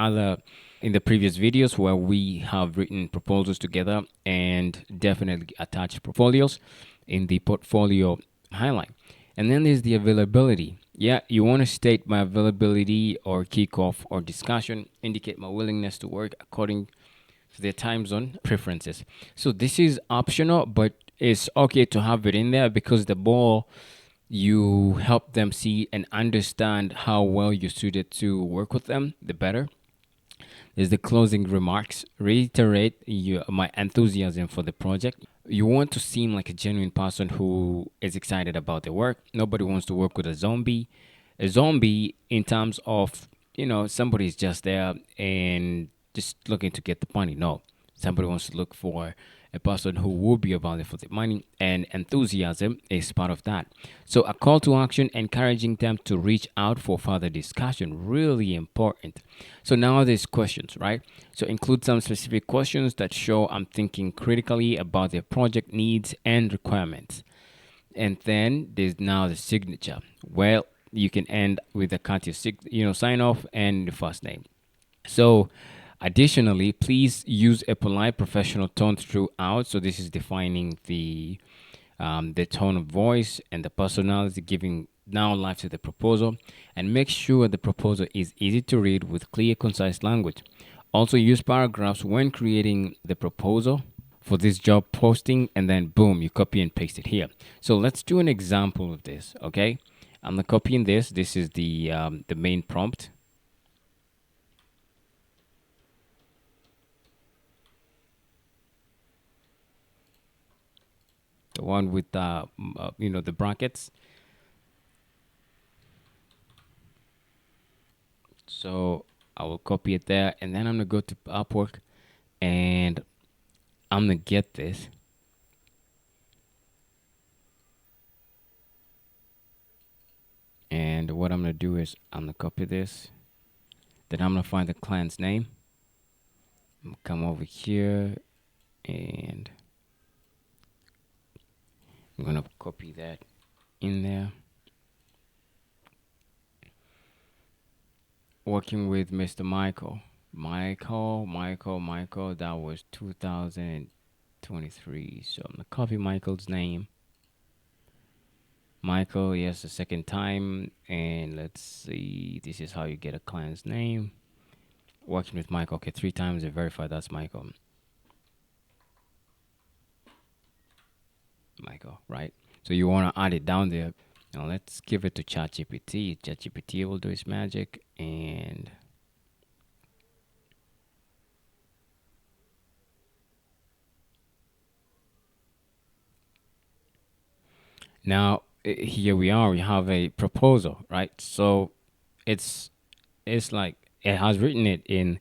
the previous videos where we have written proposals together and definitely attach portfolios in the portfolio highlight. And then there's the availability. Yeah, you want to state my availability or kickoff or discussion, indicate my willingness to work according to their time zone preferences. So this is optional, but it's okay to have it in there because the more you help them see and understand how well you're suited to work with them, the better. Is the closing remarks. Reiterate my enthusiasm for the project. You want to seem like a genuine person who is excited about the work. Nobody wants to work with a zombie. A zombie, in terms of, somebody's just there and just looking to get the money. No, somebody wants to look for a person who will be available for the money, and enthusiasm is part of that. So a call to action, encouraging them to reach out for further discussion, really important. So now there's questions, right? So include some specific questions that show I'm thinking critically about their project needs and requirements. And then there's now the signature. Well, you can end with a cut your sign off and the first name. So, additionally, please use a polite, professional tone throughout. So this is defining the tone of voice and the personality, giving now life to the proposal, and make sure the proposal is easy to read with clear, concise language. Also, use paragraphs when creating the proposal for this job posting, and then boom, you copy and paste it here. So let's do an example of this. Okay, I'm copying this. This is the main prompt. The one with the brackets. So I will copy it there, and then I'm gonna go to Upwork, and I'm gonna get this. And what I'm gonna do is I'm gonna copy this. Then I'm gonna find the client's name. I'm gonna come over here, and I'm gonna copy that in there. Working with Mr. Michael. Michael. That was 2023. So I'm gonna copy Michael's name. Michael, yes, the second time. And let's see. This is how you get a client's name. Working with Michael. Okay, three times to verify that's Michael. Michael, right? So you want to add it down there. Now let's give it to ChatGPT. ChatGPT will do its magic. And now here we are. We have a proposal, right? So it's it's like it has written it in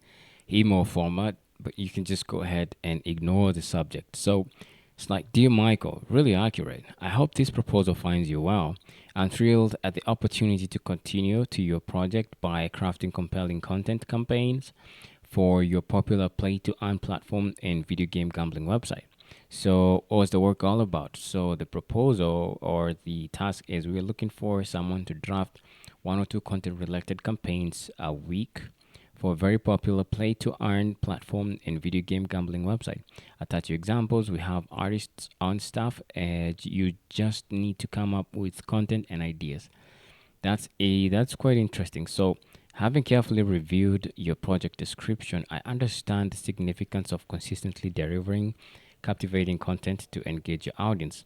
email format, but you can just go ahead and ignore the subject. So it's like, Dear Michael, really accurate. I hope this proposal finds you well. I'm thrilled at the opportunity to continue to your project by crafting compelling content campaigns for your popular play to earn platform and video game gambling website. So, what's the work all about? So, the proposal or the task is we're looking for someone to draft one or two content related campaigns a week for a very popular play to earn platform and video game gambling website. Attach your examples. We have artists on staff, and you just need to come up with content and ideas. That's quite interesting. So, having carefully reviewed your project description, I understand the significance of consistently delivering captivating content to engage your audience.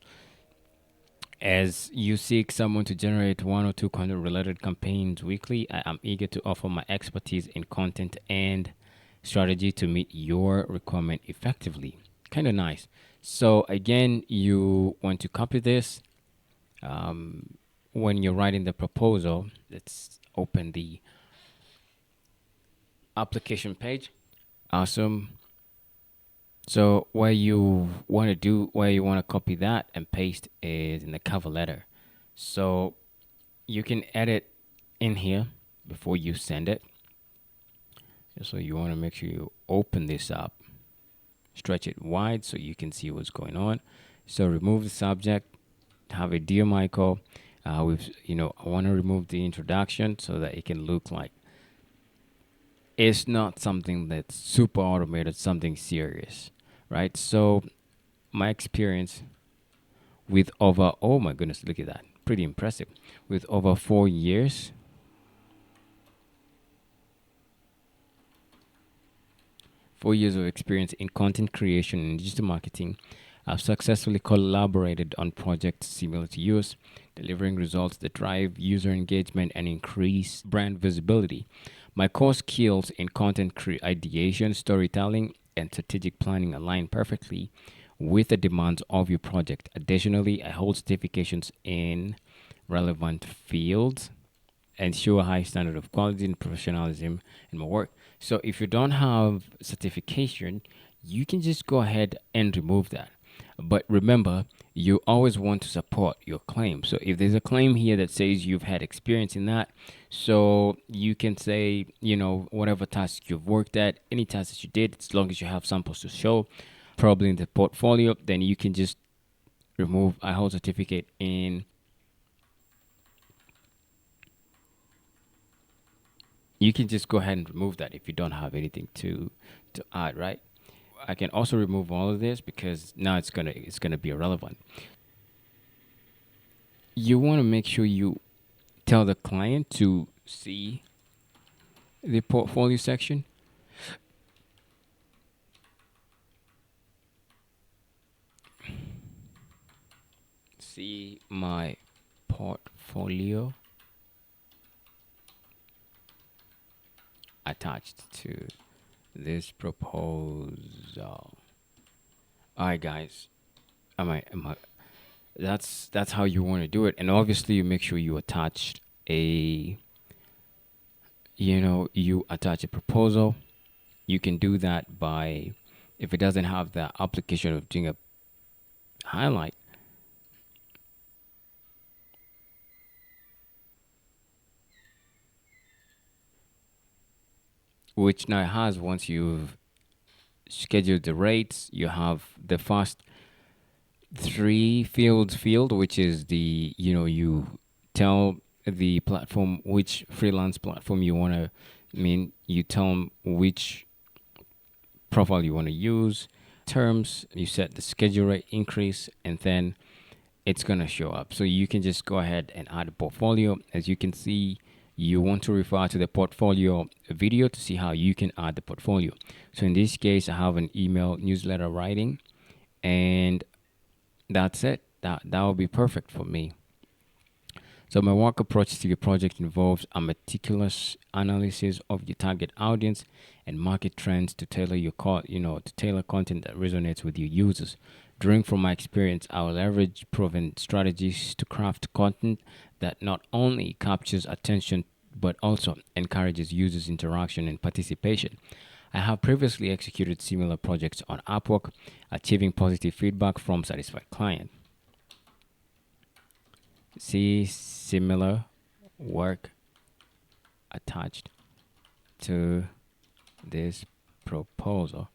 As you seek someone to generate one or two content related campaigns weekly, I am eager to offer my expertise in content and strategy to meet your requirement effectively. Kind of nice. So, again, you want to copy this. When you're writing the proposal, let's open the application page. Awesome. So where you want to copy that and paste is in the cover letter. So you can edit in here before you send it. So you want to make sure you open this up, stretch it wide so you can see what's going on. So remove the subject, have a Dear Michael. I want to remove the introduction so that it can look like it's not something that's super automated, something serious, right? So my experience with over, oh my goodness, look at that, pretty impressive. With over 4 years, 4 years of experience in content creation and digital marketing, I've successfully collaborated on projects similar to yours, delivering results that drive user engagement and increase brand visibility. My core skills in ideation, storytelling, and strategic planning align perfectly with the demands of your project. Additionally, I hold certifications in relevant fields, ensure a high standard of quality and professionalism in my work. So if you don't have certification, you can just go ahead and remove that. But remember, you always want to support your claim. So if there's a claim here that says you've had experience in that, so you can say, whatever task you've worked at, any task that you did, as long as you have samples to show, probably in the portfolio, then you can just remove I hold certificate in. You can just go ahead and remove that if you don't have anything to add, right? I can also remove all of this because now it's gonna be irrelevant. You want to make sure you tell the client to see the portfolio section. See my portfolio attached to this proposal. All right, guys. Am I that's how you want to do it, and obviously you make sure you attach a you attach a proposal. You can do that by, if it doesn't have the application of doing a highlight, which now it has. Once you've scheduled the rates, you have the first three field, which is you tell the platform which freelance platform you want to I mean, you tell them which profile you want to use, terms, you set the schedule rate increase, and then it's going to show up. So you can just go ahead and add a portfolio. As you can see, you want to refer to the portfolio video to see how you can add the portfolio. So in this case, I have an email newsletter writing, and that's it. That will be perfect for me. So my work approach to your project involves a meticulous analysis of your target audience and market trends to tailor to tailor content that resonates with your users. Drawing from my experience, I will leverage proven strategies to craft content that not only captures attention but also encourages users' interaction and participation. I have previously executed similar projects on Upwork, achieving positive feedback from satisfied clients. See similar work attached to this proposal.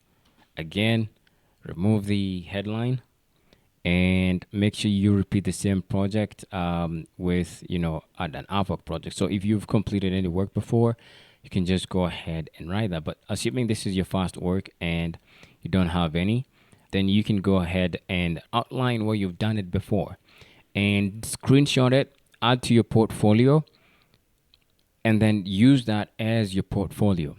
Again, remove the headline and make sure you repeat the same project with an Upwork project. So if you've completed any work before, you can just go ahead and write that. But assuming this is your first work and you don't have any, then you can go ahead and outline where you've done it before and screenshot it, add to your portfolio, and then use that as your portfolio.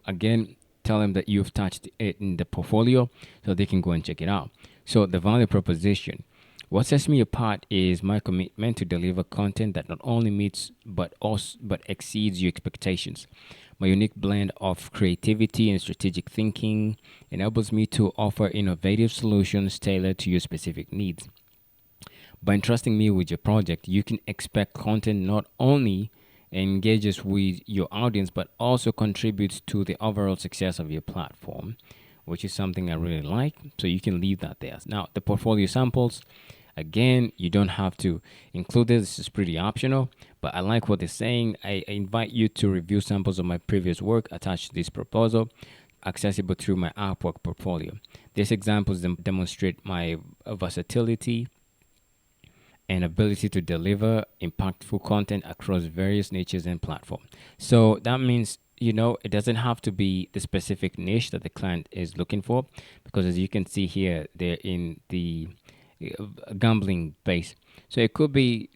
Again, tell them that you've touched it in the portfolio so they can go and check it out. So, the value proposition. What sets me apart is my commitment to deliver content that not only meets but exceeds your expectations. My unique blend of creativity and strategic thinking enables me to offer innovative solutions tailored to your specific needs. By entrusting me with your project, you can expect content not only engages with your audience but also contributes to the overall success of your platform, which is something I really like. So you can leave that there. Now, the portfolio samples, again, you don't have to include this. This is pretty optional, but I like what they're saying. I invite you to review samples of my previous work attached to this proposal, accessible through my Upwork portfolio. These examples demonstrate my versatility and ability to deliver impactful content across various niches and platforms. So that means, it doesn't have to be the specific niche that the client is looking for, because as you can see here, they're in the gambling base. So it could be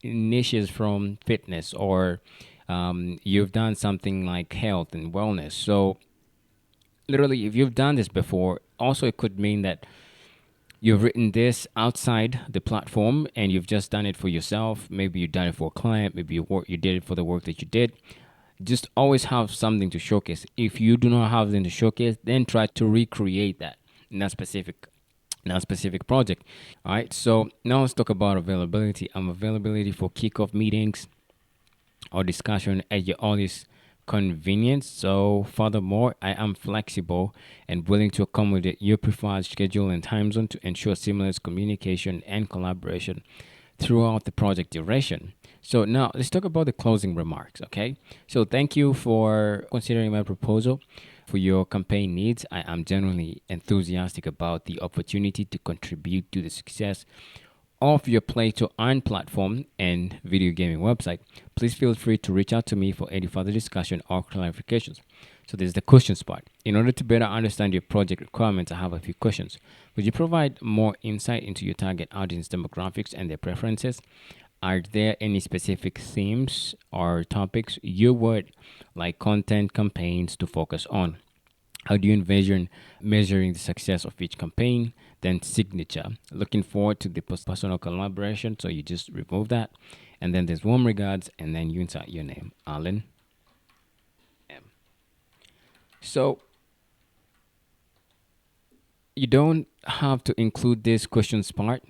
niches from fitness, or you've done something like health and wellness. So literally, if you've done this before, also it could mean that you've written this outside the platform and you've just done it for yourself. Maybe you done it for a client. Maybe you did it for the work that you did. Just always have something to showcase. If you do not have something to showcase, then try to recreate that in that specific project. All right. So now let's talk about availability. Availability for kickoff meetings or discussion at your earliest convenience. So, furthermore, I am flexible and willing to accommodate your preferred schedule and time zone to ensure seamless communication and collaboration throughout the project duration. So, now let's talk about the closing remarks. Okay. So, thank you for considering my proposal for your campaign needs. I am genuinely enthusiastic about the opportunity to contribute to the success of your play to earn platform and video gaming website. Please feel free to reach out to me for any further discussion or clarifications. So there's the questions part. In order to better understand your project requirements, I have a few questions. Would you provide more insight into your target audience demographics and their preferences? Are there any specific themes or topics you would like content campaigns to focus on? How do you envision measuring the success of each campaign? Then signature. Looking forward to the personal collaboration. So you just remove that. And then there's warm regards, and then you insert your name, Alan M. So you don't have to include this questions part,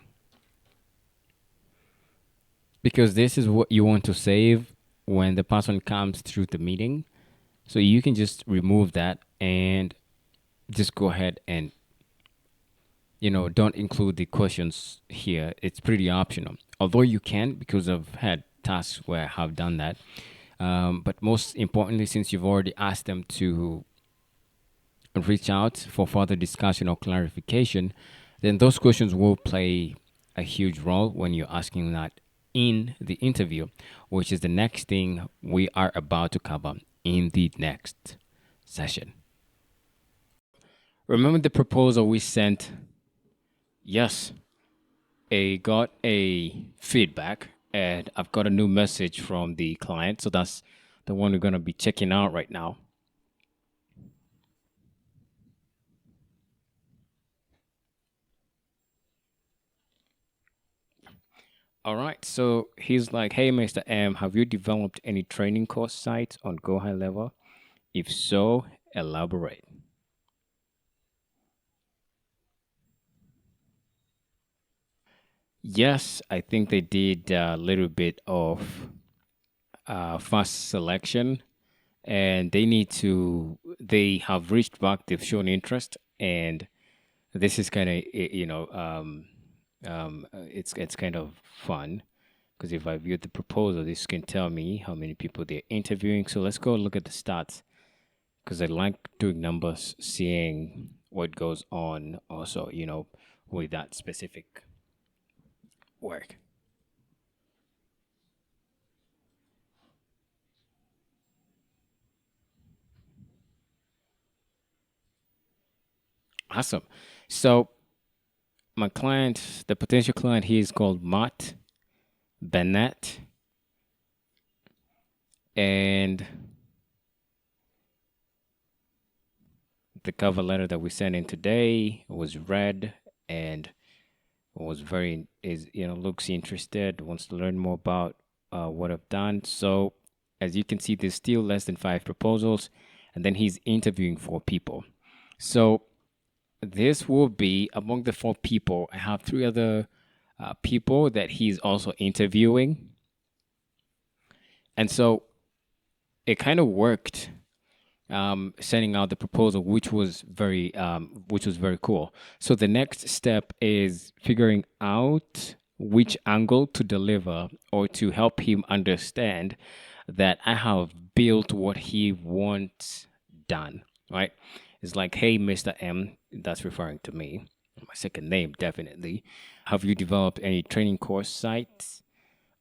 because this is what you want to save when the person comes through the meeting. So you can just remove that and just go ahead and don't include the questions here. It's pretty optional. Although you can, because I've had tasks where I have done that. But most importantly, since you've already asked them to reach out for further discussion or clarification, then those questions will play a huge role when you're asking that in the interview, which is the next thing we are about to cover. in the next session. Remember the proposal we sent? Yes, I got a feedback and I've got a new message from the client. So that's the one we're going to be checking out right now. All right. So he's like, hey, Mr. M, have you developed any training course sites on Go High Level? If so, elaborate. Yes, I think they did a little bit of fast selection and they have reached back, they've shown interest. And this is kind of, it's kind of fun because if I view the proposal, this can tell me how many people they're interviewing. So let's go look at the stats because I like doing numbers, seeing what goes on also, with that specific work. Awesome. So my client, the potential client here is called Matt Bennett, and the cover letter that we sent in today was read and was very is looks interested, wants to learn more about what I've done. So as you can see, there's still less than 5 proposals, and then he's interviewing 4 people. So this will be among the 4 people. I have 3 other people that he's also interviewing, and so it kind of worked sending out the proposal, which was very cool. So the next step is figuring out which angle to deliver or to help him understand that I have built what he wants done. Right? It's like, hey, Mr. M, that's referring to me, my second name, definitely. Have you developed any training course sites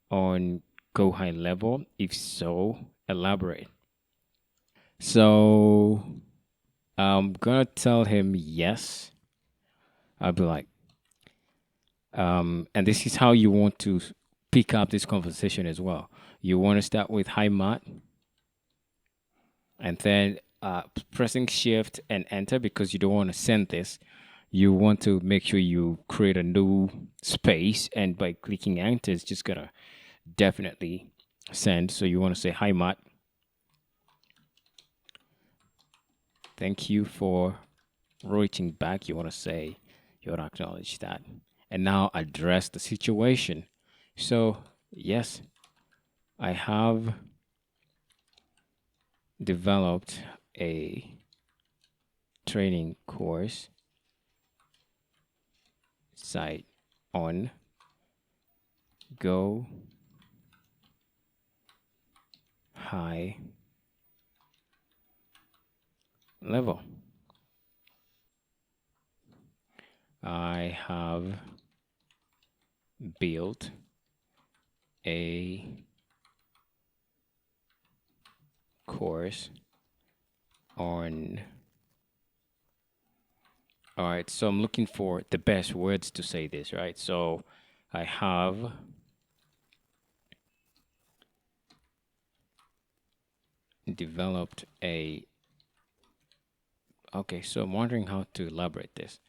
on Go High Level? If so, elaborate. So I'm gonna tell him yes. I'll be like, and this is how you want to pick up this conversation as well. You want to start with hi Matt, and then pressing shift and enter because you don't want to send this. You want to make sure you create a new space, and by clicking enter, it's just gonna definitely send. So you want to say hi Matt. Thank you for reaching back. You want to say, you want to acknowledge that. And now address the situation. So, yes, I have developed a training course site on Go High Level. I have built a course on. All right, so I'm looking for the best words to say this, right? So I have developed a. Okay, so I'm wondering how to elaborate this.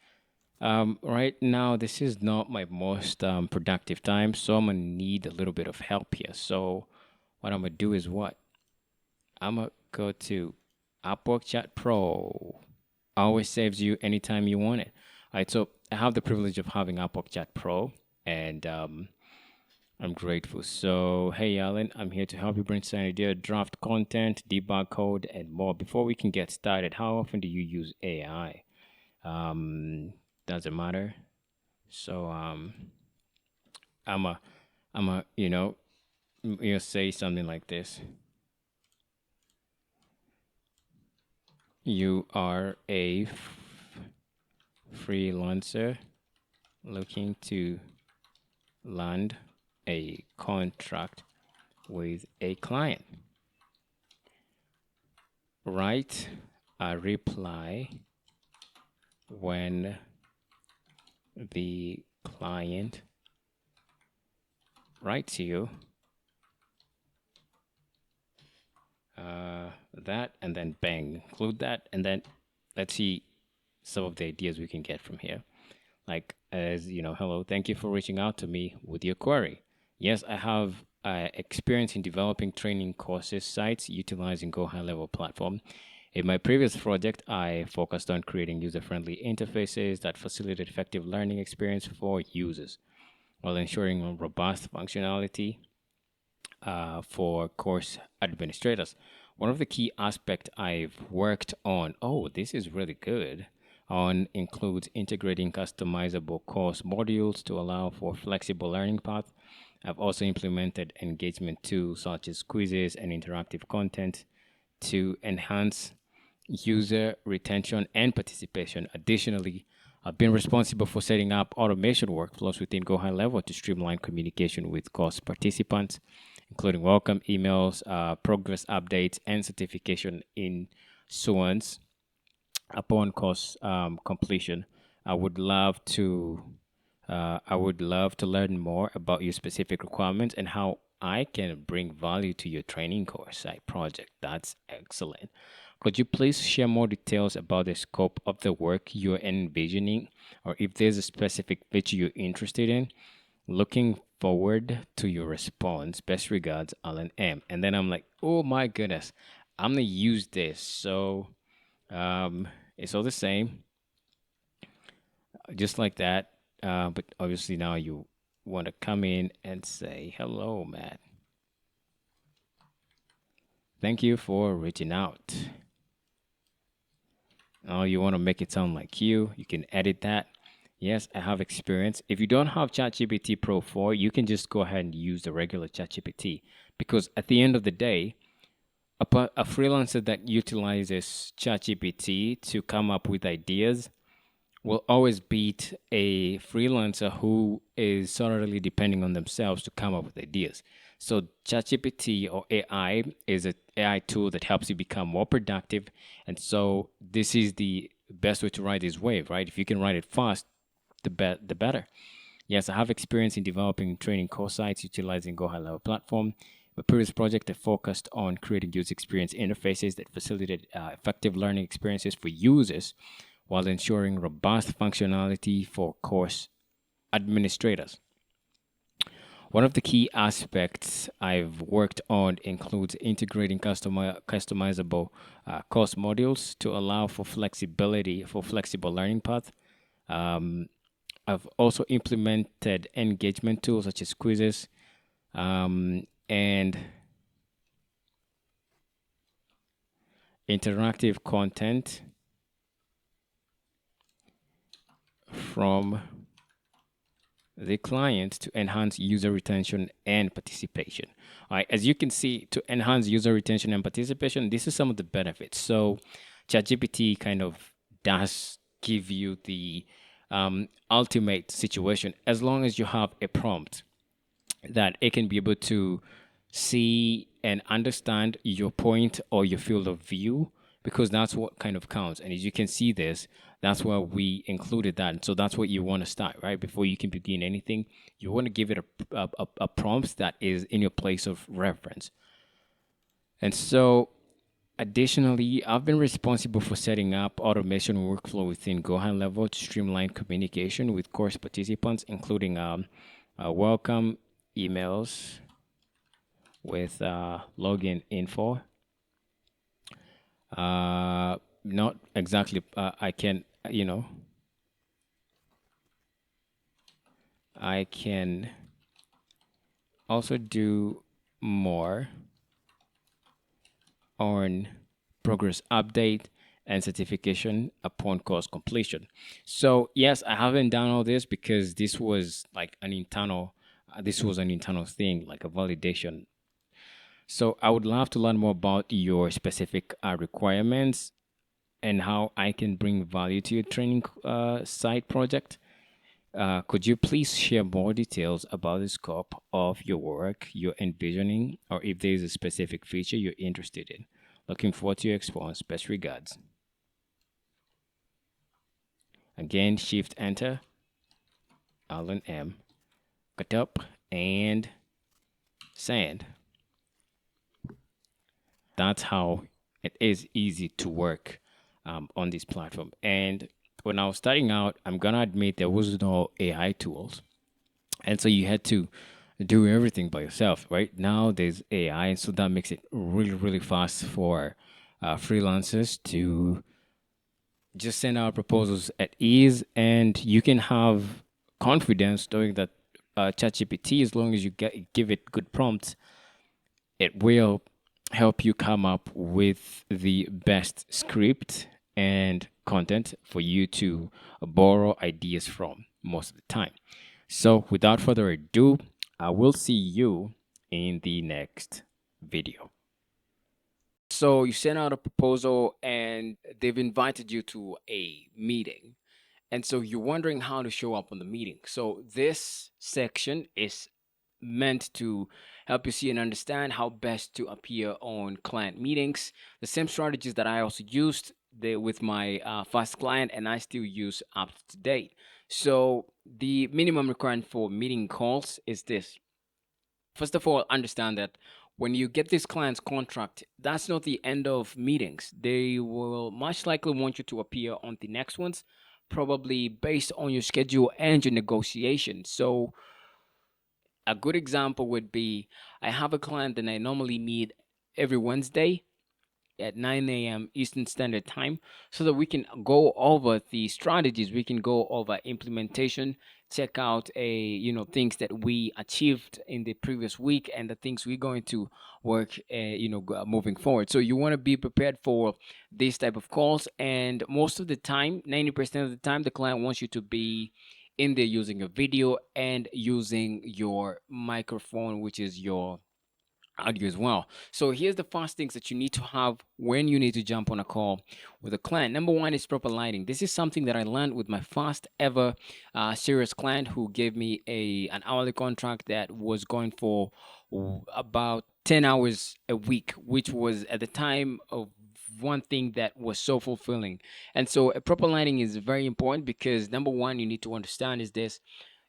Right now, this is not my most productive time, so I'm gonna need a little bit of help here. So what I'm gonna do is what? I'm gonna go to Upwork Chat Pro. Always saves you anytime you want it. All right, so I have the privilege of having Upwork Chat Pro, and I'm grateful. So, hey, Alan, I'm here to help you brainstorm idea, draft content, debug code, and more. Before we can get started, how often do you use AI? Um, doesn't matter. So, I'm a, say something like this. You are a freelancer looking to land a contract with a client. write a reply when the client writes you that, and then bang, include that, and then let's see some of the ideas we can get from here. Like, as you know, hello, thank you for reaching out to me with your query. Yes, I have experience in developing training courses sites utilizing Go High Level platform. In my previous project, I focused on creating user-friendly interfaces that facilitate effective learning experience for users while ensuring robust functionality for course administrators. One of the key aspects I've worked on, oh, this is really good, on includes integrating customizable course modules to allow for flexible learning paths. I've also implemented engagement tools such as quizzes and interactive content to enhance user retention and participation. Additionally, I've been responsible for setting up automation workflows within Go High Level to streamline communication with course participants, including welcome emails, progress updates, and certification in issuance upon course completion. I would love to learn more about your specific requirements and how I can bring value to your training course site project. That's excellent. Could you please share more details about the scope of the work you're envisioning, or if there's a specific feature you're interested in? Looking forward to your response. Best regards, Alan M. And then I'm like, oh my goodness, I'm gonna use this. So um, it's all the same, just like that. But obviously now you want to come in and say, hello, Matt. Thank you for reaching out. Oh, you want to make it sound like you can edit that. Yes, I have experience. If you don't have ChatGPT Pro 4, you can just go ahead and use the regular ChatGPT, because at the end of the day, a freelancer that utilizes ChatGPT to come up with ideas will always beat a freelancer who is solely depending on themselves to come up with ideas. So ChatGPT or AI is an AI tool that helps you become more productive. And so this is the best way to ride this wave, right? If you can ride it fast, the better. Yes, I have experience in developing and training course sites utilizing Go High Level platform. My previous project, I focused on creating user experience interfaces that facilitate effective learning experiences for users while ensuring robust functionality for course administrators. One of the key aspects I've worked on includes integrating customizable course modules to allow for flexibility for flexible learning paths. Um, I've also implemented engagement tools such as quizzes and interactive content from the client to enhance user retention and participation. All right, as you can see, to enhance user retention and participation, this is some of the benefits. So, ChatGPT kind of does give you the ultimate situation as long as you have a prompt that it can be able to see and understand your point or your field of view, because that's what kind of counts. And as you can see this, that's where we included that. And so that's what you want to start, right? Before you can begin anything, you want to give it a prompt that is in your place of reference. And so additionally, I've been responsible for setting up automation workflow within Go High Level to streamline communication with course participants, including welcome emails with login info. Not exactly, I can, I can also do more on progress update and certification upon course completion. So yes, I haven't done all this because this was like an internal this was an internal thing, like a validation. So I would love to learn more about your specific requirements and how I can bring value to your training site project. Could you please share more details about the scope of your work you're envisioning, or if there's a specific feature you're interested in? Looking forward to your response. Best regards. Again, Shift Enter, Alan M. Cut up and send. That's how it is easy to work on this platform. And when I was starting out, I'm gonna admit there was no AI tools, and so you had to do everything by yourself. Right now, there's AI, and so that makes it really, really fast for freelancers to just send out proposals at ease, and you can have confidence knowing that ChatGPT, as long as you give it good prompts, it will help you come up with the best script and content for you to borrow ideas from most of the time. So, without further ado, I will see you in the next video. So, you sent out a proposal and they've invited you to a meeting. And so you're wondering how to show up on the meeting. So this section is meant to help you see and understand how best to appear on client meetings. The same strategies that I also used with my first client, and I still use up to date. So the minimum requirement for meeting calls is this. First of all, understand that when you get this client's contract, that's not the end of meetings. They will much likely want you to appear on the next ones, probably based on your schedule and your negotiation. So, a good example would be I have a client that I normally meet every Wednesday at 9 a.m. Eastern Standard Time so that we can go over the strategies, we can go over implementation, check out things that we achieved in the previous week and the things we're going to work moving forward. So you want to be prepared for this type of calls, and most of the time, 90% of the time, the client wants you to be in there using a video and using your microphone, which is your audio as well. So here's the first things that you need to have when you need to jump on a call with a client. Number one is proper lighting. This is something that I learned with my first ever serious client who gave me an hourly contract that was going for about 10 hours a week, which was at the time of one thing that was so fulfilling. And so a proper lighting is very important because number one, you need to understand is this: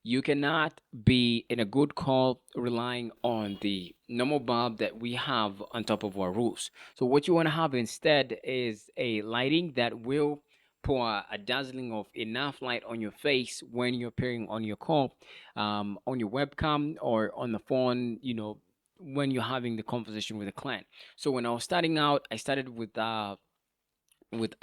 you cannot be in a good call relying on the normal bulb that we have on top of our roofs. So what you want to have instead is a lighting that will pour a dazzling of enough light on your face when you're appearing on your call, on your webcam or on the phone, when you're having the conversation with a client. So when I was starting out, I started with a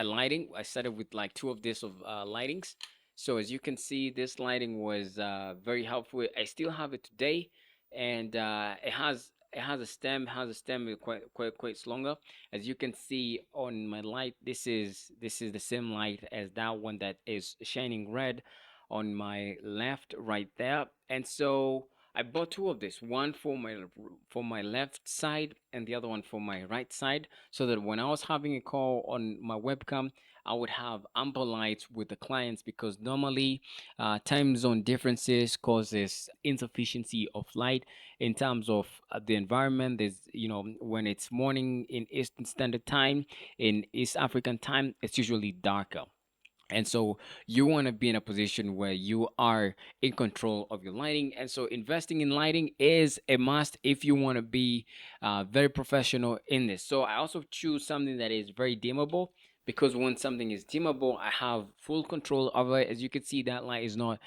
lighting. I started with like two of this of lightings. So as you can see, this lighting was very helpful. I still have it today, and it has a stem. Has a stem with quite longer. As you can see on my light, this is the same light as that one that is shining red on my left right there. And so I bought two of this, one for my left side and the other one for my right side, so that when I was having a call on my webcam, I would have ample light with the clients because normally time zone differences causes insufficiency of light in terms of the environment. There's, when it's morning in Eastern Standard Time, in East African time, it's usually darker. And so you want to be in a position where you are in control of your lighting. And so investing in lighting is a must if you want to be very professional in this. So I also choose something that is very dimmable, because when something is dimmable, I have full control over it. As you can see, that light is not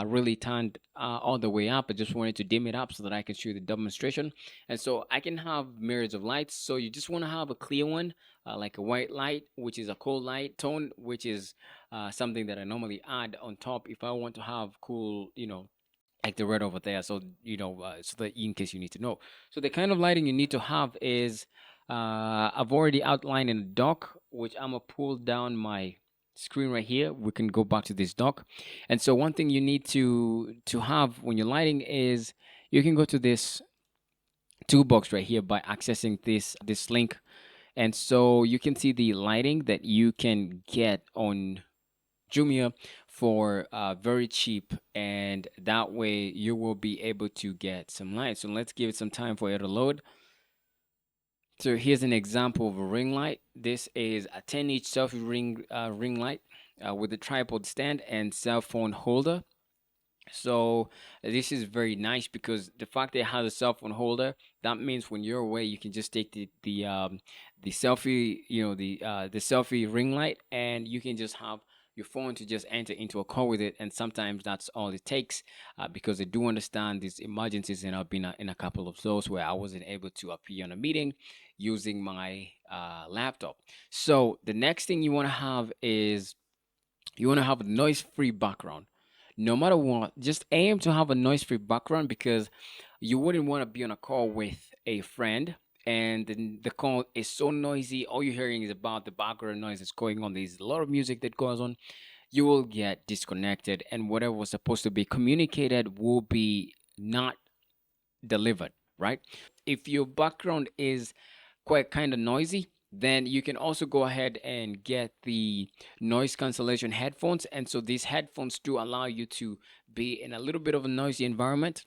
really turned all the way up. I just wanted to dim it up so that I can show you the demonstration. And so I can have myriads of lights. So you just want to have a clear one, like a white light, which is a cool light tone, which is something that I normally add on top if I want to have cool, like the red over there. So, so that in case you need to know. So the kind of lighting you need to have is, I've already outlined in the doc, which I'm gonna pull down my screen right here. We can go back to this doc. And so one thing you need to have when you're lighting is you can go to this toolbox right here by accessing this link. And so you can see the lighting that you can get on Jumia for very cheap, and that way you will be able to get some light. So let's give it some time for it to load. So here's an example of a ring light. This is a 10-inch selfie ring light with a tripod stand and cell phone holder. So this is very nice because the fact that it has a cell phone holder, that means when you're away, you can just take the selfie, the selfie ring light, and you can just have your phone to just enter into a call with it. And sometimes that's all it takes, because I do understand these emergencies, and I've been in a couple of those where I wasn't able to appear on a meeting using my laptop. So the next thing you want to have is you want to have a noise free background. No matter what, just aim to have a noise free background because you wouldn't want to be on a call with a friend and the call is so noisy. All you're hearing is about the background noise that's going on. There's a lot of music that goes on. You will get disconnected, and whatever was supposed to be communicated will be not delivered, right? If your background is quite kind of noisy, then you can also go ahead and get the noise cancellation headphones. And so these headphones do allow you to be in a little bit of a noisy environment,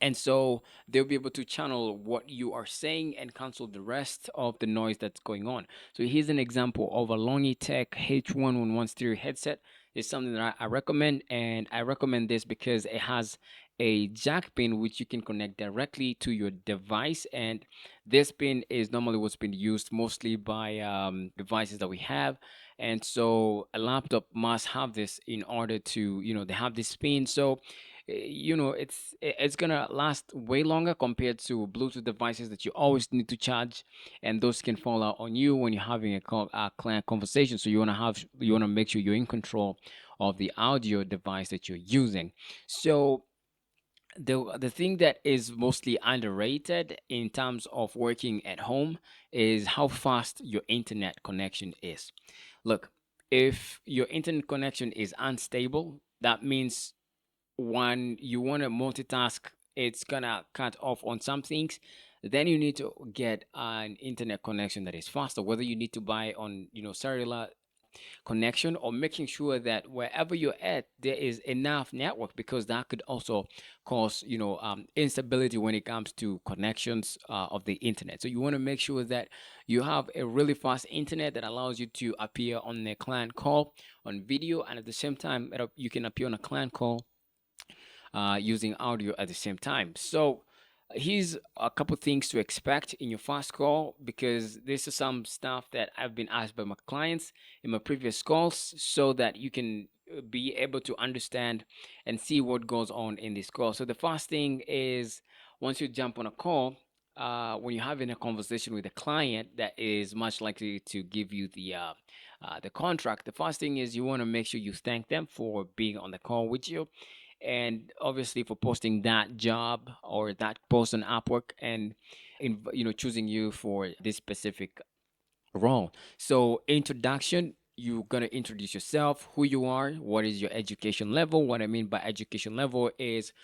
and so they'll be able to channel what you are saying and cancel the rest of the noise that's going on. So here's an example of a Logitech H111 stereo headset. It's something that I recommend, and I recommend this because it has a jack pin which you can connect directly to your device. And this pin is normally what's been used mostly by devices that we have. And so a laptop must have this in order to, they have this pin. So it's gonna last way longer compared to Bluetooth devices that you always need to charge, and those can fall out on you when you're having a client conversation. So you want to make sure you're in control of the audio device that you're using. So the thing that is mostly underrated in terms of working at home is how fast your internet connection is. Look, if your internet connection is unstable, that means when you want to multitask, it's gonna cut off on some things. Then you need to get an internet connection that is faster, whether you need to buy on cellular connection, or making sure that wherever you're at there is enough network, because that could also cause instability when it comes to connections of the internet. So you want to make sure that you have a really fast internet that allows you to appear on a client call on video, and at the same time you can appear on a client call using audio at the same time. So here's a couple things to expect in your first call, because this is some stuff that I've been asked by my clients in my previous calls, so that you can be able to understand and see what goes on in this call. So the first thing is, once you jump on a call, when you're having a conversation with a client that is much likely to give you the contract, the first thing is you want to make sure you thank them for being on the call with you, and obviously for posting that job or that post on Upwork, and choosing you for this specific role. So introduction, you're gonna introduce yourself, who you are, what is your education level. What I mean by education level is,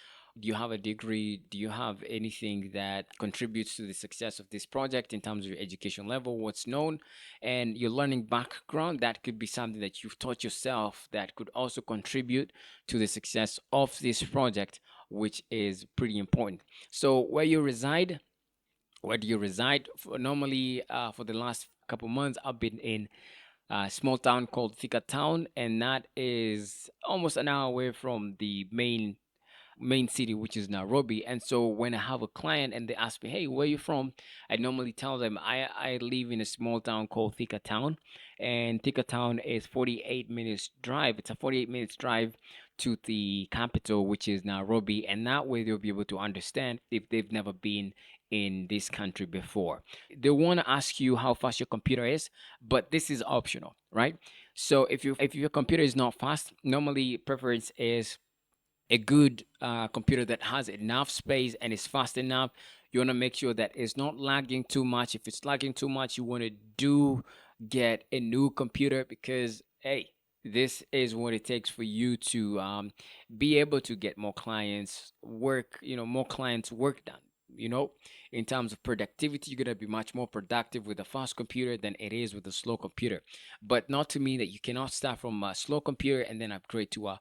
do you have a degree? Do you have anything that contributes to the success of this project in terms of your education level, what's known, and your learning background? That could be something that you've taught yourself that could also contribute to the success of this project, which is pretty important. So where do you reside? Normally, for the last couple months, I've been in a small town called Thika Town, and that is almost an hour away from the main city, which is Nairobi. And so when I have a client and they ask me, "Hey, where are you from?" I normally tell them I live in a small town called Thika Town, and Thika Town is 48 minutes drive. It's a 48 minutes drive to the capital, which is Nairobi, and that way they'll be able to understand if they've never been in this country before. They want to ask you how fast your computer is, but this is optional, right? So if your computer is not fast, normally preference is a good computer that has enough space and is fast enough. You want to make sure that it's not lagging too much. If it's lagging too much, you want to do get a new computer, because hey, this is what it takes for you to be able to get more clients work, more clients work done. You know, in terms of productivity, you're gonna be much more productive with a fast computer than it is with a slow computer. But not to mean that you cannot start from a slow computer and then upgrade to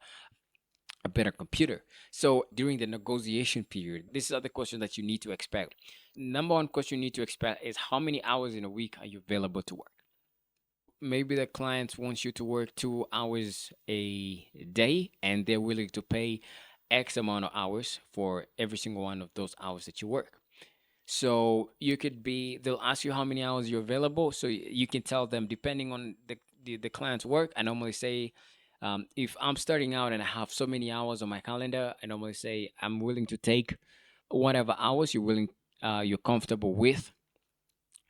a better computer. So during the negotiation period, these are the questions that you need to expect. Number one question you need to expect is how many hours in a week are you available to work? Maybe the client wants you to work 2 hours a day and they're willing to pay X amount of hours for every single one of those hours that you work. So you could be, they'll ask you how many hours you're available. So you can tell them depending on the client's work. I normally say, if I'm starting out and I have so many hours on my calendar, I normally say I'm willing to take whatever hours you're comfortable with,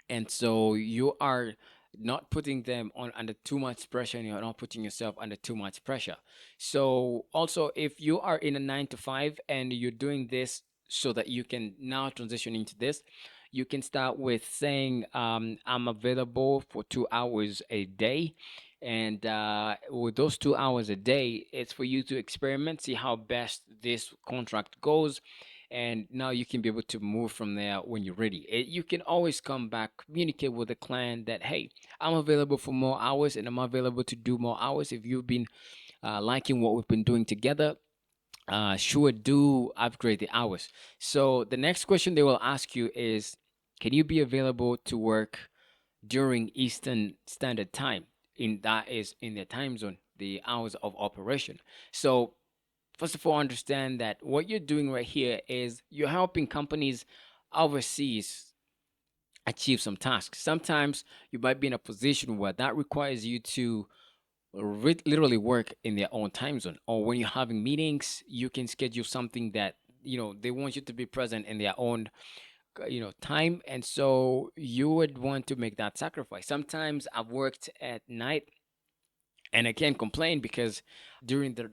and so you are not putting them on under too much pressure and you're not putting yourself under too much pressure. So also, if you are in a 9 to 5 and you're doing this so that you can now transition into this, you can start with saying, I'm available for 2 hours a day, and with those 2 hours a day, it's for you to experiment, see how best this contract goes, and now you can be able to move from there when you're ready. You can always come back, communicate with the client that, hey, I'm available for more hours and I'm available to do more hours. If you've been liking what we've been doing together, sure, do upgrade the hours. So the next question they will ask you is, can you be available to work during Eastern Standard Time? In that is in the time zone, the hours of operation. So first of all, understand that what you're doing right here is you're helping companies overseas achieve some tasks. Sometimes you might be in a position where that requires you to literally work in their own time zone, or when you're having meetings, you can schedule something that they want you to be present in their own time, and so you would want to make that sacrifice. Sometimes I've worked at night and I can't complain because during the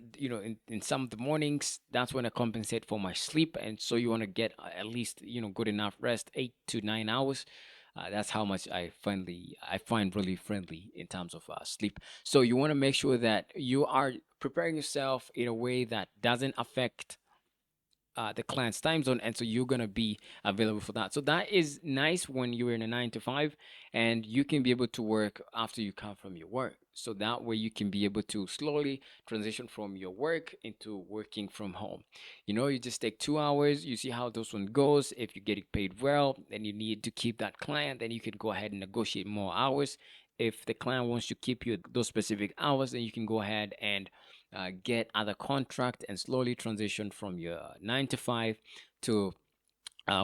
in some of the mornings, that's when I compensate for my sleep, and so you want to get at least good enough rest, 8 to 9 hours. That's how much I find really friendly in terms of sleep. So you want to make sure that you are preparing yourself in a way that doesn't affect the client's time zone, and so you're gonna be available for that. So that is nice when you're in a 9 to 5, and you can be able to work after you come from your work. So that way you can be able to slowly transition from your work into working from home. You just take 2 hours, you see how those one goes. If you're getting paid well and you need to keep that client, then you can go ahead and negotiate more hours. If the client wants to keep you those specific hours, then you can go ahead and get other contract and slowly transition from your 9 to 5 to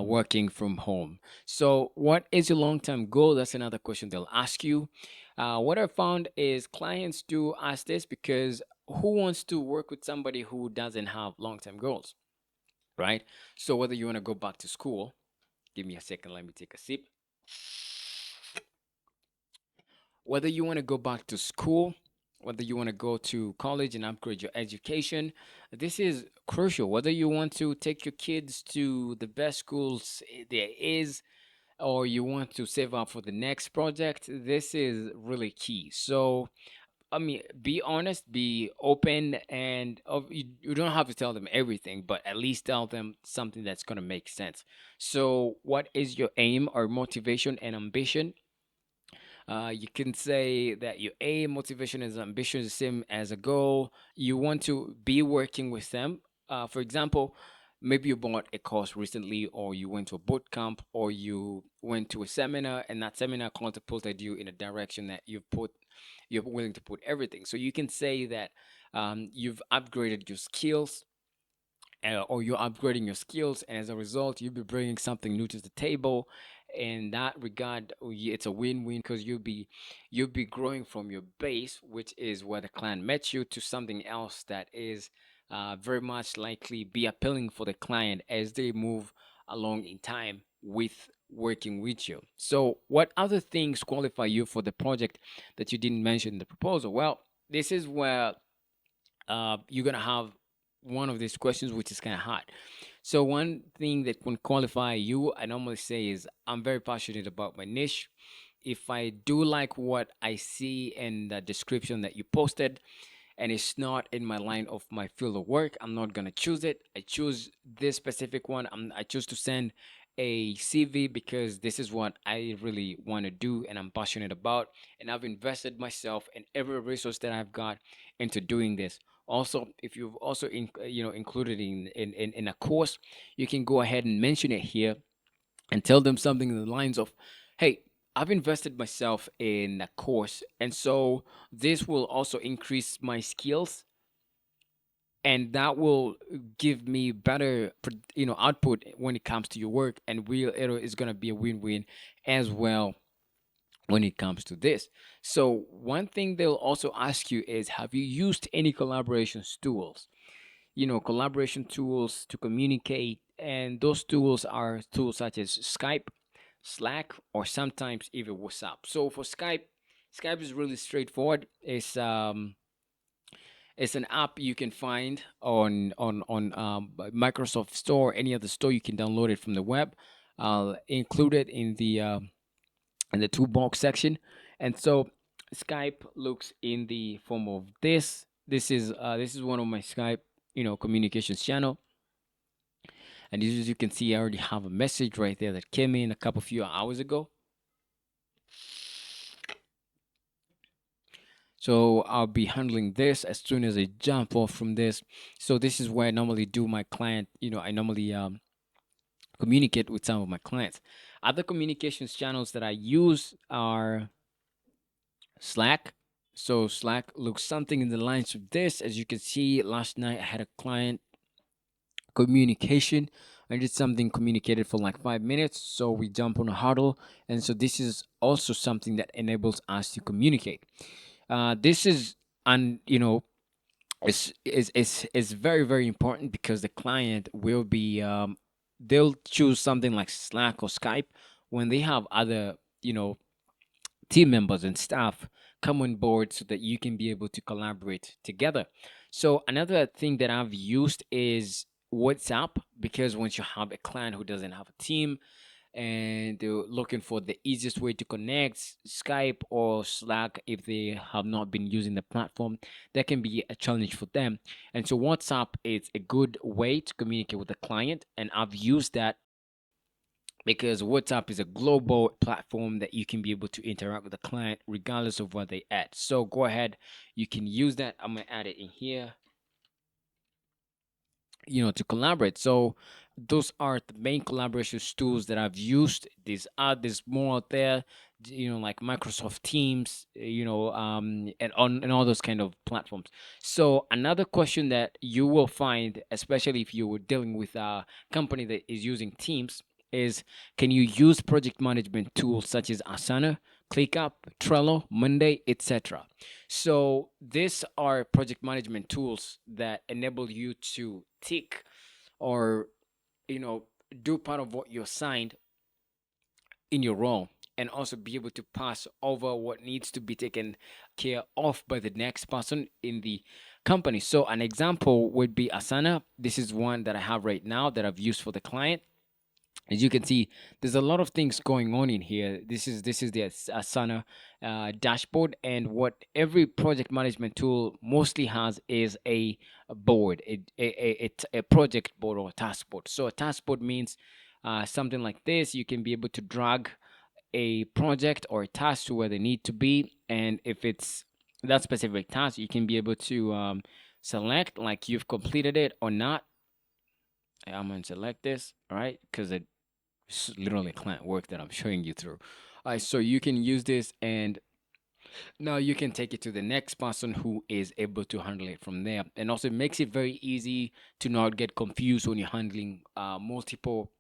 working from home. So, what is your long term goal? That's another question they'll ask you. What I found is clients do ask this because who wants to work with somebody who doesn't have long term goals, right? So, whether you want to go back to school, give me a second, let me take a sip. Whether you want to go back to school, whether you want to go to college and upgrade your education, this is crucial. Whether you want to take your kids to the best schools there is, or you want to save up for the next project, this is really key. So, I mean, be honest, be open, and you don't have to tell them everything, but at least tell them something that's going to make sense. So, what is your aim or motivation and ambition? You can say that your aim, motivation, is ambition is the same as a goal. You want to be working with them. For example, maybe you bought a course recently, or you went to a boot camp, or you went to a seminar, and that seminar catapulted you in a direction that you're willing to put everything. So you can say that you've upgraded your skills, or you're upgrading your skills, and as a result you'll be bringing something new to the table. In that regard, it's a win-win because you'll be growing from your base, which is where the client met you, to something else that is very much likely be appealing for the client as they move along in time with working with you. So what other things qualify you for the project that you didn't mention in the proposal? Well, this is where you're gonna have one of these questions, which is kind of hard. So one thing that can qualify you, I normally say, is I'm very passionate about my niche. If I do like what I see in the description that you posted, and it's not in my line of my field of work, I'm not gonna choose it. I choose this specific one. I choose to send a CV because this is what I really want to do and I'm passionate about, and I've invested myself and every resource that I've got into doing this. Also, if you've also included in a course, you can go ahead and mention it here and tell them something in the lines of, hey, I've invested myself in a course, and so this will also increase my skills, and that will give me better output when it comes to your work, and it is going to be a win-win as well when it comes to this. So one thing they'll also ask you is, have you used any collaboration tools? Collaboration tools to communicate, and those tools are tools such as Skype, Slack, or sometimes even WhatsApp. So for Skype is really straightforward. It's an app you can find on Microsoft Store, any other store. You can download it from the web. I'll include it in the toolbox section. And so Skype looks in the form of this. This is one of my Skype communications channel. And as you can see, I already have a message right there that came in a couple few hours ago. So I'll be handling this as soon as I jump off from this. So this is where I normally do my client. I normally communicate with some of my clients. Other communications channels that I use are Slack. So Slack looks something in the lines of this. As you can see, last night I had a client communication. I did something communicated for like 5 minutes. So we jump on a huddle. And so this is also something that enables us to communicate. This is, and is very, very important because the client will be, they'll choose something like Slack or Skype when they have other, team members and staff come on board so that you can be able to collaborate together. So another thing that I've used is WhatsApp, because once you have a client who doesn't have a team and they're looking for the easiest way to connect, Skype or Slack, if they have not been using the platform, that can be a challenge for them. And so WhatsApp is a good way to communicate with the client, and I've used that because WhatsApp is a global platform that you can be able to interact with the client regardless of where they at. So go ahead, you can use that. I'm gonna add it in here, to collaborate. So those are the main collaboration tools that I've used. There's more out there, like Microsoft Teams, and all those kind of platforms. So another question that you will find, especially if you were dealing with a company that is using Teams, is, can you use project management tools such as Asana, ClickUp, Trello, Monday, etc.? So these are project management tools that enable you to tick, or you know do part of what you're assigned in your role, and also be able to pass over what needs to be taken care of by the next person in the company. So an example would be Asana. This is one that I have right now that I've used for the client. As you can see, there's a lot of things going on in here. This is the Asana dashboard, and what every project management tool mostly has is a board, a project board or a task board. So a task board means something like this. You can be able to drag a project or a task to where they need to be, and if it's that specific task, you can be able to select like you've completed it or not. I'm gonna select this, all right, because it's literally client work that I'm showing you through. All right, so you can use this, and now you can take it to the next person who is able to handle it from there. And also, it makes it very easy to not get confused when you're handling multiple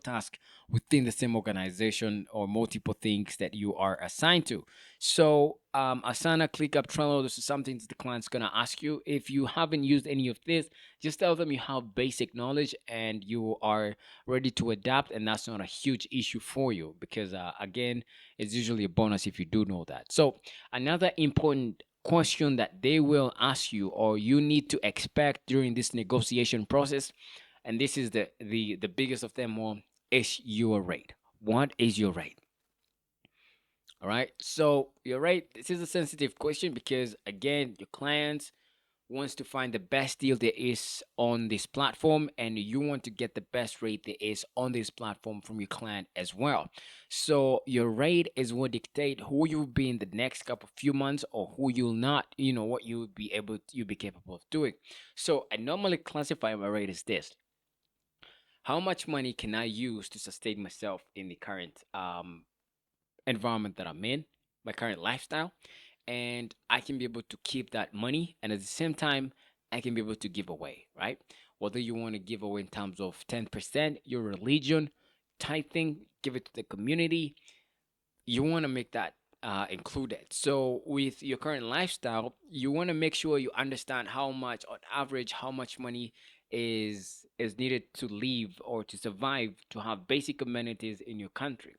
tasks within the same organization, or multiple things that you are assigned to. So, Asana, ClickUp, Trello, this is something that the client's gonna ask you. If you haven't used any of this, just tell them you have basic knowledge and you are ready to adapt, and that's not a huge issue for you, because again, it's usually a bonus if you do know that. So, another important question that they will ask you, or you need to expect during this negotiation process, and this is the biggest of them all, is your rate. What is your rate? All right, so your rate, this is a sensitive question because again, your clients wants to find the best deal there is on this platform, and you want to get the best rate there is on this platform from your client as well. So your rate is what dictate who you'll be in the next couple few months, or who you'll not, what you'll be able you'll be capable of doing. So I normally classify my rate as this: how much money can I use to sustain myself in the current environment that I'm in, my current lifestyle, and I can be able to keep that money, and at the same time, I can be able to give away, right? Whether you want to give away in terms of 10%, your religion, tithing, give it to the community, you want to make that included. So with your current lifestyle, you want to make sure you understand how much, on average, how much money is needed to live or to survive, to have basic amenities in your country.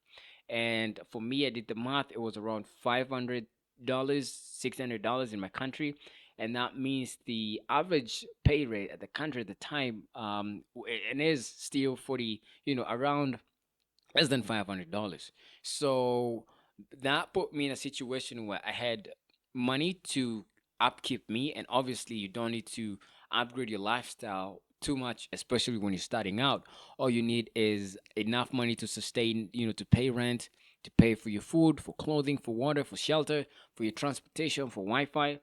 And for me, I did the math. It was around $500, $600 in my country, and that means the average pay rate at the country at the time, and is still 40, around less than $500. So that put me in a situation where I had money to upkeep me, and obviously you don't need to upgrade your lifestyle too much, especially when you're starting out. All you need is enough money to sustain, to pay rent, to pay for your food, for clothing, for water, for shelter, for your transportation, for Wi-Fi,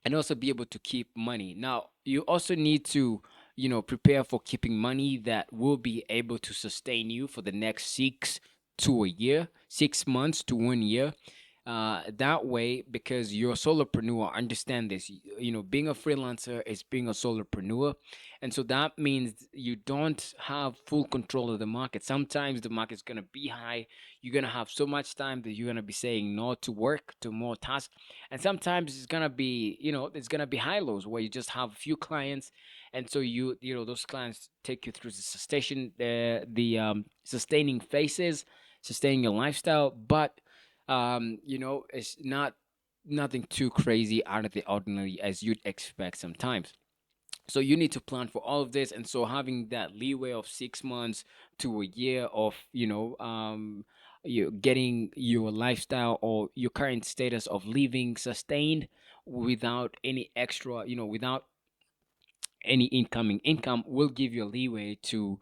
and also be able to keep money. Now, you also need to, prepare for keeping money that will be able to sustain you for the next 6 to a year, 6 months to 1 year. That way, because you're a solopreneur, understand this. Being a freelancer is being a solopreneur, and so that means you don't have full control of the market. Sometimes the market's gonna be high. You're gonna have so much time that you're gonna be saying no to work, to more tasks, and sometimes it's gonna be, it's gonna be high lows where you just have a few clients, and so those clients take you through the sustain the sustaining phases, sustaining your lifestyle, but it's not nothing too crazy out of the ordinary as you'd expect sometimes. So you need to plan for all of this, and so having that leeway of 6 months to a year of, you getting your lifestyle or your current status of living sustained without any extra, without any incoming income, will give you a leeway to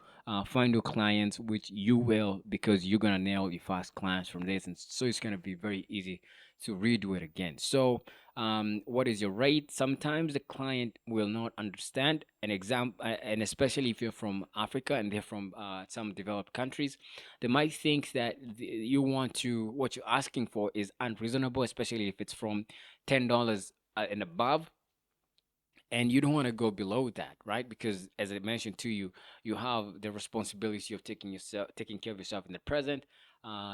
find your clients, which you will, because you're gonna nail your fast clients from this, and so it's gonna be very easy to redo it again. So, what is your rate? Sometimes the client will not understand an example, and especially if you're from Africa and they're from some developed countries, they might think that you want to what you're asking for is unreasonable, especially if it's from $10 and above, and you don't want to go below that, right? Because as I mentioned to you, you have the responsibility of taking care of yourself in the present,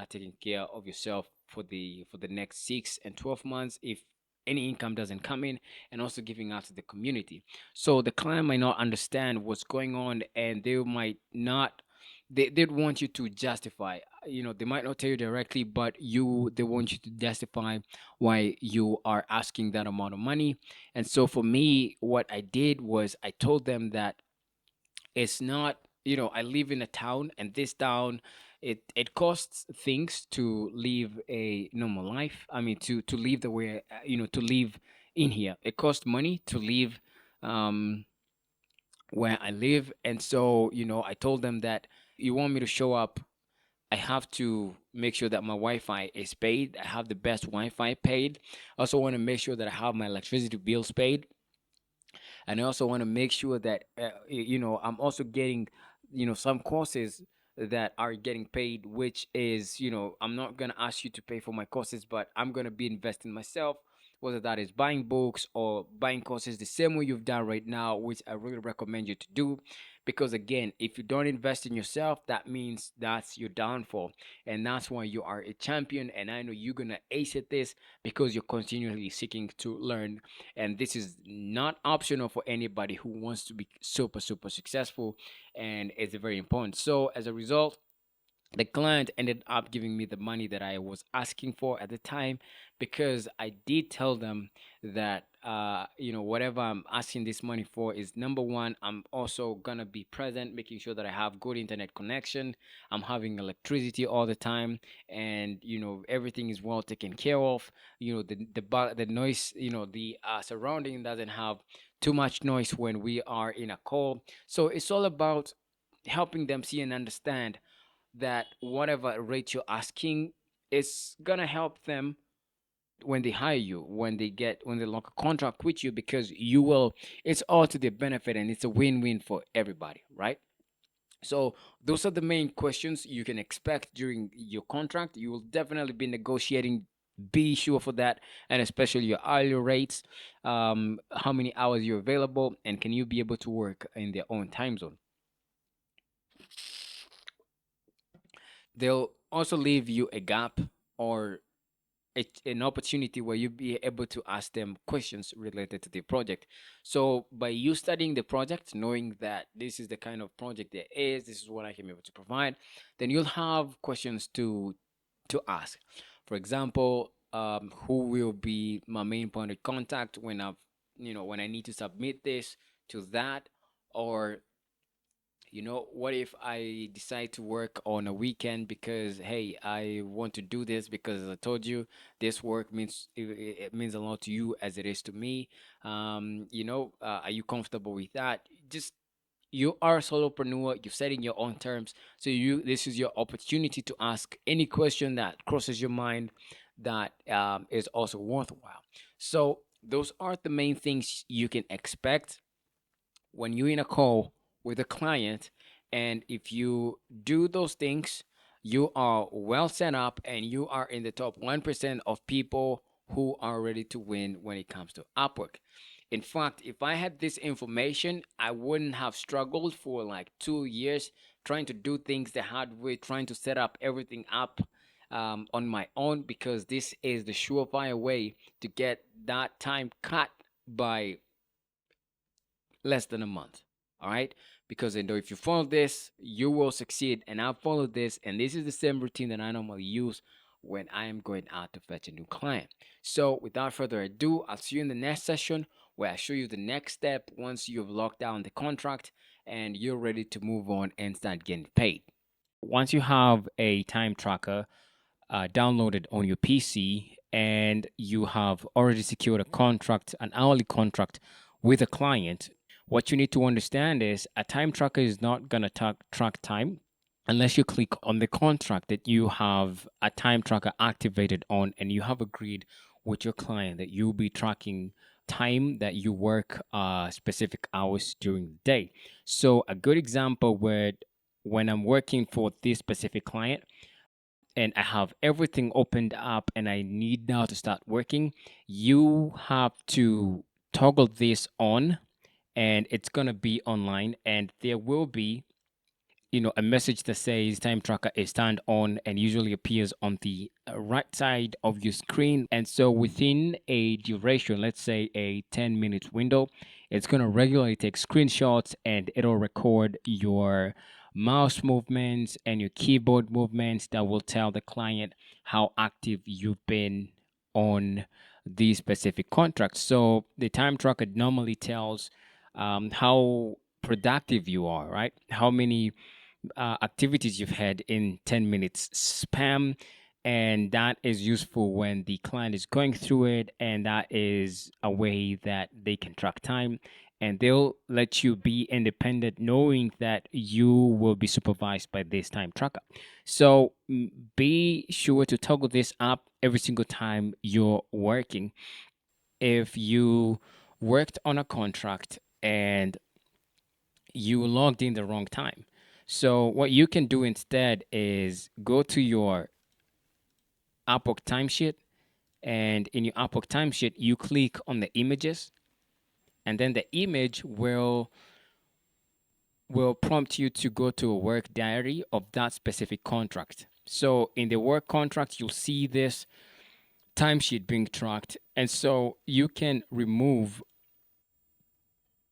taking care of yourself for the next 6 and 12 months if any income doesn't come in, and also giving out to the community. So the client might not understand what's going on, and they might not, they'd want you to justify, they might not tell you directly, but they want you to justify why you are asking that amount of money. And so for me, what I did was I told them that it's not, I live in a town, and this town, it costs things to live a normal life. I mean, to live the way, to live in here. It costs money to live where I live. And so, I told them that you want me to show up, I have to make sure that my Wi-Fi is paid. I have the best Wi-Fi paid. I also want to make sure that I have my electricity bills paid, and I also want to make sure that I'm also getting some courses that are getting paid, which is, I'm not going to ask you to pay for my courses, but I'm going to be investing myself, whether that is buying books or buying courses the same way you've done right now, which I really recommend you to do. Because again, if you don't invest in yourself, that means that's your downfall, and that's why you are a champion. And I know you're going to ace at this because you're continually seeking to learn, and this is not optional for anybody who wants to be super successful, and it's very important. So as a result, The client ended up giving me the money that I was asking for at the time, because I did tell them that whatever I'm asking this money for is, number one, I'm also gonna be present, making sure that I have good internet connection, I'm having electricity all the time, and everything is well taken care of. The noise, the surrounding doesn't have too much noise when we are in a call. So it's all about helping them see and understand that whatever rate you're asking is gonna help them when they hire you, when they lock a contract with you, because you will, it's all to their benefit, and it's a win-win for everybody, right? So those are the main questions you can expect during your contract. You will definitely be negotiating, be sure for that, and especially your hourly rates, how many hours you're available, and can you be able to work in their own time zone. They'll also leave you a gap, or an opportunity where you'll be able to ask them questions related to the project. So by you studying the project, knowing that this is the kind of project there is, this is what I can be able to provide, then you'll have questions to ask. For example, who will be my main point of contact when when I need to submit this to that, or what if I decide to work on a weekend because, hey, I want to do this because, as I told you, this work means it means a lot to you as it is to me. Are you comfortable with that? Just, you are a solopreneur. You're setting your own terms, so this is your opportunity to ask any question that crosses your mind that is also worthwhile. So those are the main things you can expect when you're in a call with a client. And if you do those things, you are well set up, and you are in the top 1% of people who are ready to win when it comes to Upwork. In fact, if I had this information, I wouldn't have struggled for like 2 years trying to do things the hard way, trying to set up everything up on my own, because this is the surefire way to get that time cut by less than a month. All right. Because I know if you follow this, you will succeed. And I've followed this. And this is the same routine that I normally use when I am going out to fetch a new client. So without further ado, I'll see you in the next session where I show you the next step once you've locked down the contract and you're ready to move on and start getting paid. Once you have a time tracker downloaded on your PC and you have already secured a contract, an hourly contract with a client, what you need to understand is a time tracker is not going to track time unless you click on the contract that you have a time tracker activated on, and you have agreed with your client that you'll be tracking time that you work specific hours during the day. So a good example where, when I'm working for this specific client and I have everything opened up and I need now to start working, you have to toggle this on, and it's going to be online, and there will be a message that says time tracker is turned on, and usually appears on the right side of your screen. And so within a duration, let's say a 10-minute window, it's going to regularly take screenshots, and it'll record your mouse movements and your keyboard movements that will tell the client how active you've been on these specific contracts. So the time tracker normally tells how productive you are, right? How many activities you've had in 10 minutes spam. And that is useful when the client is going through it. And that is a way that they can track time. And they'll let you be independent, knowing that you will be supervised by this time tracker. So be sure to toggle this up every single time you're working. If you worked on a contract and you logged in the wrong time. So what you can do instead is go to your Upwork timesheet, and in your Upwork timesheet, you click on the images, and then the image will prompt you to go to a work diary of that specific contract. So in the work contract, you'll see this timesheet being tracked, and so you can remove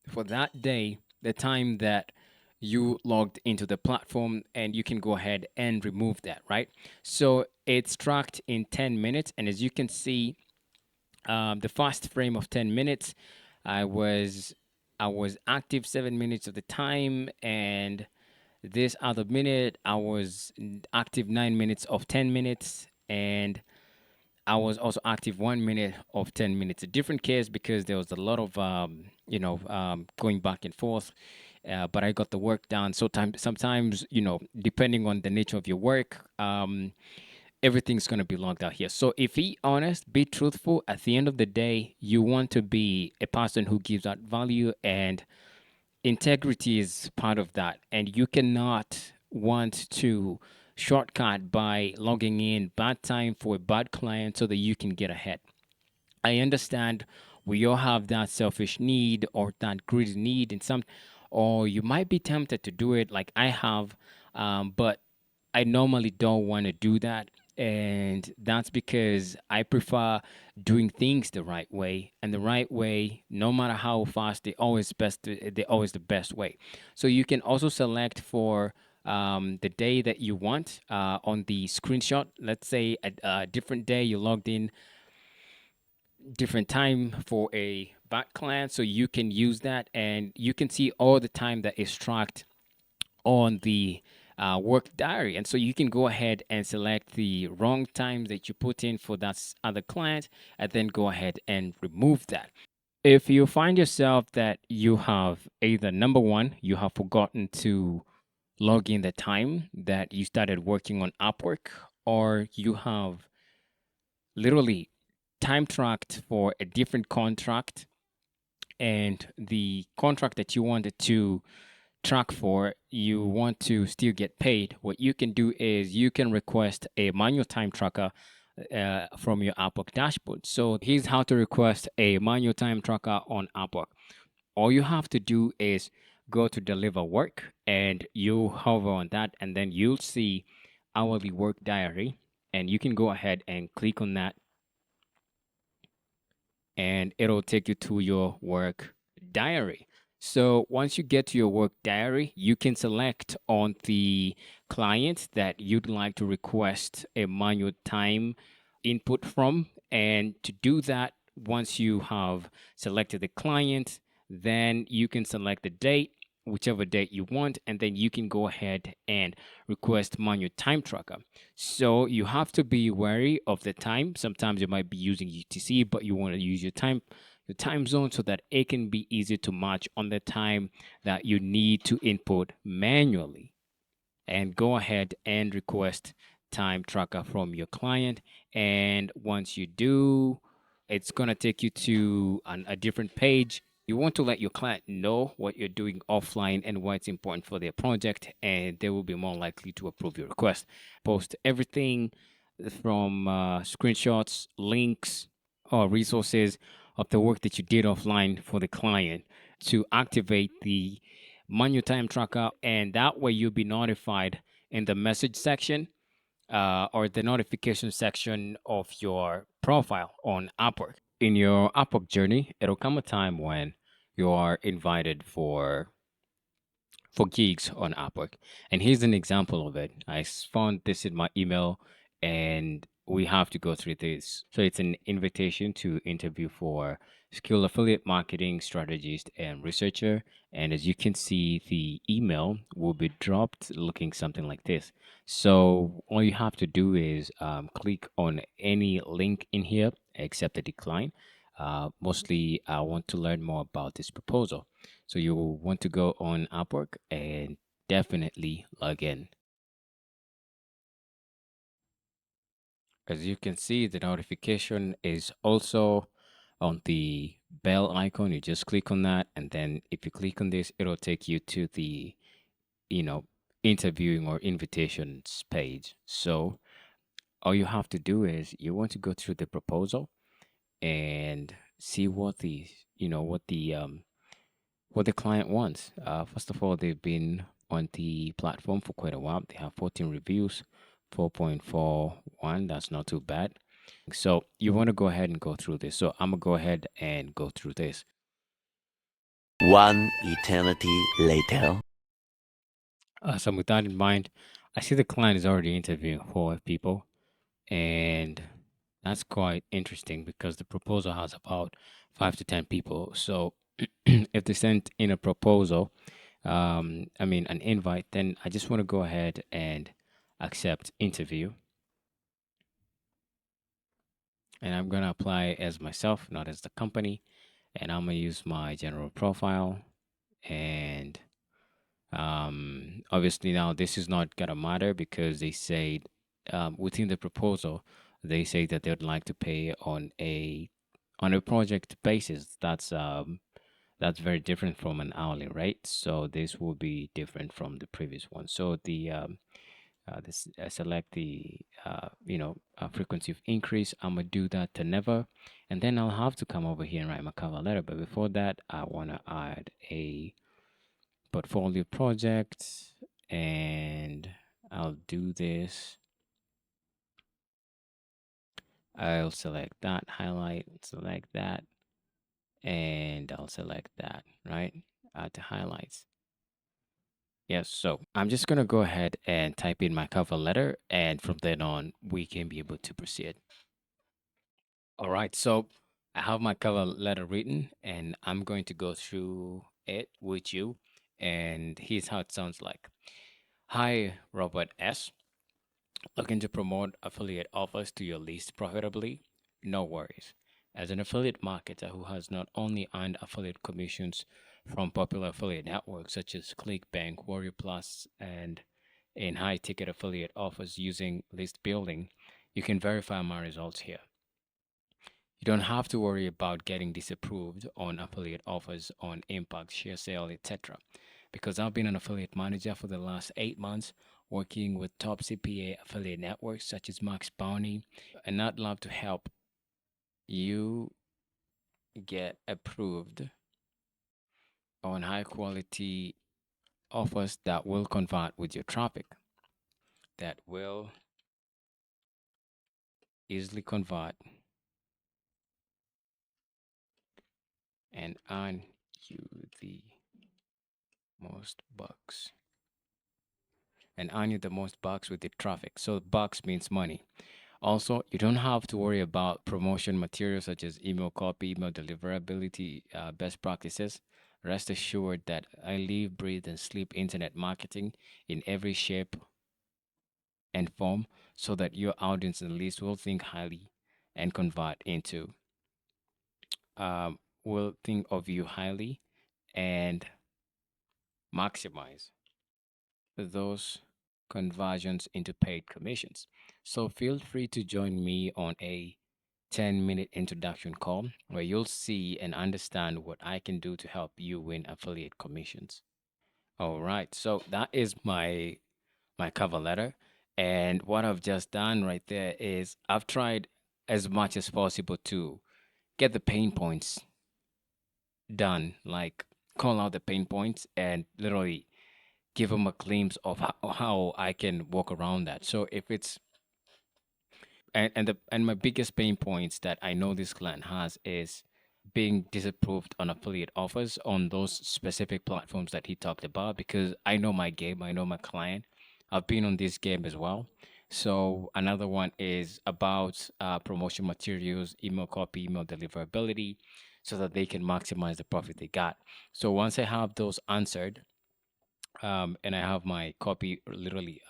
for that day the time that you logged into the platform, and you can go ahead and remove that, right? So it's tracked in 10 minutes. And as you can see, the first frame of 10 minutes, I was I was active 7 minutes of the time, and this other minute I was active 9 minutes of 10 minutes, and I was also active 1 minute of 10 minutes. A different case because there was a lot of going back and forth, but I got the work done. So sometimes, depending on the nature of your work, everything's going to be logged out here. So if be honest, be truthful. At the end of the day, you want to be a person who gives out value, and integrity is part of that. And you cannot want to shortcut by logging in bad time for a bad client so that you can get ahead. I understand we all have that selfish need or that greedy need in some, or you might be tempted to do it like I have, but I normally don't want to do that. And that's because I prefer doing things the right way. And the right way, no matter how fast, they're always the best way. So you can also select for the day that you want on the screenshot. Let's say a different day you logged in, different time for a back client, so you can use that, and you can see all the time that is tracked on the work diary. And so you can go ahead and select the wrong time that you put in for that other client, and then go ahead and remove that. If you find yourself that you have either number one, you have forgotten to log in the time that you started working on Upwork, or you have literally time tracked for a different contract, and the contract that you wanted to track for, you want to still get paid, what you can do is you can request a manual time tracker from your Upwork dashboard. So here's how to request a manual time tracker on Upwork. All you have to do is go to deliver work, and you hover on that, and then you'll see hourly work diary, and you can go ahead and click on that, and it'll take you to your work diary. So once you get to your work diary, you can select on the client that you'd like to request a manual time input from. And to do that, once you have selected the client, then you can select the date, whichever date you want, and then you can go ahead and request manual time tracker. So you have to be wary of the time. Sometimes you might be using UTC, but you want to use your time zone so that it can be easy to match on the time that you need to input manually. And go ahead and request time tracker from your client. And once you do, it's going to take you to a different page. You want to let your client know what you're doing offline and why it's important for their project, and they will be more likely to approve your request. Post everything from screenshots, links, or resources of the work that you did offline for the client to activate the manual time tracker, and that way you'll be notified in the message section or the notification section of your profile on Upwork. In your Upwork journey, it'll come a time when you are invited for gigs on Upwork. And here's an example of it. Found this in my email, and we have to go through this. So it's an invitation to interview for skill affiliate marketing strategist and researcher. And as you can see, the email will be dropped looking something like this. So all you have to do is click on any link in here except the decline. Mostly, I want to learn more about this proposal. So you will want to go on Upwork and definitely log in. As you can see, the notification is also on the bell icon. You just click on that, and then if you click on this, it'll take you to the, you know, interviewing or invitations page. So all you have to do is you want to go through the proposal and see what the client wants. First of all, they've been on the platform for quite a while. They have 14 reviews, 4.41. That's not too bad. So you want to go ahead and go through this. So I'm going to go ahead and go through this. One eternity later. So with that in mind, I see the client is already interviewing 4 people, and that's quite interesting because the proposal has about 5 to 10 people. So if they sent in a proposal, I mean an invite, then I just want to go ahead and accept interview, and I'm gonna apply as myself, not as the company, and I'm gonna use my general profile. And obviously now this is not gonna matter because they said within the proposal they say that they would like to pay on a project basis. That's very different from an hourly rate. So this will be different from the previous one. So the this select the frequency of increase. I'm gonna do that to never, and then I'll have to come over here and write my cover letter. But before that, I wanna add a portfolio project, and I'll do this. I'll select that, highlight, select that, and I'll select that, right? Add to highlights. Yes, so I'm just gonna go ahead and type in my cover letter, and from then on, we can be able to proceed. All right, so I have my cover letter written, and I'm going to go through it with you, and here's how it sounds like. Hi, Robert S. Looking to promote affiliate offers to your list profitably? No worries. As an affiliate marketer who has not only earned affiliate commissions from popular affiliate networks such as ClickBank, Warrior Plus, and in high ticket affiliate offers using list building, you can verify my results here. You don't have to worry about getting disapproved on affiliate offers on Impact, Share Sale, etc. Because I've been an affiliate manager for the last 8 months, working with top CPA affiliate networks such as Max Bounty, and I'd love to help you get approved on high quality offers that will convert with your traffic, that will easily convert and earn you the most bucks. And earn you the most bucks with the traffic. So bucks means money. Also, you don't have to worry about promotion materials such as email copy, email deliverability, best practices. Rest assured that I live, breathe, and sleep internet marketing in every shape and form so that your audience at least will think highly and convert into, will think of you highly and maximize those conversions into paid commissions. So feel free to join me on a 10-minute introduction call where you'll see and understand what I can do to help you win affiliate commissions. All right. So that is my cover letter. And what I've just done right there is I've tried as much as possible to get the pain points done, like call out the pain points and literally give them a glimpse of how I can walk around that. So if it's and my biggest pain points that I know this client has is being disapproved on affiliate offers on those specific platforms that he talked about, because I know my game, I know my client. I've been on this game as well. So another one is about promotion materials, email copy, email deliverability, so that they can maximize the profit they got. So once I have those answered, and I have my copy literally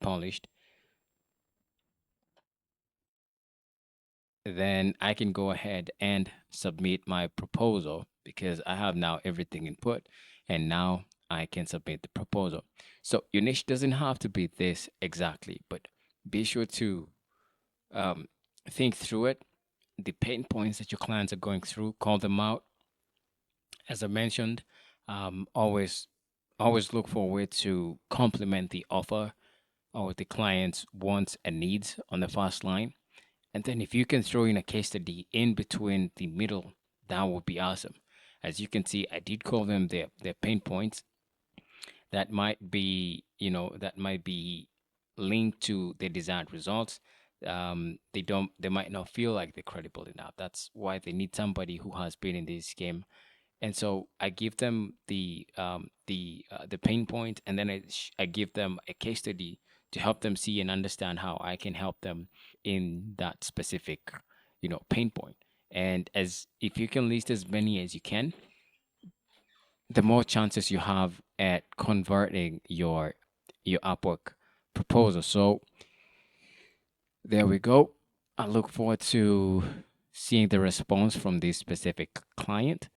polished, then I can go ahead and submit my proposal because I have now everything input, and now I can submit the proposal. So your niche doesn't have to be this exactly, but be sure to um, think through it. The pain points that your clients are going through, call them out. As I mentioned, always look for a way to complement the offer or the client's wants and needs on the first line. And then if you can throw in a case study in between the middle, that would be awesome. As you can see, I did call them their pain points that might be, that might be linked to the desired results. They might not feel like they're credible enough. That's why they need somebody who has been in this game And so I give them the pain point, and then I give them a case study to help them see and understand how I can help them in that specific, pain point. And as if you can list as many as you can, the more chances you have at converting your Upwork proposal. So there we go. I look forward to seeing the response from this specific client.